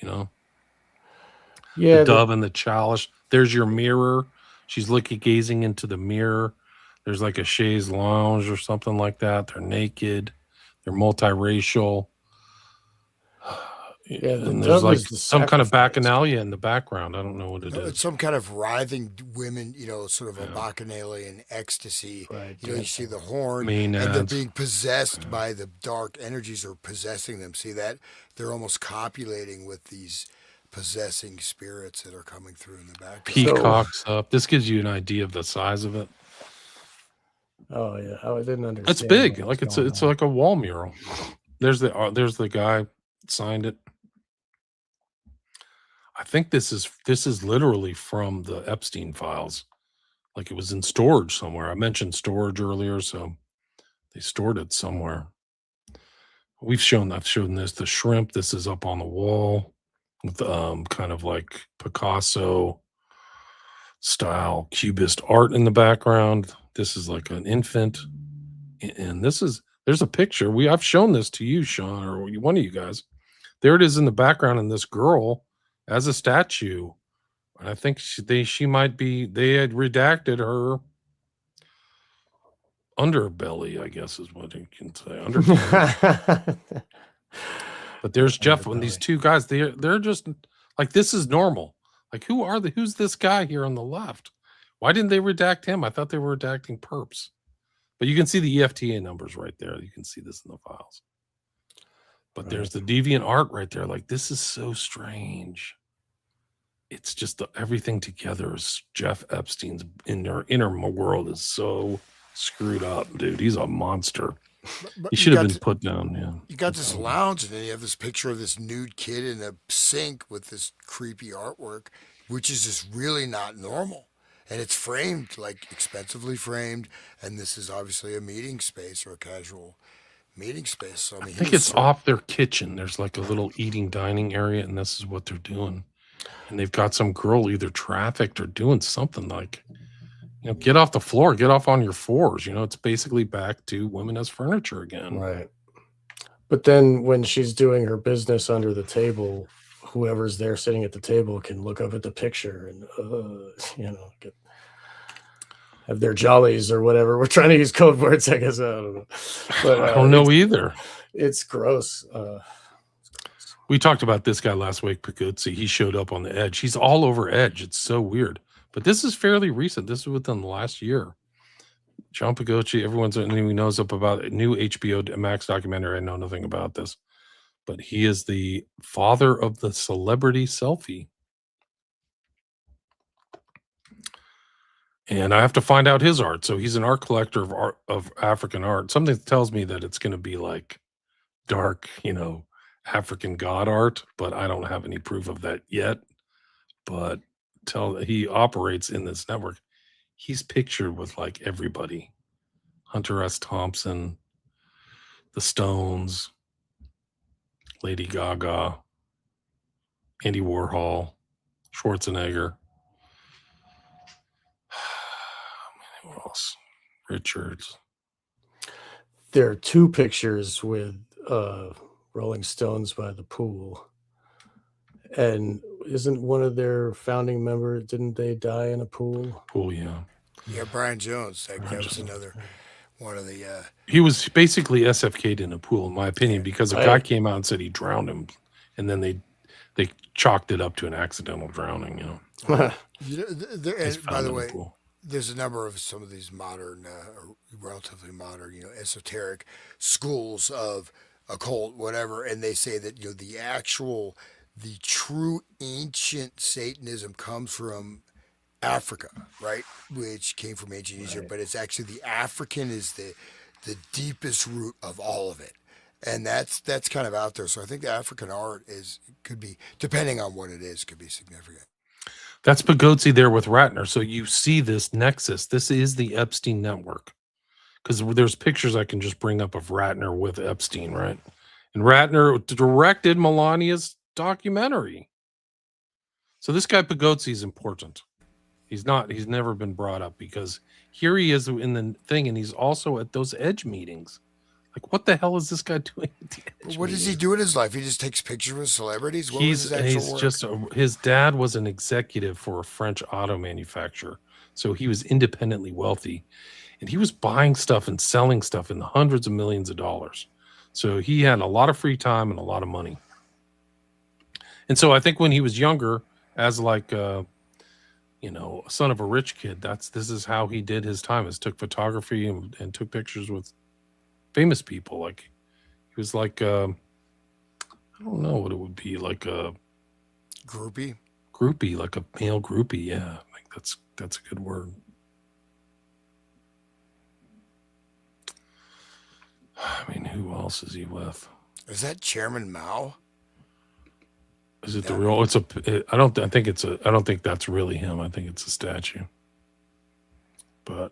Yeah, the dove and the chalice. There's your mirror. She's gazing into the mirror. There's like a chaise lounge or something like that. They're naked. They're multiracial. Yeah, and there's like some kind of bacchanalia in the background. I don't know what it is. It's some kind of writhing women, sort of a bacchanalian ecstasy. Right, you see the horn, Main and they're ads. being possessed by the dark energies or possessing them. See that? They're almost copulating with these possessing spirits that are coming through in the background. Peacocks up. This gives you an idea of the size of it. Oh yeah, I didn't understand. It's big. Like it's like a wall mural. There's the guy that signed it. I think this is literally from the Epstein files. Like it was in storage somewhere. I mentioned storage earlier, so they stored it somewhere. I've shown this. The shrimp. This is up on the wall with kind of like Picasso style cubist art in the background. This is like an infant, and there's a picture. I've shown this to you, Sean, or one of you guys. There it is in the background, and this girl as a statue And I think she might be. They had redacted her underbelly, I guess is what you can say. Undercarriage. But there's Jeff and these two guys. They're just like, this is normal. Like, who's this guy here on the left? Why didn't they redact him? I thought they were redacting perps. But you can see the EFTA numbers right there. You can see this in the files. But there's the Deviant art right there. Like, this is so strange. It's just everything together is Jeff Epstein's inner world is so screwed up, dude. He's a monster. But He should have been put down. Yeah. You got this lounge, and then you have this picture of this nude kid in a sink with this creepy artwork, which is just really not normal. And it's framed, like expensively framed, and this is obviously a meeting space or a casual meeting space. So I mean, I think it's off their kitchen. There's like a little eating dining area, and this is what they're doing. And they've got some girl either trafficked or doing something like, get off the floor, get off on your fours. It's basically back to women as furniture again. Right. But then when she's doing her business under the table, whoever's there sitting at the table can look up at the picture and, have their jollies or whatever. We're trying to use code words, I guess. I don't know. But, I don't know either. It's gross. We talked about this guy last week, Paguzzi. He showed up on the Edge. He's all over Edge. It's so weird. But this is fairly recent. This is within the last year. John Paguzzi, everyone's knows up about a new HBO Max documentary. I know nothing about this. But he is the father of the celebrity selfie. And I have to find out his art. So he's an art collector of African art. Something tells me that it's going to be like dark, African god art, but I don't have any proof of that yet. But he operates in this network. He's pictured with like everybody. Hunter S. Thompson, the Stones, Lady Gaga, Andy Warhol, Schwarzenegger. Who else? Richards. There are two pictures with Rolling Stones by the pool. And isn't one of their founding members, didn't they die in a pool? Pool, yeah. Yeah, Brian Jones. That was another one of the... He was basically SFK'd in a pool, in my opinion, because a guy came out and said he drowned him, and then they chalked it up to an accidental drowning, by the way, there's a number of some of these modern, relatively modern, esoteric schools of occult, whatever, and they say that the true ancient Satanism comes from Africa, right? Which came from ancient Egypt, but it's actually the African is the deepest root of all of it, and that's kind of out there. So I think the African art could be, depending on what it is, could be significant. That's Pagozzi there with Ratner. So you see this nexus. This is the Epstein network, because there's pictures I can just bring up of Ratner with Epstein, right? And Ratner directed Melania's documentary. So this guy Pagozzi is important. He's never been brought up, because here he is in the thing, and he's also at those Edge meetings. Like, what the hell is this guy doing at the Edge What does he do in his life? He just takes pictures with celebrities? What was his actual work? His dad was an executive for a French auto manufacturer. So he was independently wealthy, and he was buying stuff and selling stuff in the hundreds of millions of dollars. So he had a lot of free time and a lot of money. And so I think when he was younger, as like son of a rich kid, this is how he did his time, is took photography and took pictures with famous people. Like, he was like I don't know what it would be, like a groupie, like a male groupie. Yeah, I think that's a good word. I mean, who else is he with? Is that Chairman Mao? Is it the real? I don't think that's really him. I think it's a statue. But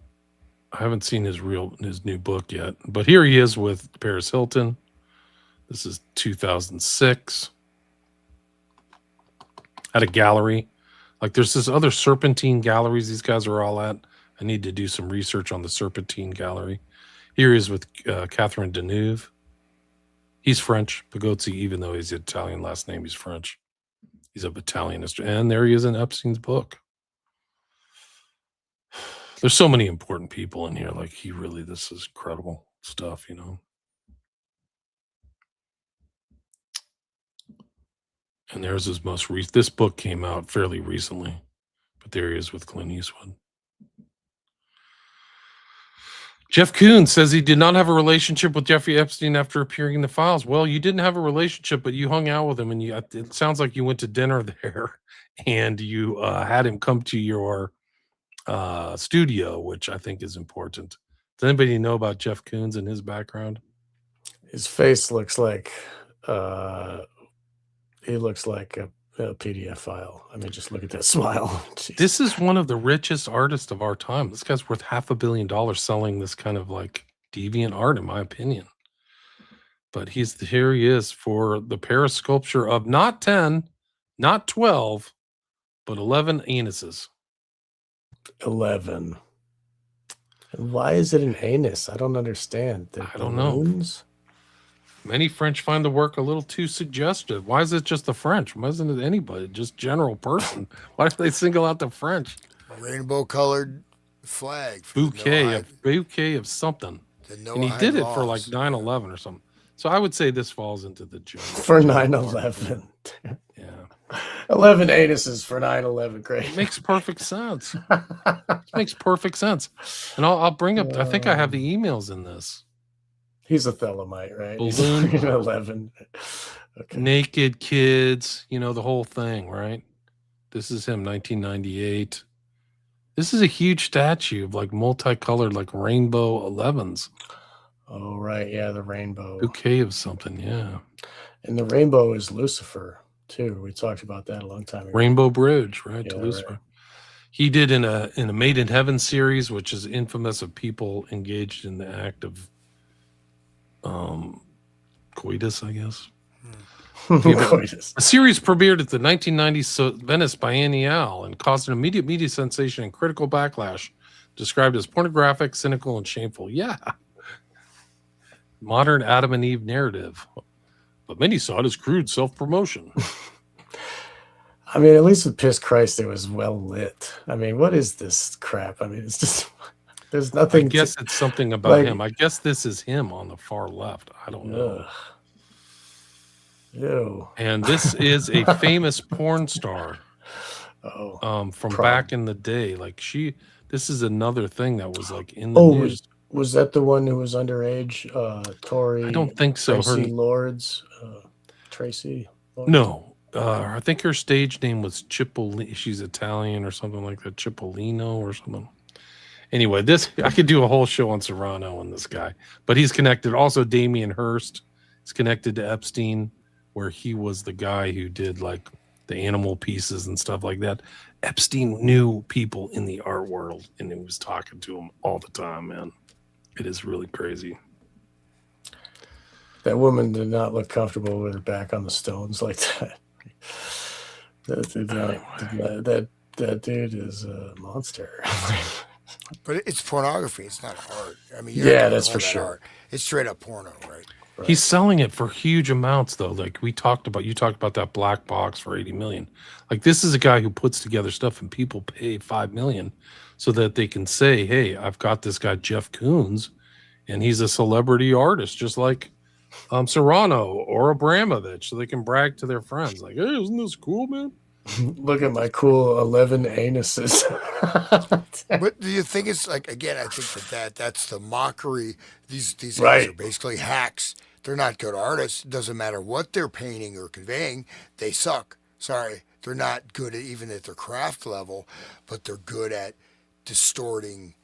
I haven't seen his new book yet. But here he is with Paris Hilton. This is 2006. At a gallery. Like, there's this other Serpentine galleries these guys are all at. I need to do some research on the Serpentine gallery. Here he is with Catherine Deneuve. He's French. Pagozzi, even though he's Italian last name, he's French. He's a battalionist. And there he is in Epstein's book. There's so many important people in here. Like this is incredible stuff, you know. And there's his most recent. This book came out fairly recently, but there he is with Clint Eastwood. Jeff Koons says he did not have a relationship with Jeffrey Epstein after appearing in the files. Well, you didn't have a relationship, but you hung out with him, and it sounds like you went to dinner there, and you had him come to your studio, which I think is important. Does anybody know about Jeff Koons and his background? His face looks like he looks like a PDF file. I mean, just look at that smile. Jeez. This is one of the richest artists of our time. This guy's worth $500 million selling this kind of like deviant art, in my opinion. But here he is for the Paris sculpture of not 10, not 12, but 11 anuses. 11. And why is it an anus? I don't understand. I don't know. Many French find the work a little too suggestive. Why is it just the French? Why isn't it anybody? Just general person? Why do they single out the French? Rainbow colored flag. Bouquet of something. And he did it for like 9/11 or something. So I would say this falls into the joke. For 9/11. Yeah. 11 anuses for 9/11. Great. It makes perfect sense. It makes perfect sense. And I'll bring up, I think I have the emails in this. He's a Thelemite, right? Balloon. He's 11. Okay. Naked kids, you know, the whole thing, right? This is him, 1998. This is a huge statue of like multicolored, like rainbow 11s. Oh, right. Yeah, the rainbow. Bouquet of something, yeah. And the rainbow is Lucifer, too. We talked about that a long time ago. Rainbow Bridge, right, Yeah, to Lucifer. right. He did in a Made in Heaven series, which is infamous of people engaged in the act of coitus, I guess. Coitus. A series premiered at the 1990s Venice Biennial and caused an immediate media sensation and critical backlash, described as pornographic, cynical, and shameful. Yeah. Modern Adam and Eve narrative. But many saw it as crude self-promotion. I mean, at least with Piss Christ, it was well lit. I mean, what is this crap? I mean, it's just, there's nothing. I guess it's something about him. I guess this is him on the far left. I don't know. Ew. And this is a famous porn star. From back in the day. Like this is another thing that was like in the news. Was that the one who was underage? Tori? I don't think so. Tracy Lords? Tracy Lords? No. I think her stage name was Cipollino. She's Italian or something like that. Cipollino or something. Anyway, I could do a whole show on Serrano and this guy. But he's connected. Also, Damien Hirst is connected to Epstein, where he was the guy who did like the animal pieces and stuff like that. Epstein knew people in the art world, and he was talking to them all the time, man. It is really crazy. That woman did not look comfortable with her back on the stones like that. That dude is a monster. But it's pornography. It's not art. I mean, yeah, that's for sure. Art. It's straight up porno, right? He's selling it for huge amounts, though. Like you talked about that black box for $80 million. Like this is a guy who puts together stuff, and people pay $5 million so that they can say, "Hey, I've got this guy Jeff Koons, and he's a celebrity artist, just like Serrano or Abramovich," so they can brag to their friends, like, "Hey, isn't this cool, man? Look at my cool 11 anuses." But do you think it's like, again, I think that's the mockery. These guys are basically hacks. They're not good artists. It doesn't matter what they're painting or conveying. They suck. Sorry. They're not good even at their craft level, but they're good at distorting,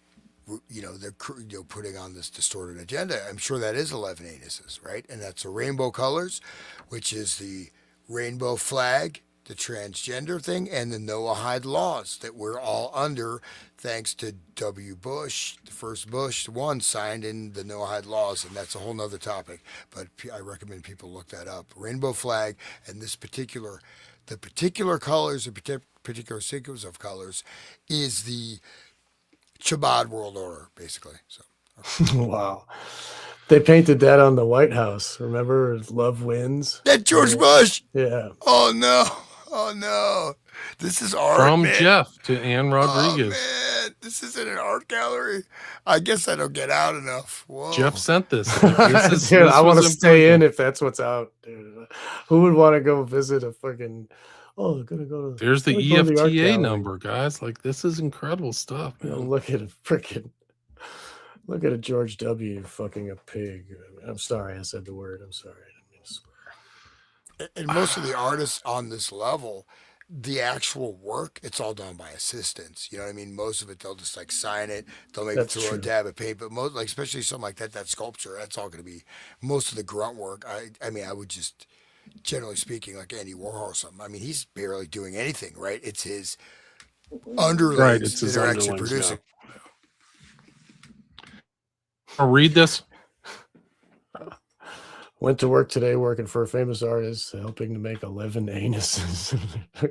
they're putting on this distorted agenda. I'm sure that is 11 anuses, right? And that's the rainbow colors, which is the rainbow flag, the transgender thing, and the Noahide laws that we're all under, thanks to W. Bush, the first Bush one, signed in the Noahide laws, and that's a whole nother topic. But I recommend people look that up. Rainbow flag, and the particular colors, the particular sequence of colors, is the Chabad world order, basically. So, okay. Wow. They painted that on the White House. Remember, love wins. That George Bush. Yeah. Oh no. Oh no, this is art, From man. Jeff to Ann Oh Rodriguez. man, this is in an art gallery. I guess I don't get out enough. Jeff Whoa. sent this. Like Dude, I this want was to stay in important. if that's what's out, dude. Who would want to go visit a freaking? Oh, There's the gonna go to the art EFTA gallery. number, guys. Like this is incredible stuff, You know, man. look at a George W. fucking a pig. I'm sorry, I said the word. I'm sorry. I didn't mean to swear. And most of the artists on this level, the actual work, it's all done by assistants. You know what I mean? Most of it, they'll just like sign it. They'll maybe That's throw a true. dab of paint, but most, like especially something like that, that sculpture, that's all going to be most of the grunt work. I mean, I would just generally speaking, like Andy Warhol or something. I mean, he's barely doing anything, right? It's his Right, underlings it's that his are actually underlings. Yeah. producing. I'll read this. Went to work today working for a famous artist, helping to make 11 anuses.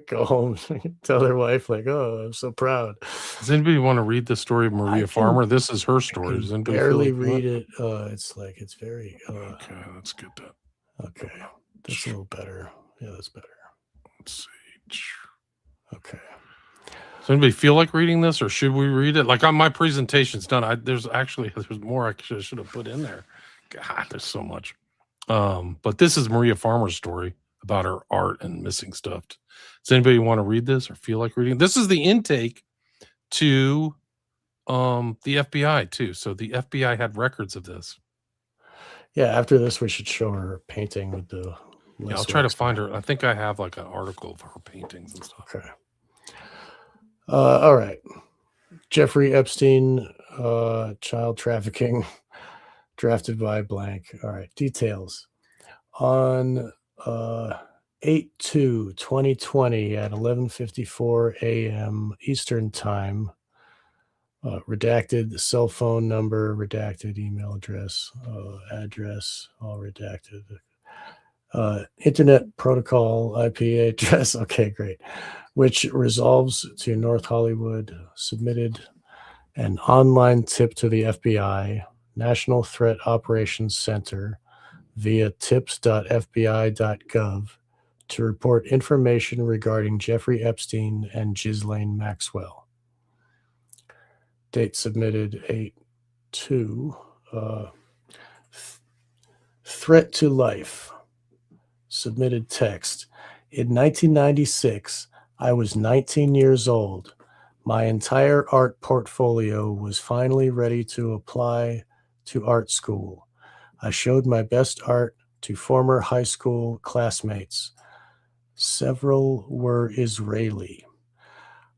Go home, tell their wife, like, oh, I'm so proud. Does anybody want to read the story of I Maria can- Farmer? This is her I story. can Does anybody feel barely like doing read it? it. It's very. Okay, let's get that. Okay, that's a little better. Yeah, that's better. Let's see. Okay. Does anybody feel like reading this, or should we read it? Like on my presentation's done. There's more I should have put in there. God, there's so much. But this is Maria Farmer's story about her art and missing stuff. Does anybody want to read this or feel like reading? This is the intake to the FBI too. So the FBI had records of this. Yeah, after this, we should show her painting with the. Yeah, I'll try to find her. I think I have like an article of her paintings and stuff. Okay. All right. Jeffrey Epstein, child trafficking, drafted by blank. All right. Details. On 8/2/2020 at 11:54 a.m. Eastern Time, redacted cell phone number, redacted email address, address, all redacted. Internet protocol IP address. Okay, great. Which resolves to North Hollywood, submitted an online tip to the FBI, National Threat Operations Center, via tips.fbi.gov to report information regarding Jeffrey Epstein and Ghislaine Maxwell. Date submitted 8/2. Threat to life. Submitted text. In 1996, I was 19 years old. My entire art portfolio was finally ready to apply to art school. I showed my best art to former high school classmates. Several were Israeli.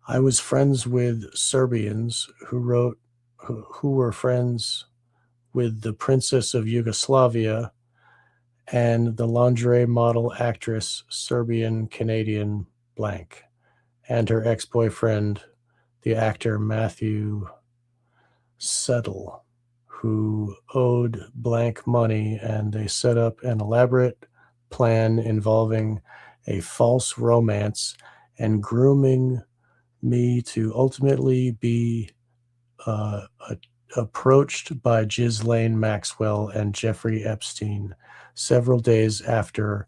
I was friends with Serbians who were friends with the Princess of Yugoslavia and the lingerie model actress Serbian Canadian blank, and her ex-boyfriend, the actor Matthew Settle, who owed blank money, and they set up an elaborate plan involving a false romance and grooming me to ultimately be approached by Ghislaine Maxwell and Jeffrey Epstein several days after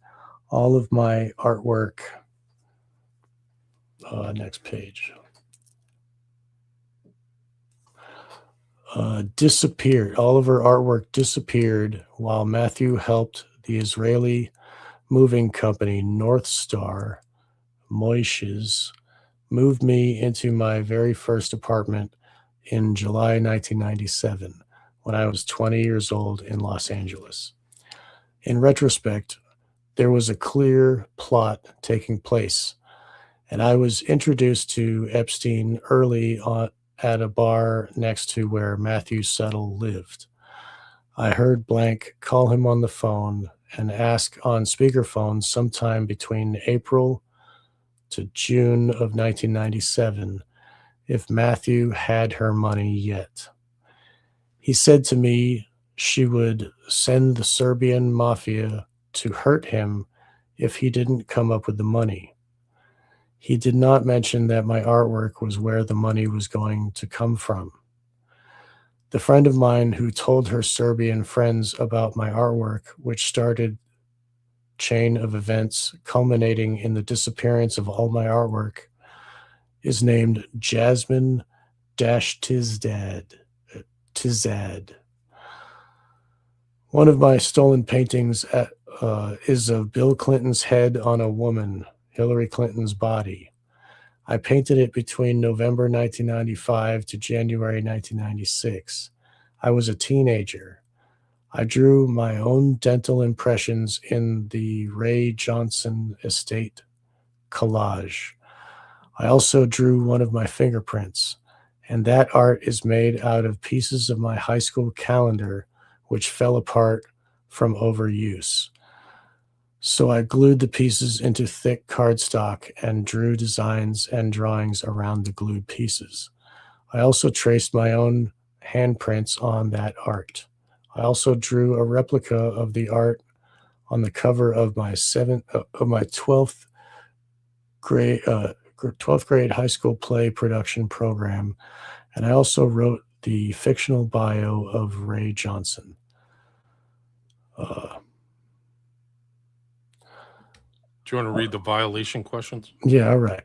all of my artwork. Next page. Disappeared. All of her artwork disappeared while Matthew helped the Israeli moving company North Star Moishes move me into my very first apartment in July 1997 when I was 20 years old in Los Angeles. In retrospect, there was a clear plot taking place, and I was introduced to Epstein early on at a bar next to where Matthew Settle lived. I heard blank call him on the phone and ask on speakerphone sometime between April to June of 1997 if Matthew had her money yet. He said to me she would send the Serbian mafia to hurt him if he didn't come up with the money. He did not mention that my artwork was where the money was going to come from. The friend of mine who told her Serbian friends about my artwork, which started chain of events culminating in the disappearance of all my artwork is named Jasmine Tizad. One of my stolen paintings is of Bill Clinton's head on a woman, Hillary Clinton's body. I painted it between November 1995 to January 1996. I was a teenager. I drew my own dental impressions in the Ray Johnson estate collage. I also drew one of my fingerprints, and that art is made out of pieces of my high school calendar, which fell apart from overuse. So I glued the pieces into thick cardstock and drew designs and drawings around the glued pieces. I also traced my own handprints on that art. I also drew a replica of the art on the cover of my 12th grade high school play production program, and I also wrote the fictional bio of Ray Johnson. Do you want to read the violation questions? Yeah, all right.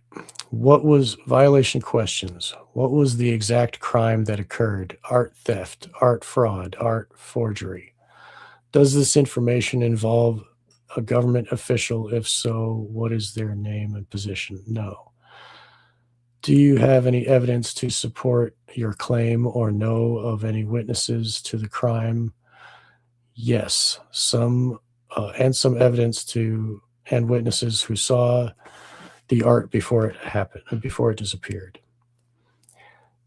What was violation questions? What was the exact crime that occurred? Art theft, art fraud, art forgery. Does this information involve a government official? If so, what is their name and position? No. Do you have any evidence to support your claim or know of any witnesses to the crime? Yes, some evidence to and witnesses who saw the art before it happened, before it disappeared.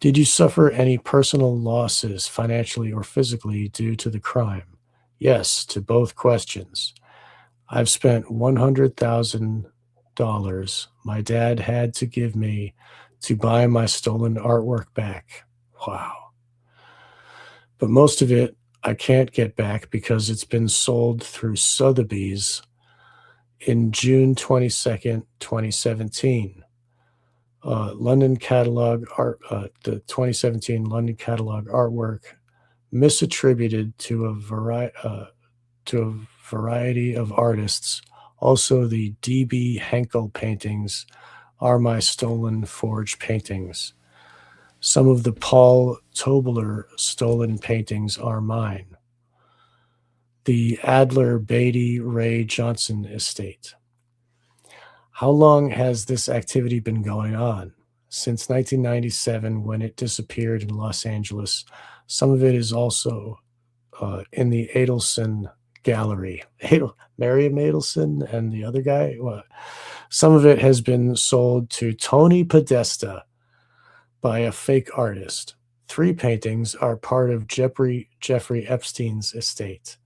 Did you suffer any personal losses, financially or physically, due to the crime? Yes, to both questions. I've spent $100,000 my dad had to give me to buy my stolen artwork back. Wow. But most of it I can't get back because it's been sold through Sotheby's in June 22nd, 2017. London catalog art, the 2017 London catalog artwork misattributed to a variety of artists. Also, the D.B. Henkel paintings are my stolen forged paintings. Some of the Paul Tobler stolen paintings are mine. The Adler Beatty Ray Johnson estate. How long has this activity been going on? Since 1997, when it disappeared in Los Angeles. Some of it is also in the Adelson Gallery. Mariam Adelson and the other guy. Well, some of it has been sold to Tony Podesta by a fake artist. 3 paintings are part of Jeffrey Epstein's estate.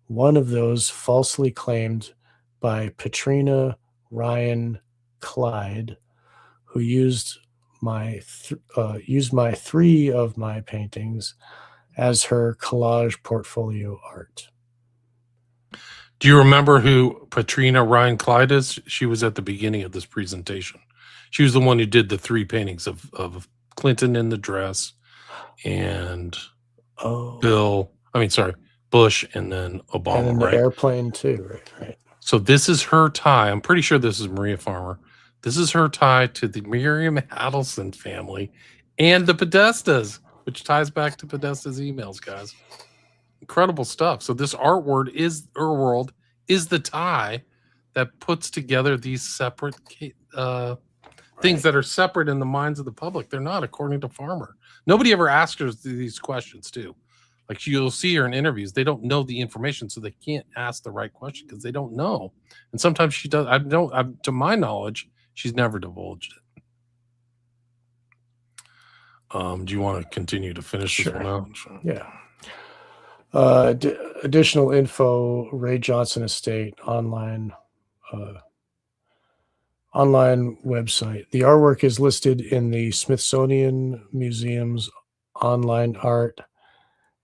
One of those falsely claimed by Patrina Ryan Clyde, who used my 3 of my paintings as her collage portfolio art. Do you remember who Patrina Ryan Clyde is? She was at the beginning of this presentation. She was the one who did the 3 paintings of Clinton in the dress and Bush and then Obama, and then the right? airplane too, right? So this is her tie. I'm pretty sure this is Maria Farmer. This is her tie to the Miriam Adelson family and the Podestas, which ties back to Podesta's emails, guys. Incredible stuff. So this art world is the tie that puts together these separate things that are separate in the minds of the public. They're not, according to Farmer. Nobody ever asks her these questions, too. Like you'll see her in interviews, they don't know the information, so they can't ask the right question because they don't know. And sometimes she does. To my knowledge, she's never divulged it. Do you want to continue to finish this one out? Sure. Yeah. Additional info: Ray Johnson Estate online website. The artwork is listed in the Smithsonian Museum's online art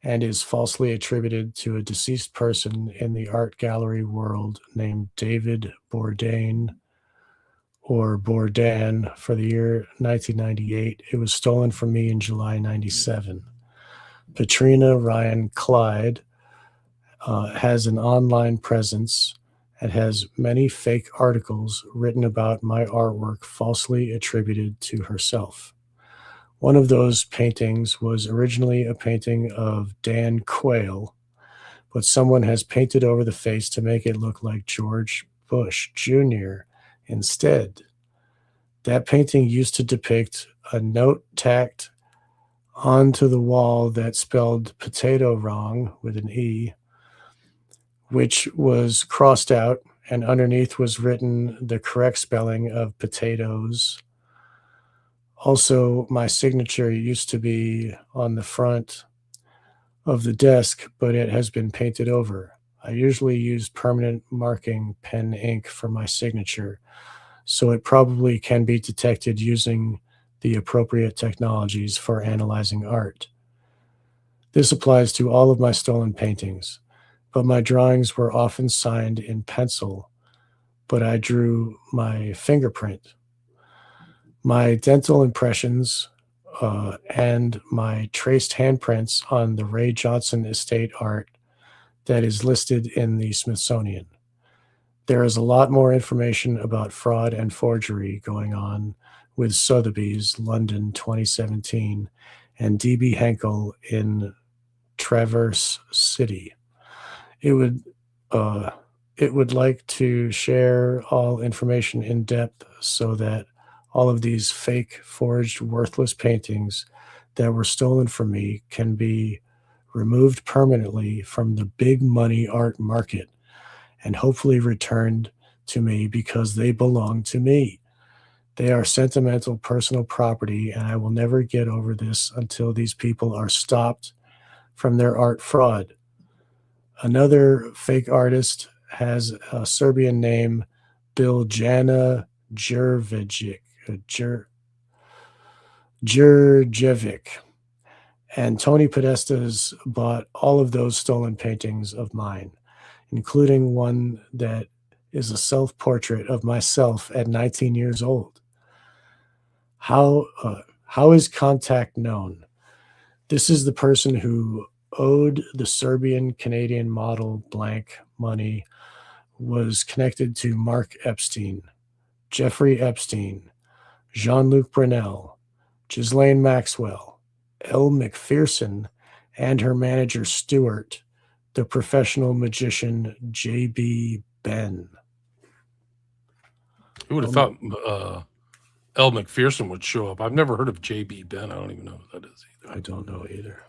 and is falsely attributed to a deceased person in the art gallery world named David Bourdain or Bourdain for the year 1998. It was stolen from me in July 97. Patrina Ryan Clyde has an online presence and has many fake articles written about my artwork falsely attributed to herself. One of those paintings was originally a painting of Dan Quayle, but someone has painted over the face to make it look like George Bush Jr. instead. That painting used to depict a note tacked onto the wall that spelled potato wrong with an E, which was crossed out, and underneath was written the correct spelling of potatoes. Also, my signature used to be on the front of the desk, but it has been painted over. I usually use permanent marking pen ink for my signature, so it probably can be detected using the appropriate technologies for analyzing art. This applies to all of my stolen paintings, but my drawings were often signed in pencil, but I drew my fingerprint. My dental impressions and my traced handprints on the Ray Johnson estate art that is listed in the Smithsonian. There is a lot more information about fraud and forgery going on with Sotheby's, London 2017, and DB Henkel in Traverse City. It would uh, it would like to share all information in depth so that all of these fake, forged, worthless paintings that were stolen from me can be removed permanently from the big money art market and hopefully returned to me because they belong to me. They are sentimental personal property, and I will never get over this until these people are stopped from their art fraud. Another fake artist has a Serbian name, Biljana Djurjevic, Djurjevic, and Tony Podesta's bought all of those stolen paintings of mine, including one that is a self-portrait of myself at 19 years old. How is contact known? This is the person who owed the Serbian Canadian model blank money, was connected to Mark Epstein, Jeffrey Epstein, Jean-Luc Brunel, Ghislaine Maxwell, Elle Macpherson, and her manager Stuart, the professional magician J.B. Ben. Who would have thought Elle Macpherson would show up? I've never heard of J.B. Ben. I don't even know who that is either. I don't know either.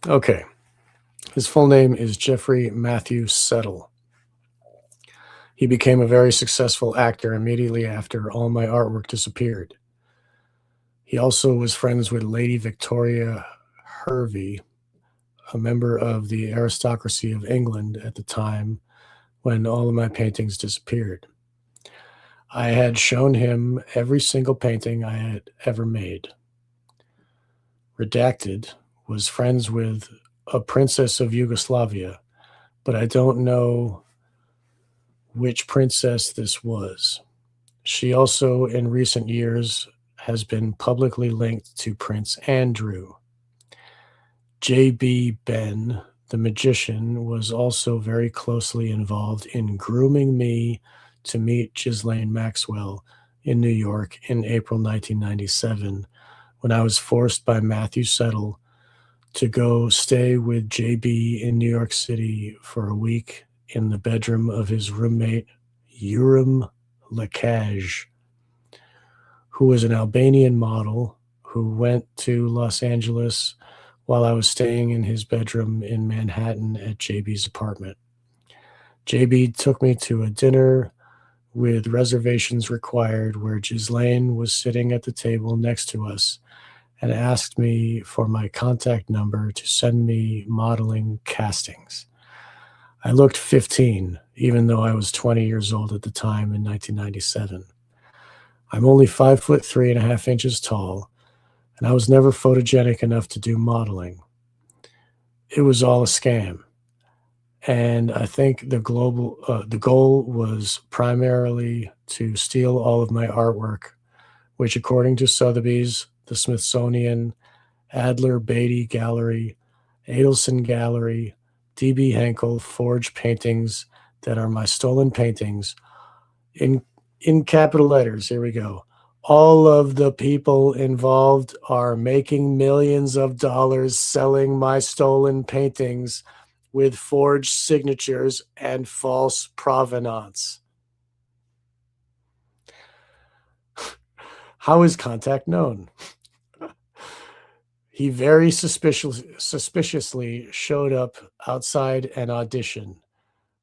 Okay. His full name is Jeffrey Matthew Settle. He became a very successful actor immediately after all my artwork disappeared. He also was friends with Lady Victoria Hervey, a member of the aristocracy of England at the time when all of my paintings disappeared. I had shown him every single painting I had ever made. Redacted was friends with a princess of Yugoslavia, but I don't know which princess this was. She also, in recent years, has been publicly linked to Prince Andrew. J.B. Ben, the magician, was also very closely involved in grooming me to meet Ghislaine Maxwell in New York in April 1997, when I was forced by Matthew Settle to go stay with JB in New York City for a week in the bedroom of his roommate, Urim Lekaj, who was an Albanian model who went to Los Angeles while I was staying in his bedroom in Manhattan at JB's apartment. JB took me to a dinner with reservations required where Ghislaine was sitting at the table next to us and asked me for my contact number to send me modeling castings. I looked 15, even though I was 20 years old at the time in 1997. I'm only 5'3.5" tall, and I was never photogenic enough to do modeling. It was all a scam. And I think the goal was primarily to steal all of my artwork, which according to Sotheby's, the Smithsonian, Adler Beatty Gallery, Adelson Gallery, D.B. Henkel forged paintings that are my stolen paintings. In capital letters, here we go. All of the people involved are making millions of dollars selling my stolen paintings with forged signatures and false provenance. How is contact known? He very suspiciously showed up outside an audition.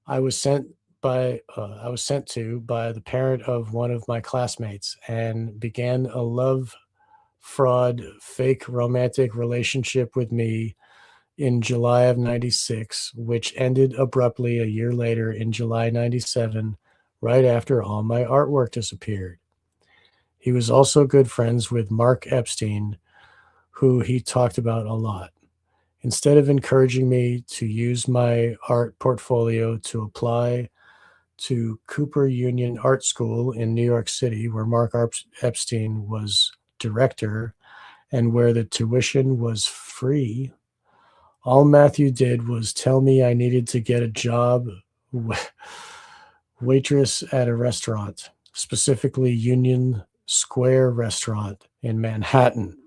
I was sent to by the parent of one of my classmates and began a love fraud fake romantic relationship with me in July of 96, which ended abruptly a year later in July 97, right after all my artwork disappeared. He was also good friends with Mark Epstein, who he talked about a lot. Instead of encouraging me to use my art portfolio to apply to Cooper Union Art School in New York City, where Mark Epstein was director and where the tuition was free, all Matthew did was tell me I needed to get a job waitress at a restaurant, specifically Union Square Restaurant in Manhattan.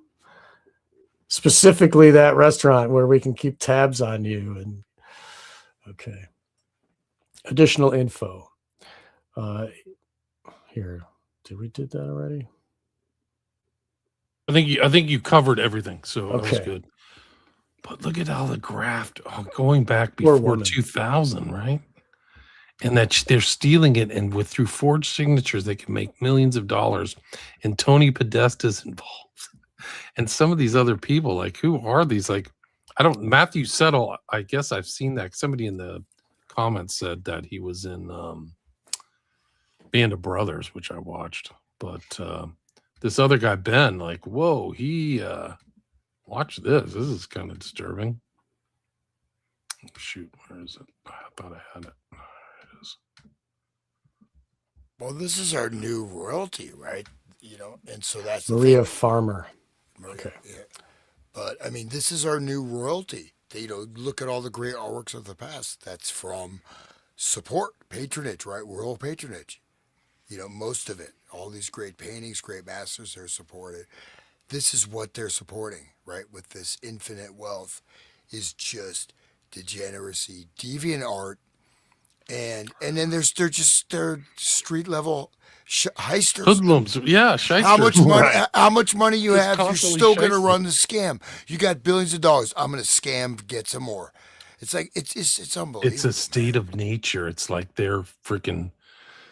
Specifically that restaurant where we can keep tabs on you. And okay. Additional info. Here, we did that already? I think you covered everything, so that was Okay. good. But look at all the graft going back before 2000, right? And that they're stealing it, and through forged signatures, they can make millions of dollars. And Tony Podesta's involved, and some of these other people. Like, who are these? Like, Matthew Settle. I guess I've seen that. Somebody in the comments said that he was in Band of Brothers, which I watched. But this other guy, Ben, like, whoa, he watch this. This is kind of disturbing. Shoot, where is it? I thought I had it. There it is. Well, this is our new royalty, right? And so that's Maria Farmer. Maria, okay. Yeah. But I mean, this is our new royalty. Look at all the great artworks of the past. That's from support, patronage, right? Royal patronage. Most of it. All these great paintings, great masters, they're supported. This is what they're supporting, right? With this infinite wealth, is just degeneracy, deviant art, and then they're street level heisters. Hoodlums, yeah, shysters. How much money you Just have? You're constantly still gonna shysting. run the scam. You got billions of dollars. I'm gonna scam, get some more. It's like it's unbelievable. It's a state of nature. It's like they're freaking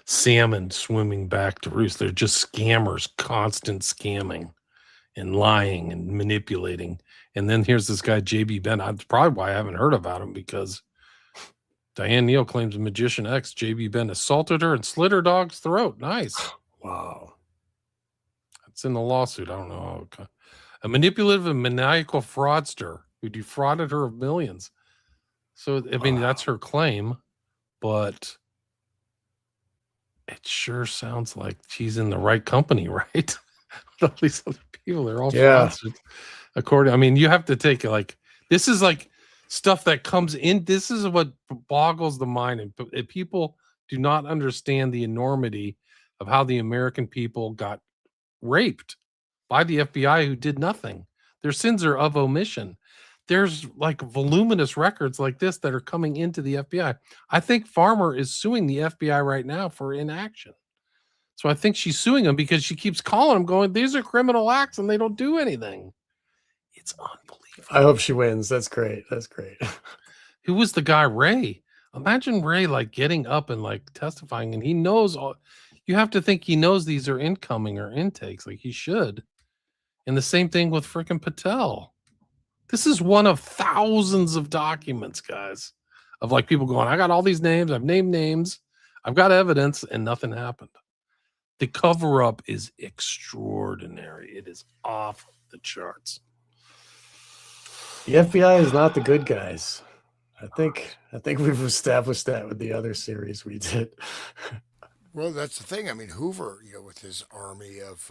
salmon swimming back to roost. They're just scammers, constant scamming and lying and manipulating. And then here's this guy, JB Ben. That's probably why I haven't heard about him, because Diane Neal claims Magician X, JB Ben, assaulted her and slit her dog's throat. Nice. Wow. That's in the lawsuit. I don't know. A manipulative and maniacal fraudster who defrauded her of millions. So, I mean, that's her claim, but it sure sounds like she's in the right company, right? All these other people, they're all fraudsters. I mean, you have to take this is like stuff that comes in. This is what boggles the mind, and people do not understand the enormity of how the American people got raped by the FBI, who did nothing. Their sins are of omission. There's like voluminous records like this that are coming into the FBI. I think Farmer is suing the FBI right now for inaction. So I think she's suing them because she keeps calling them going, these are criminal acts, and they don't do anything. It's unbelievable. I hope she wins. That's great. That's great. Who was the guy, Ray? Imagine Ray like getting up and like testifying, and he knows all. You have to think he knows these are incoming or intakes, like he should. And the same thing with freaking Patel. This is one of thousands of documents, guys, of like people going, I got all these names, I've named names, I've got evidence, and nothing happened. The cover up is extraordinary. It is off the charts. The FBI is not the good guys. I think we've established that with the other series we did. Well, that's the thing. I mean, Hoover, with his army of,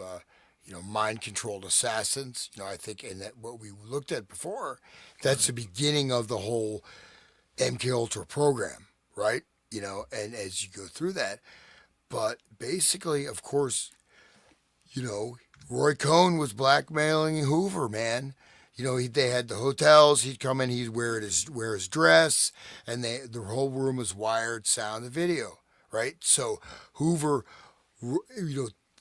mind controlled assassins. I think, and that what we looked at before, that's the beginning of the whole MK Ultra program, right? And as you go through that, but basically, of course, you know, Roy Cohn was blackmailing Hoover, man. They had the hotels. He'd come in, he'd wear his dress, and the whole room was wired, sound and video, right? So Hoover,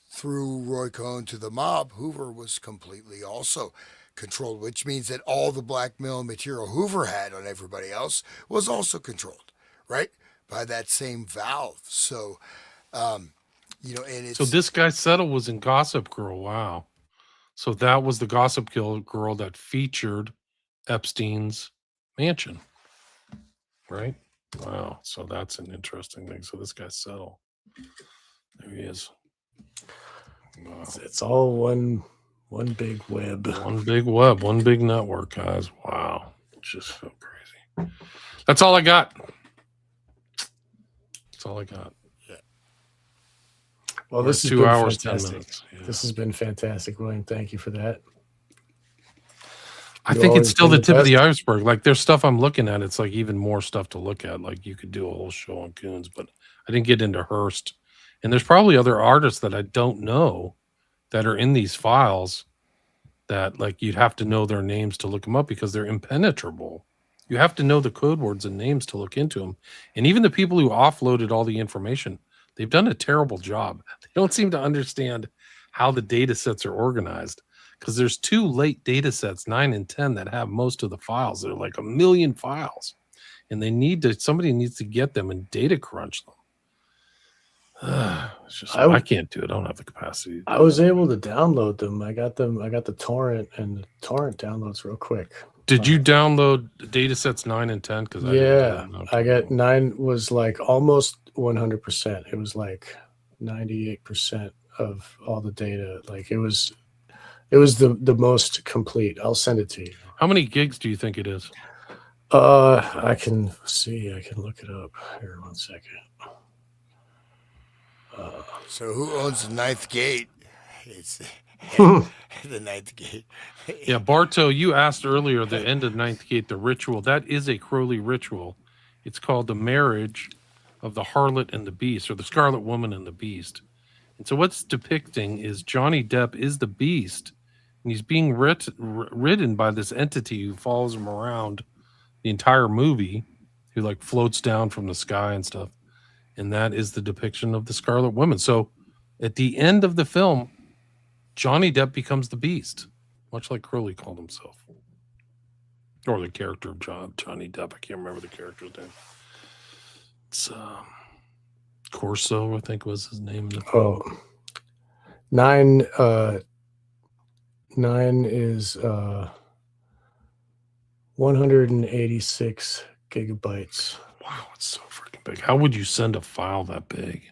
through Roy Cohn to the mob, Hoover was completely also controlled, which means that all the blackmail material Hoover had on everybody else was also controlled, right, by that same valve. So, and So it's this guy Settle was in Gossip Girl. Wow. So that was the Girl that featured Epstein's mansion, right? Wow. So that's an interesting thing. So this guy Settle. There he is. Wow. It's all one big web. One big web, one big network, guys. Wow. Just so crazy. That's all I got. That's all I got. Well, We're this has 2 been hours, fantastic. 10 minutes. Yeah. This has been fantastic, William. Thank you for that. I You think it's always still been the tip of the best. iceberg. Like there's stuff I'm looking at. It's like even more stuff to look at. Like you could do a whole show on Coons, but I didn't get into Hearst. And there's probably other artists that I don't know that are in these files that like you'd have to know their names to look them up because they're impenetrable. You have to know the code words and names to look into them. And even the people who offloaded all the information, they've done a terrible job. They don't seem to understand how the data sets are organized because there's two late data sets, 9 and 10, that have most of the files. They're like a million files. And somebody needs to get them and data crunch them. It's just, I can't do it. I don't have the capacity. I was able to download them. I got the torrent, and the torrent downloads real quick. Did you download data sets 9 and 10? Because I got 9 was like almost 100%. It was like 98% of all the data. Like it was the most complete. I'll send it to you. How many gigs do you think it is? I can see. I can look it up here. 1 second. so who owns the ninth gate? It's the ninth gate. Yeah, Bartow, you asked earlier the end of Ninth Gate, the ritual. That is a Crowley ritual. It's called the marriage of the harlot and the beast, or the Scarlet Woman and the beast. And so what's depicting is Johnny Depp is the beast, and he's being ridden by this entity who follows him around the entire movie, who like floats down from the sky and stuff. And that is the depiction of the Scarlet Woman. So at the end of the film, Johnny Depp becomes the beast, much like Crowley called himself. Or the character of Johnny Depp. I can't remember the character's name. It's Corso, I think was his name. 9 is 186 gigabytes. Wow, it's so freaking big. How would you send a file that big?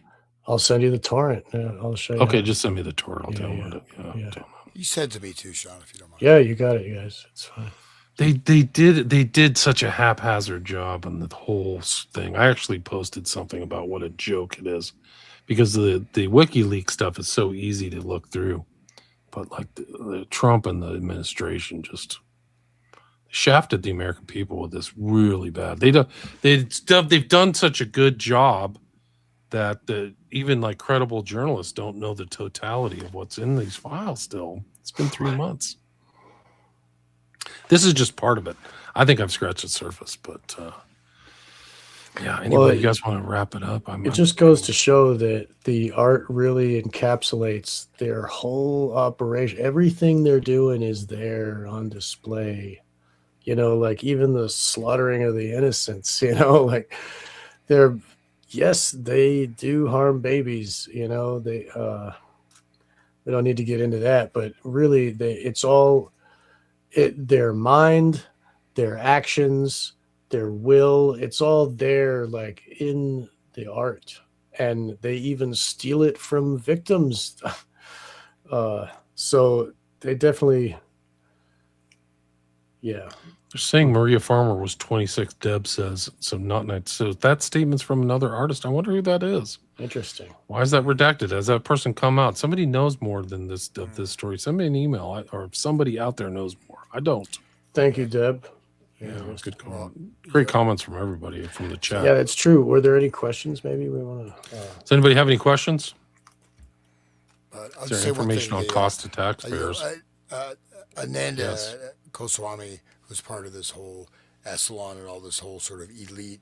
I'll send you the torrent. I'll show you. Okay, just send me the torrent. I'll download it. Yeah. You send to me too, Sean, if you don't mind. Yeah, you got it, you guys. It's fine. They did such a haphazard job on the whole thing. I actually posted something about what a joke it is, because the WikiLeaks stuff is so easy to look through, but like the Trump and the administration just shafted the American people with this really bad. They've done such a good job that even like credible journalists don't know the totality of what's in these files still. It's been 3 months. This is just part of it. I think I've scratched the surface, but yeah. Anyway, you guys want to wrap it up? It just goes to show that the art really encapsulates their whole operation. Everything they're doing is there on display. Like even the slaughtering of the innocents, like they do harm babies, they don't need to get into that, but really it's all their mind, their actions, their will, it's all there like in the art, and they even steal it from victims. So they definitely, yeah. They're saying Maria Farmer was 26. Deb says so. Not nice. So that statement's from another artist. I wonder who that is. Interesting. Why is that redacted? Has that person come out? Somebody knows more than this of this story. Send me an email, or if somebody out there knows more. I don't. Thank you, Deb. Yeah, good comment. Great comments from everybody from the chat. Yeah, that's true. Were there any questions? Maybe we want to. Does anybody have any questions? I'll Is there say one information thing, on cost to taxpayers? Ananda Yes. Goswami, who's part of this whole Essalon and all this whole sort of elite,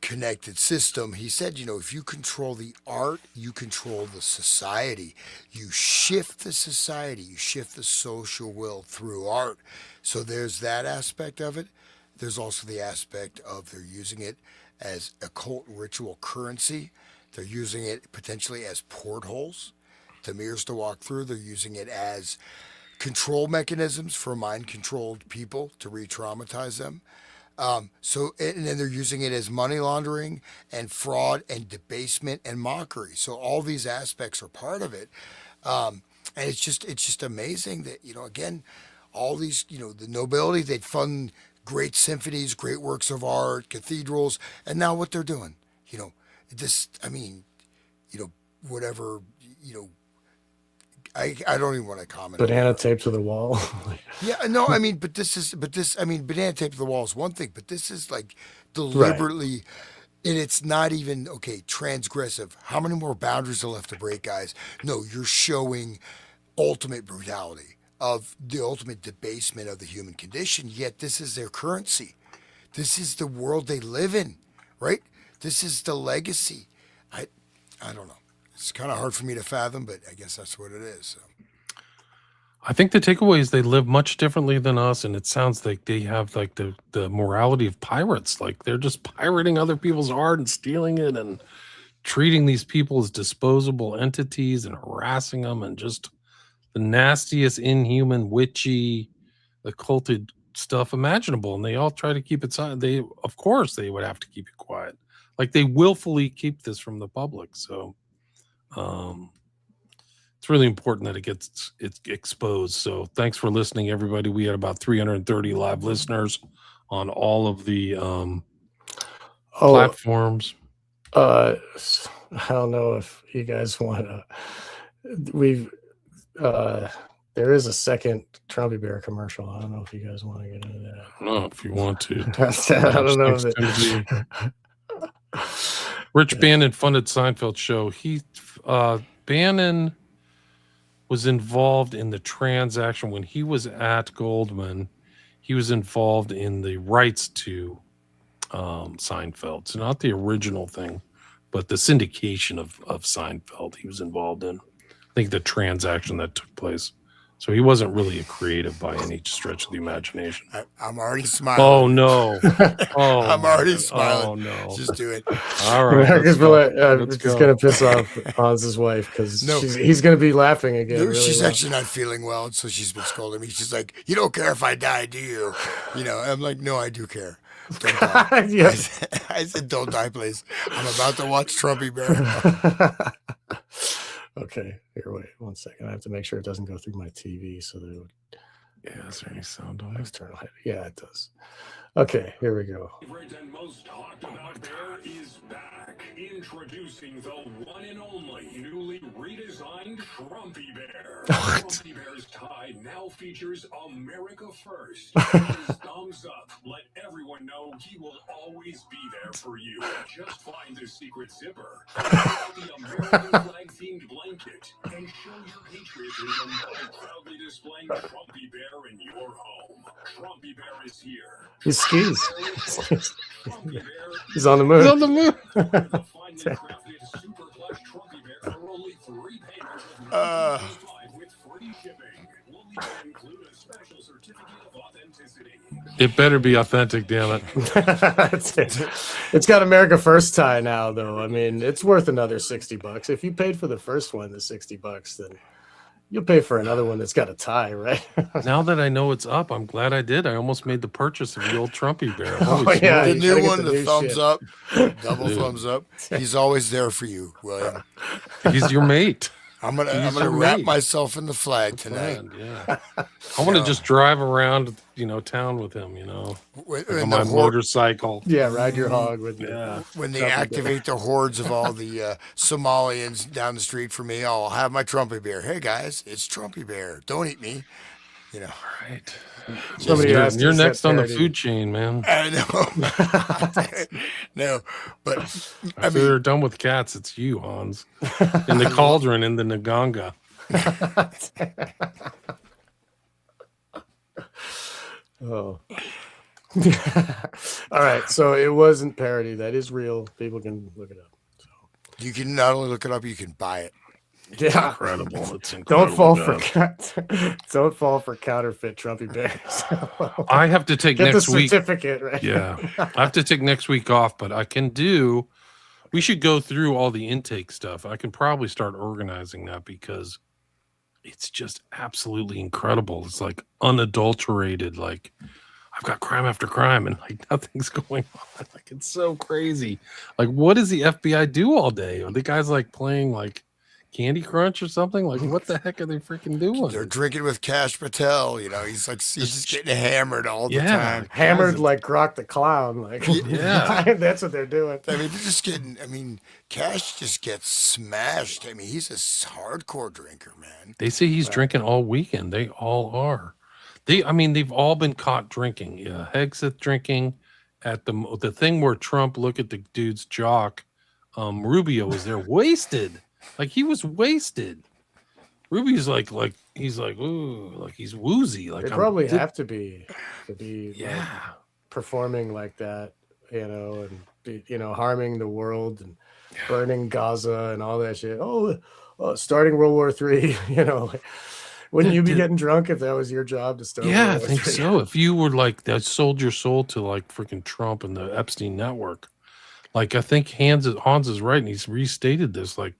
connected system, he said, if you control the art, you control the society. You shift the society, you shift the social will through art. So there's that aspect of it. There's also the aspect of they're using it as occult ritual currency. They're using it potentially as portholes to mirrors to walk through. They're using it as control mechanisms for mind controlled people to re traumatize them. And then they're using it as money laundering and fraud and debasement and mockery. So all these aspects are part of it. And it's just amazing that, again, all these, the nobility, they'd fund great symphonies, great works of art, cathedrals, and now what they're doing, this, I mean, whatever, I don't even want to comment. Banana tape to the wall. Yeah, no, I mean, banana tape to the wall is one thing, but this is like deliberately, and it's not even, okay, transgressive. How many more boundaries are left to break, guys? No, you're showing ultimate brutality of the ultimate debasement of the human condition, yet this is their currency. This is the world they live in, right? This is the legacy. I don't know. It's kind of hard for me to fathom, but I guess that's what it is. So. I think the takeaway is they live much differently than us, and it sounds like they have like the morality of pirates. Like they're just pirating other people's art and stealing it and treating these people as disposable entities and harassing them, and just the nastiest, inhuman, witchy, occulted stuff imaginable. And they all try to keep it silent. Of course, they would have to keep it quiet. Like they willfully keep this from the public. So it's really important that it's exposed. So thanks for listening, everybody. We had about 330 live listeners on all of the platforms. I don't know if you guys want to. There is a second Trumpy Bear commercial. I don't know if you guys want to get into that. No, if you want to. I don't know if it. Rich Bannon funded Seinfeld show. Bannon was involved in the transaction when he was at Goldman. He was involved in the rights to Seinfeld. So not the original thing, but the syndication of Seinfeld he was involved in. I think the transaction that took place. So he wasn't really a creative by any stretch of the imagination. I'm already smiling. Oh, no. Oh, I'm already smiling. Oh, no. Just do it. All right. It's going to piss off Hans's wife because he's going to be laughing again. No, she's actually not feeling well, so she's been scolding me. She's like, "You don't care if I die, do you?" I'm like, "No, I do care. Don't die." Yes. I said, "Don't die, please. I'm about to watch Trumpy Bear." Okay, here, wait 1 second. I have to make sure it doesn't go through my TV so that it would. Yeah, is there any sound on it? External head. Yeah, it does. Okay, here we go. Favorite and most talked about bear is back. Introducing the one and only newly redesigned Trumpy Bear. Trumpy Bear's tie now features America First. His thumbs up. Let everyone know he will always be there for you. Just find the secret zipper. The American flag themed blanket and show your patriotism by proudly displaying Trumpy Bear in your home. Trumpy Bear is here. He skis. He's on the moon. He's on the moon. The finely crafted super plush Trumpy Bear for only 3 payments of $9.95 with free shipping. We'll even include a special certificate of authenticity. It better be authentic, damn it. It's got America First tie now, though. I mean, it's worth another $60. If you paid for the first one, the $60, then you'll pay for another one that's got a tie, right? Now that I know it's up, I'm glad I did. I almost made the purchase of the old Trumpy Bear. Yeah, the new one, the thumbs up, double thumbs up. He's always there for you, William. He's your mate. I'm gonna wrap myself in the flag tonight. Yeah. I want to just drive around town with him, like when on the my motorcycle. Yeah, ride your hog with the Yeah. when they Trumpy bear. activate the hordes of all the Somalians down the street from me, I'll have my Trumpy bear. Hey guys, it's Trumpy bear. Don't eat me. You know, Right. Somebody You're, asked, you're is that next on the parody? food chain, man. I know. No, but I After mean, they're done with cats, it's you, Hans. In the cauldron, in the Naganga. Oh. All right, so it wasn't parody. That is real. People can look it up. you can not only look it up, you can buy it. Yeah, Incredible. It's incredible. don't fall guys. don't fall for counterfeit Trumpy bears. I have to take Get next the week. certificate, right? Yeah. I have to take next week off, but I can do. We should go through all the intake stuff. I can probably start organizing that because it's just absolutely incredible. It's like unadulterated. Like I've got crime after crime and like nothing's going on. Like it's so crazy. Like what does the FBI do all day? Are the guys like playing like Candy Crunch or something? Like what the heck are they freaking doing? They're drinking with Cash Patel. He's just getting hammered all the Yeah. time. Hammered Guys, like Grok the Clown. Like Yeah. that's what they're doing. I mean, they're just getting. I mean, Cash just gets smashed. I mean, he's a hardcore drinker, man. They say he's drinking all weekend. They all are. They've all been caught drinking. Yeah, Hegseth drinking at the thing where Trump look at the dude's jock. Rubio was there wasted. Like he was wasted. Rubio's like he's like ooh, like he's woozy. Like They probably have to be Yeah. like, performing like that, and be, harming the world and burning Gaza and all that shit. Starting World War III, wouldn't you be getting drunk if that was your job to start? Yeah, I World War think III? so. If you were like that, sold your soul to like freaking Trump and the Epstein network. Like I think Hans is right, and he's restated this. Like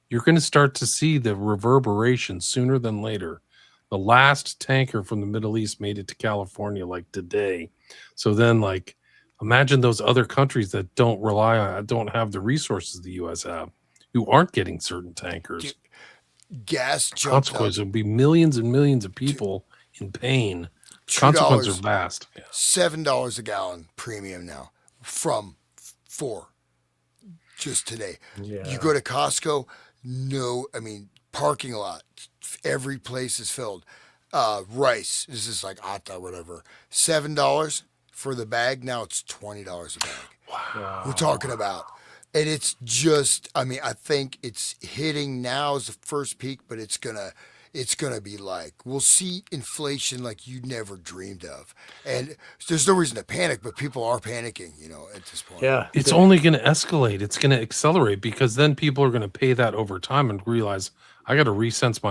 you're going to start to see the reverberation sooner than later. The last tanker from the Middle East made it to California like today. So then, like, imagine those other countries that don't have the resources the U.S. have, who aren't getting certain tankers. Gas jumped Consequence up would be millions and millions of people in pain. Consequences are vast. Yeah. $7 a gallon premium now from $4 just today. Yeah. You go to Costco, parking lot, every place is filled. Rice, this is like Atta, whatever. $7 for the bag. Now it's $20 a bag. Wow. We're talking about. And it's just, I think it's hitting now as the first peak, but it's gonna be like, we'll see inflation like you never dreamed of. And there's no reason to panic, but people are panicking, at this point. Yeah. It's only going to escalate. It's going to accelerate because then people are going to pay that over time and realize I got to refinance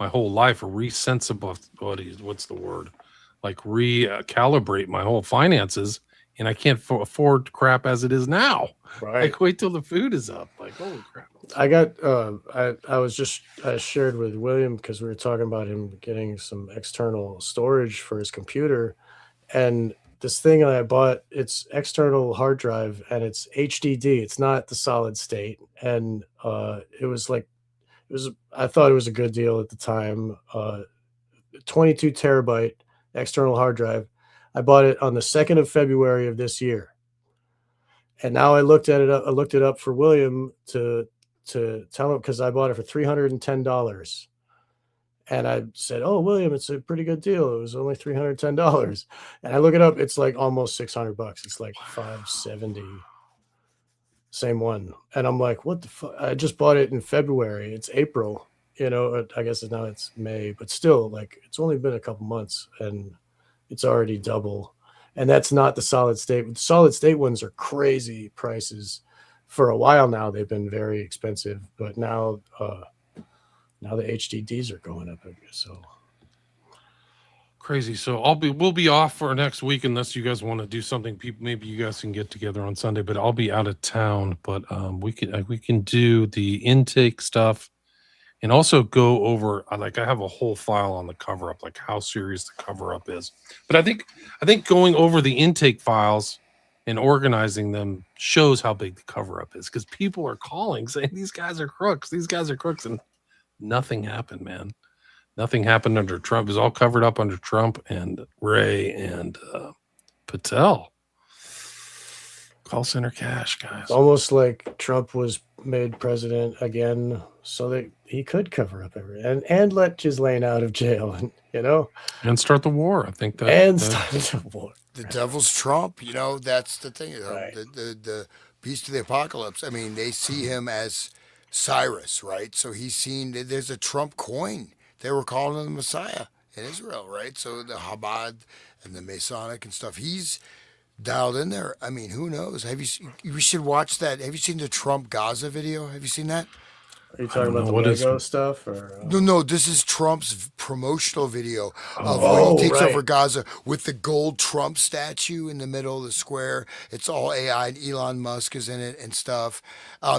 my whole life or what's the word? Like recalibrate my whole finances. And I can't afford crap as it is now. Right. Like wait till the food is up. Like holy crap! I got. I shared with William because we were talking about him getting some external storage for his computer, and this thing that I bought, it's external hard drive and it's HDD. It's not the solid state, and I thought it was a good deal at the time. 22 terabyte external hard drive. I bought it on the 2nd of February of this year. And now I looked it up for William to tell him because I bought it for $310. And I said, "Oh, William, it's a pretty good deal. It was only $310." And I look it up, it's like almost $600. It's like $570. Same one. And I'm like, what the fuck? I just bought it in February. It's April. I guess now it's May, but still, like, it's only been a couple months and it's already double. And that's not the solid state. The solid state ones are crazy prices. For a while now, they've been very expensive, but now the HDDs are going up. So Crazy. So we'll be off for next week unless you guys want to do something. Maybe you guys can get together on Sunday, but I'll be out of town. But we can do the intake stuff. And also go over, I have a whole file on the cover up, like how serious the cover up is. But I think going over the intake files and organizing them shows how big the cover up is because people are calling saying these guys are crooks, and nothing happened, man. Nothing happened under Trump. It was all covered up under Trump and Ray and Patel. Call center cash, guys. Almost like Trump was made president again so that he could cover up everything and let Ghislaine out of jail, and And start the war. I think that. and start the war. The devil's Trump, that's the thing. Right. The beast of the apocalypse. I mean, they see him as Cyrus, right? So he's seen there's a Trump coin. They were calling him the Messiah in Israel, right? So the Chabad and the Masonic and stuff. He's dialed in there. I mean, who knows? We should watch that. Have you seen the Trump Gaza video? Have you seen that? Are you talking about the What is- Lego stuff? Or No, this is Trump's promotional video of Oh, when he takes right. over Gaza with the gold Trump statue in the middle of the square. It's all AI, and Elon Musk is in it and stuff.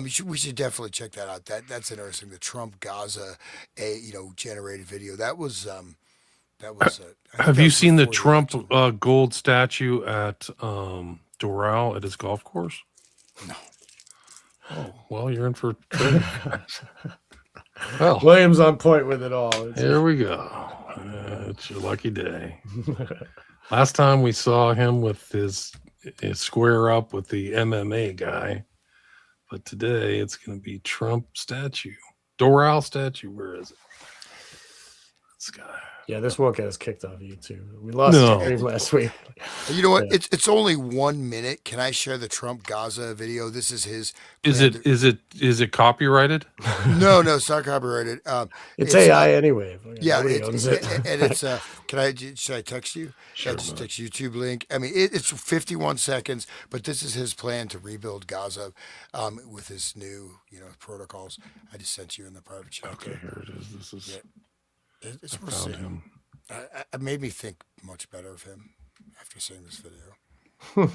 We should definitely check that out. That's interesting. The Trump Gaza, generated video. That was. I think Have that you was seen the before Trump election. gold statue at Doral at his golf course? No. Oh, well, you're in for training. Well, William's on point with it all. here we go. It's your lucky day. Last time we saw him with his square up with the MMA guy, but today it's going to be Trump statue, Doral statue. Where is it? This guy. Yeah, this won't get us kicked off YouTube. We lost No. the stream last week. You know what? Yeah. It's only 1 minute. Can I share the Trump Gaza video? This is his. Is plan it copyrighted? No, it's not copyrighted. It's It's, AI anyway. Yeah, Nobody owns it. and it's. Should I text you? Sure, I just man. text YouTube link. I mean, it's 51 seconds, but this is his plan to rebuild Gaza, with his new, protocols. I just sent you in the private chat. Okay, here it is. This is. Yeah. It's I worth found seeing. him. It made me think much better of him after seeing this video.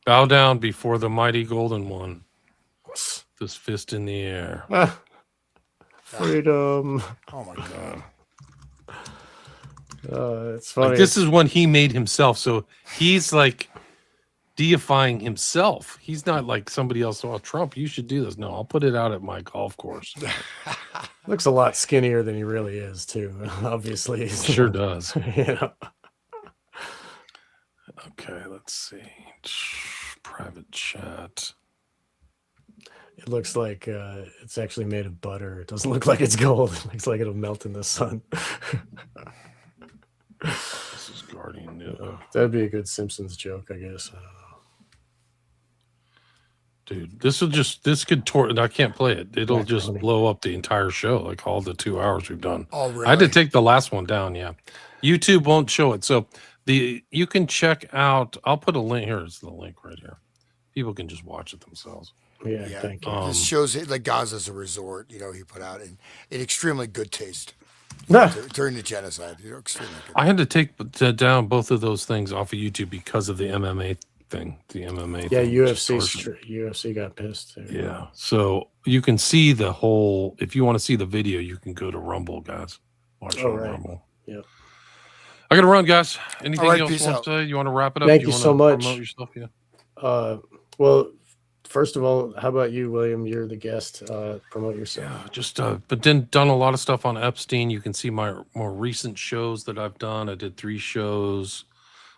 Bow down before the mighty golden one. This fist in the air. Freedom. Oh my god! It's funny. Like, this is one he made himself, so he's like deifying himself. He's not like somebody else. Oh, Trump, you should do this. No, I'll put it out at my golf course. Looks a lot skinnier than he really is, too. Obviously, Sure does. Yeah. Okay, let's see. Private chat. It looks like it's actually made of butter. It doesn't look like it's gold. It looks like it'll melt in the sun. This is Guardian New. That'd be a good Simpsons joke, I guess. I don't know. Dude, this could I can't play it. It'll That's just funny. blow up the entire show, like all the 2 hours we've done. Oh really? I had to take the last one down. Yeah, YouTube won't show it. So you can check out. I'll put a link. Here's the link right here. People can just watch it themselves. Yeah, Yeah. thank you. This shows it like Gaza's a resort. He put out in extremely good taste Ah, during the genocide. Extremely good. I had to take down both of those things off of YouTube because of the MMA thing. The MMA. yeah, thing, UFC got pissed, too. Yeah. So you can see the whole. If you want to see the video, you can go to Rumble, guys. Watch it Oh, on right. Rumble. Yep. I got to run, guys. Anything All right, else peace you want out. to say? You want to wrap it up? Thank Do you wanna so much. Promote yourself? Yeah. Well, first of all, how about you, William? You're the guest. Promote yourself. Yeah, just but then done a lot of stuff on Epstein. You can see my more recent shows that I've done. I did 3 shows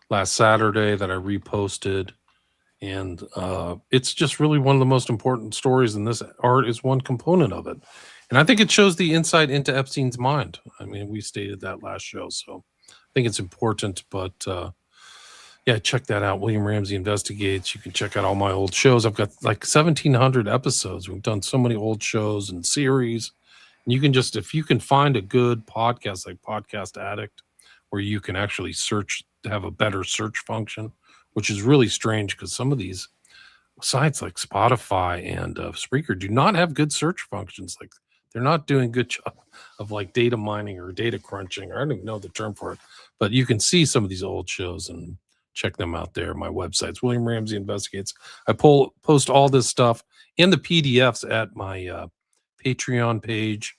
last Saturday that I reposted, and it's just really one of the most important stories. And this art is one component of it, and I think it shows the insight into Epstein's mind. I mean, we stated that last show, so I think it's important. But yeah, check that out. William Ramsey Investigates. You can check out all my old shows. I've got like 1,700 episodes. We've done so many old shows and series. And you can just, if you can find a good podcast like Podcast Addict, where you can actually search, have a better search function, which is really strange because some of these sites like Spotify and Spreaker do not have good search functions. Like they're not doing a good job of like data mining or data crunching. Or I don't even know the term for it, but you can see some of these old shows and check them out there. My website's William Ramsey Investigates. I post all this stuff in the PDFs at my Patreon page.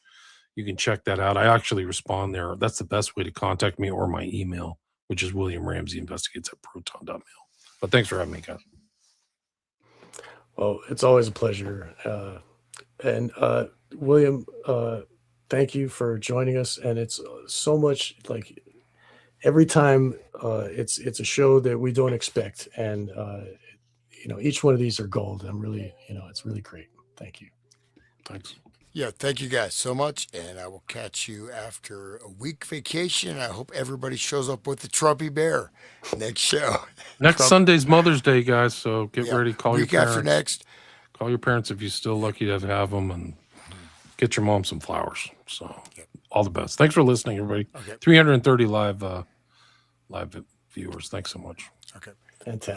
You can check that out. I actually respond there. That's the best way to contact me, or my email, which is William Ramsey Investigates at proton.mail. But thanks for having me, guys. Well, it's always a pleasure. And William, thank you for joining us. And it's so much like every time it's a show that we don't expect. And, each one of these are gold. I'm really, it's really great. Thank you. Thanks. Yeah, thank you guys so much, and I will catch you after a week vacation. I hope everybody shows up with the Trumpy Bear next show. Next Trump- Sunday's Mother's Day, guys. So get yeah, ready. Call your week after parents. next. Call your parents if you're still lucky to have them, and get your mom some flowers. So all the best. Thanks for listening, everybody. Okay. 330 live viewers. Thanks so much. Okay. Fantastic.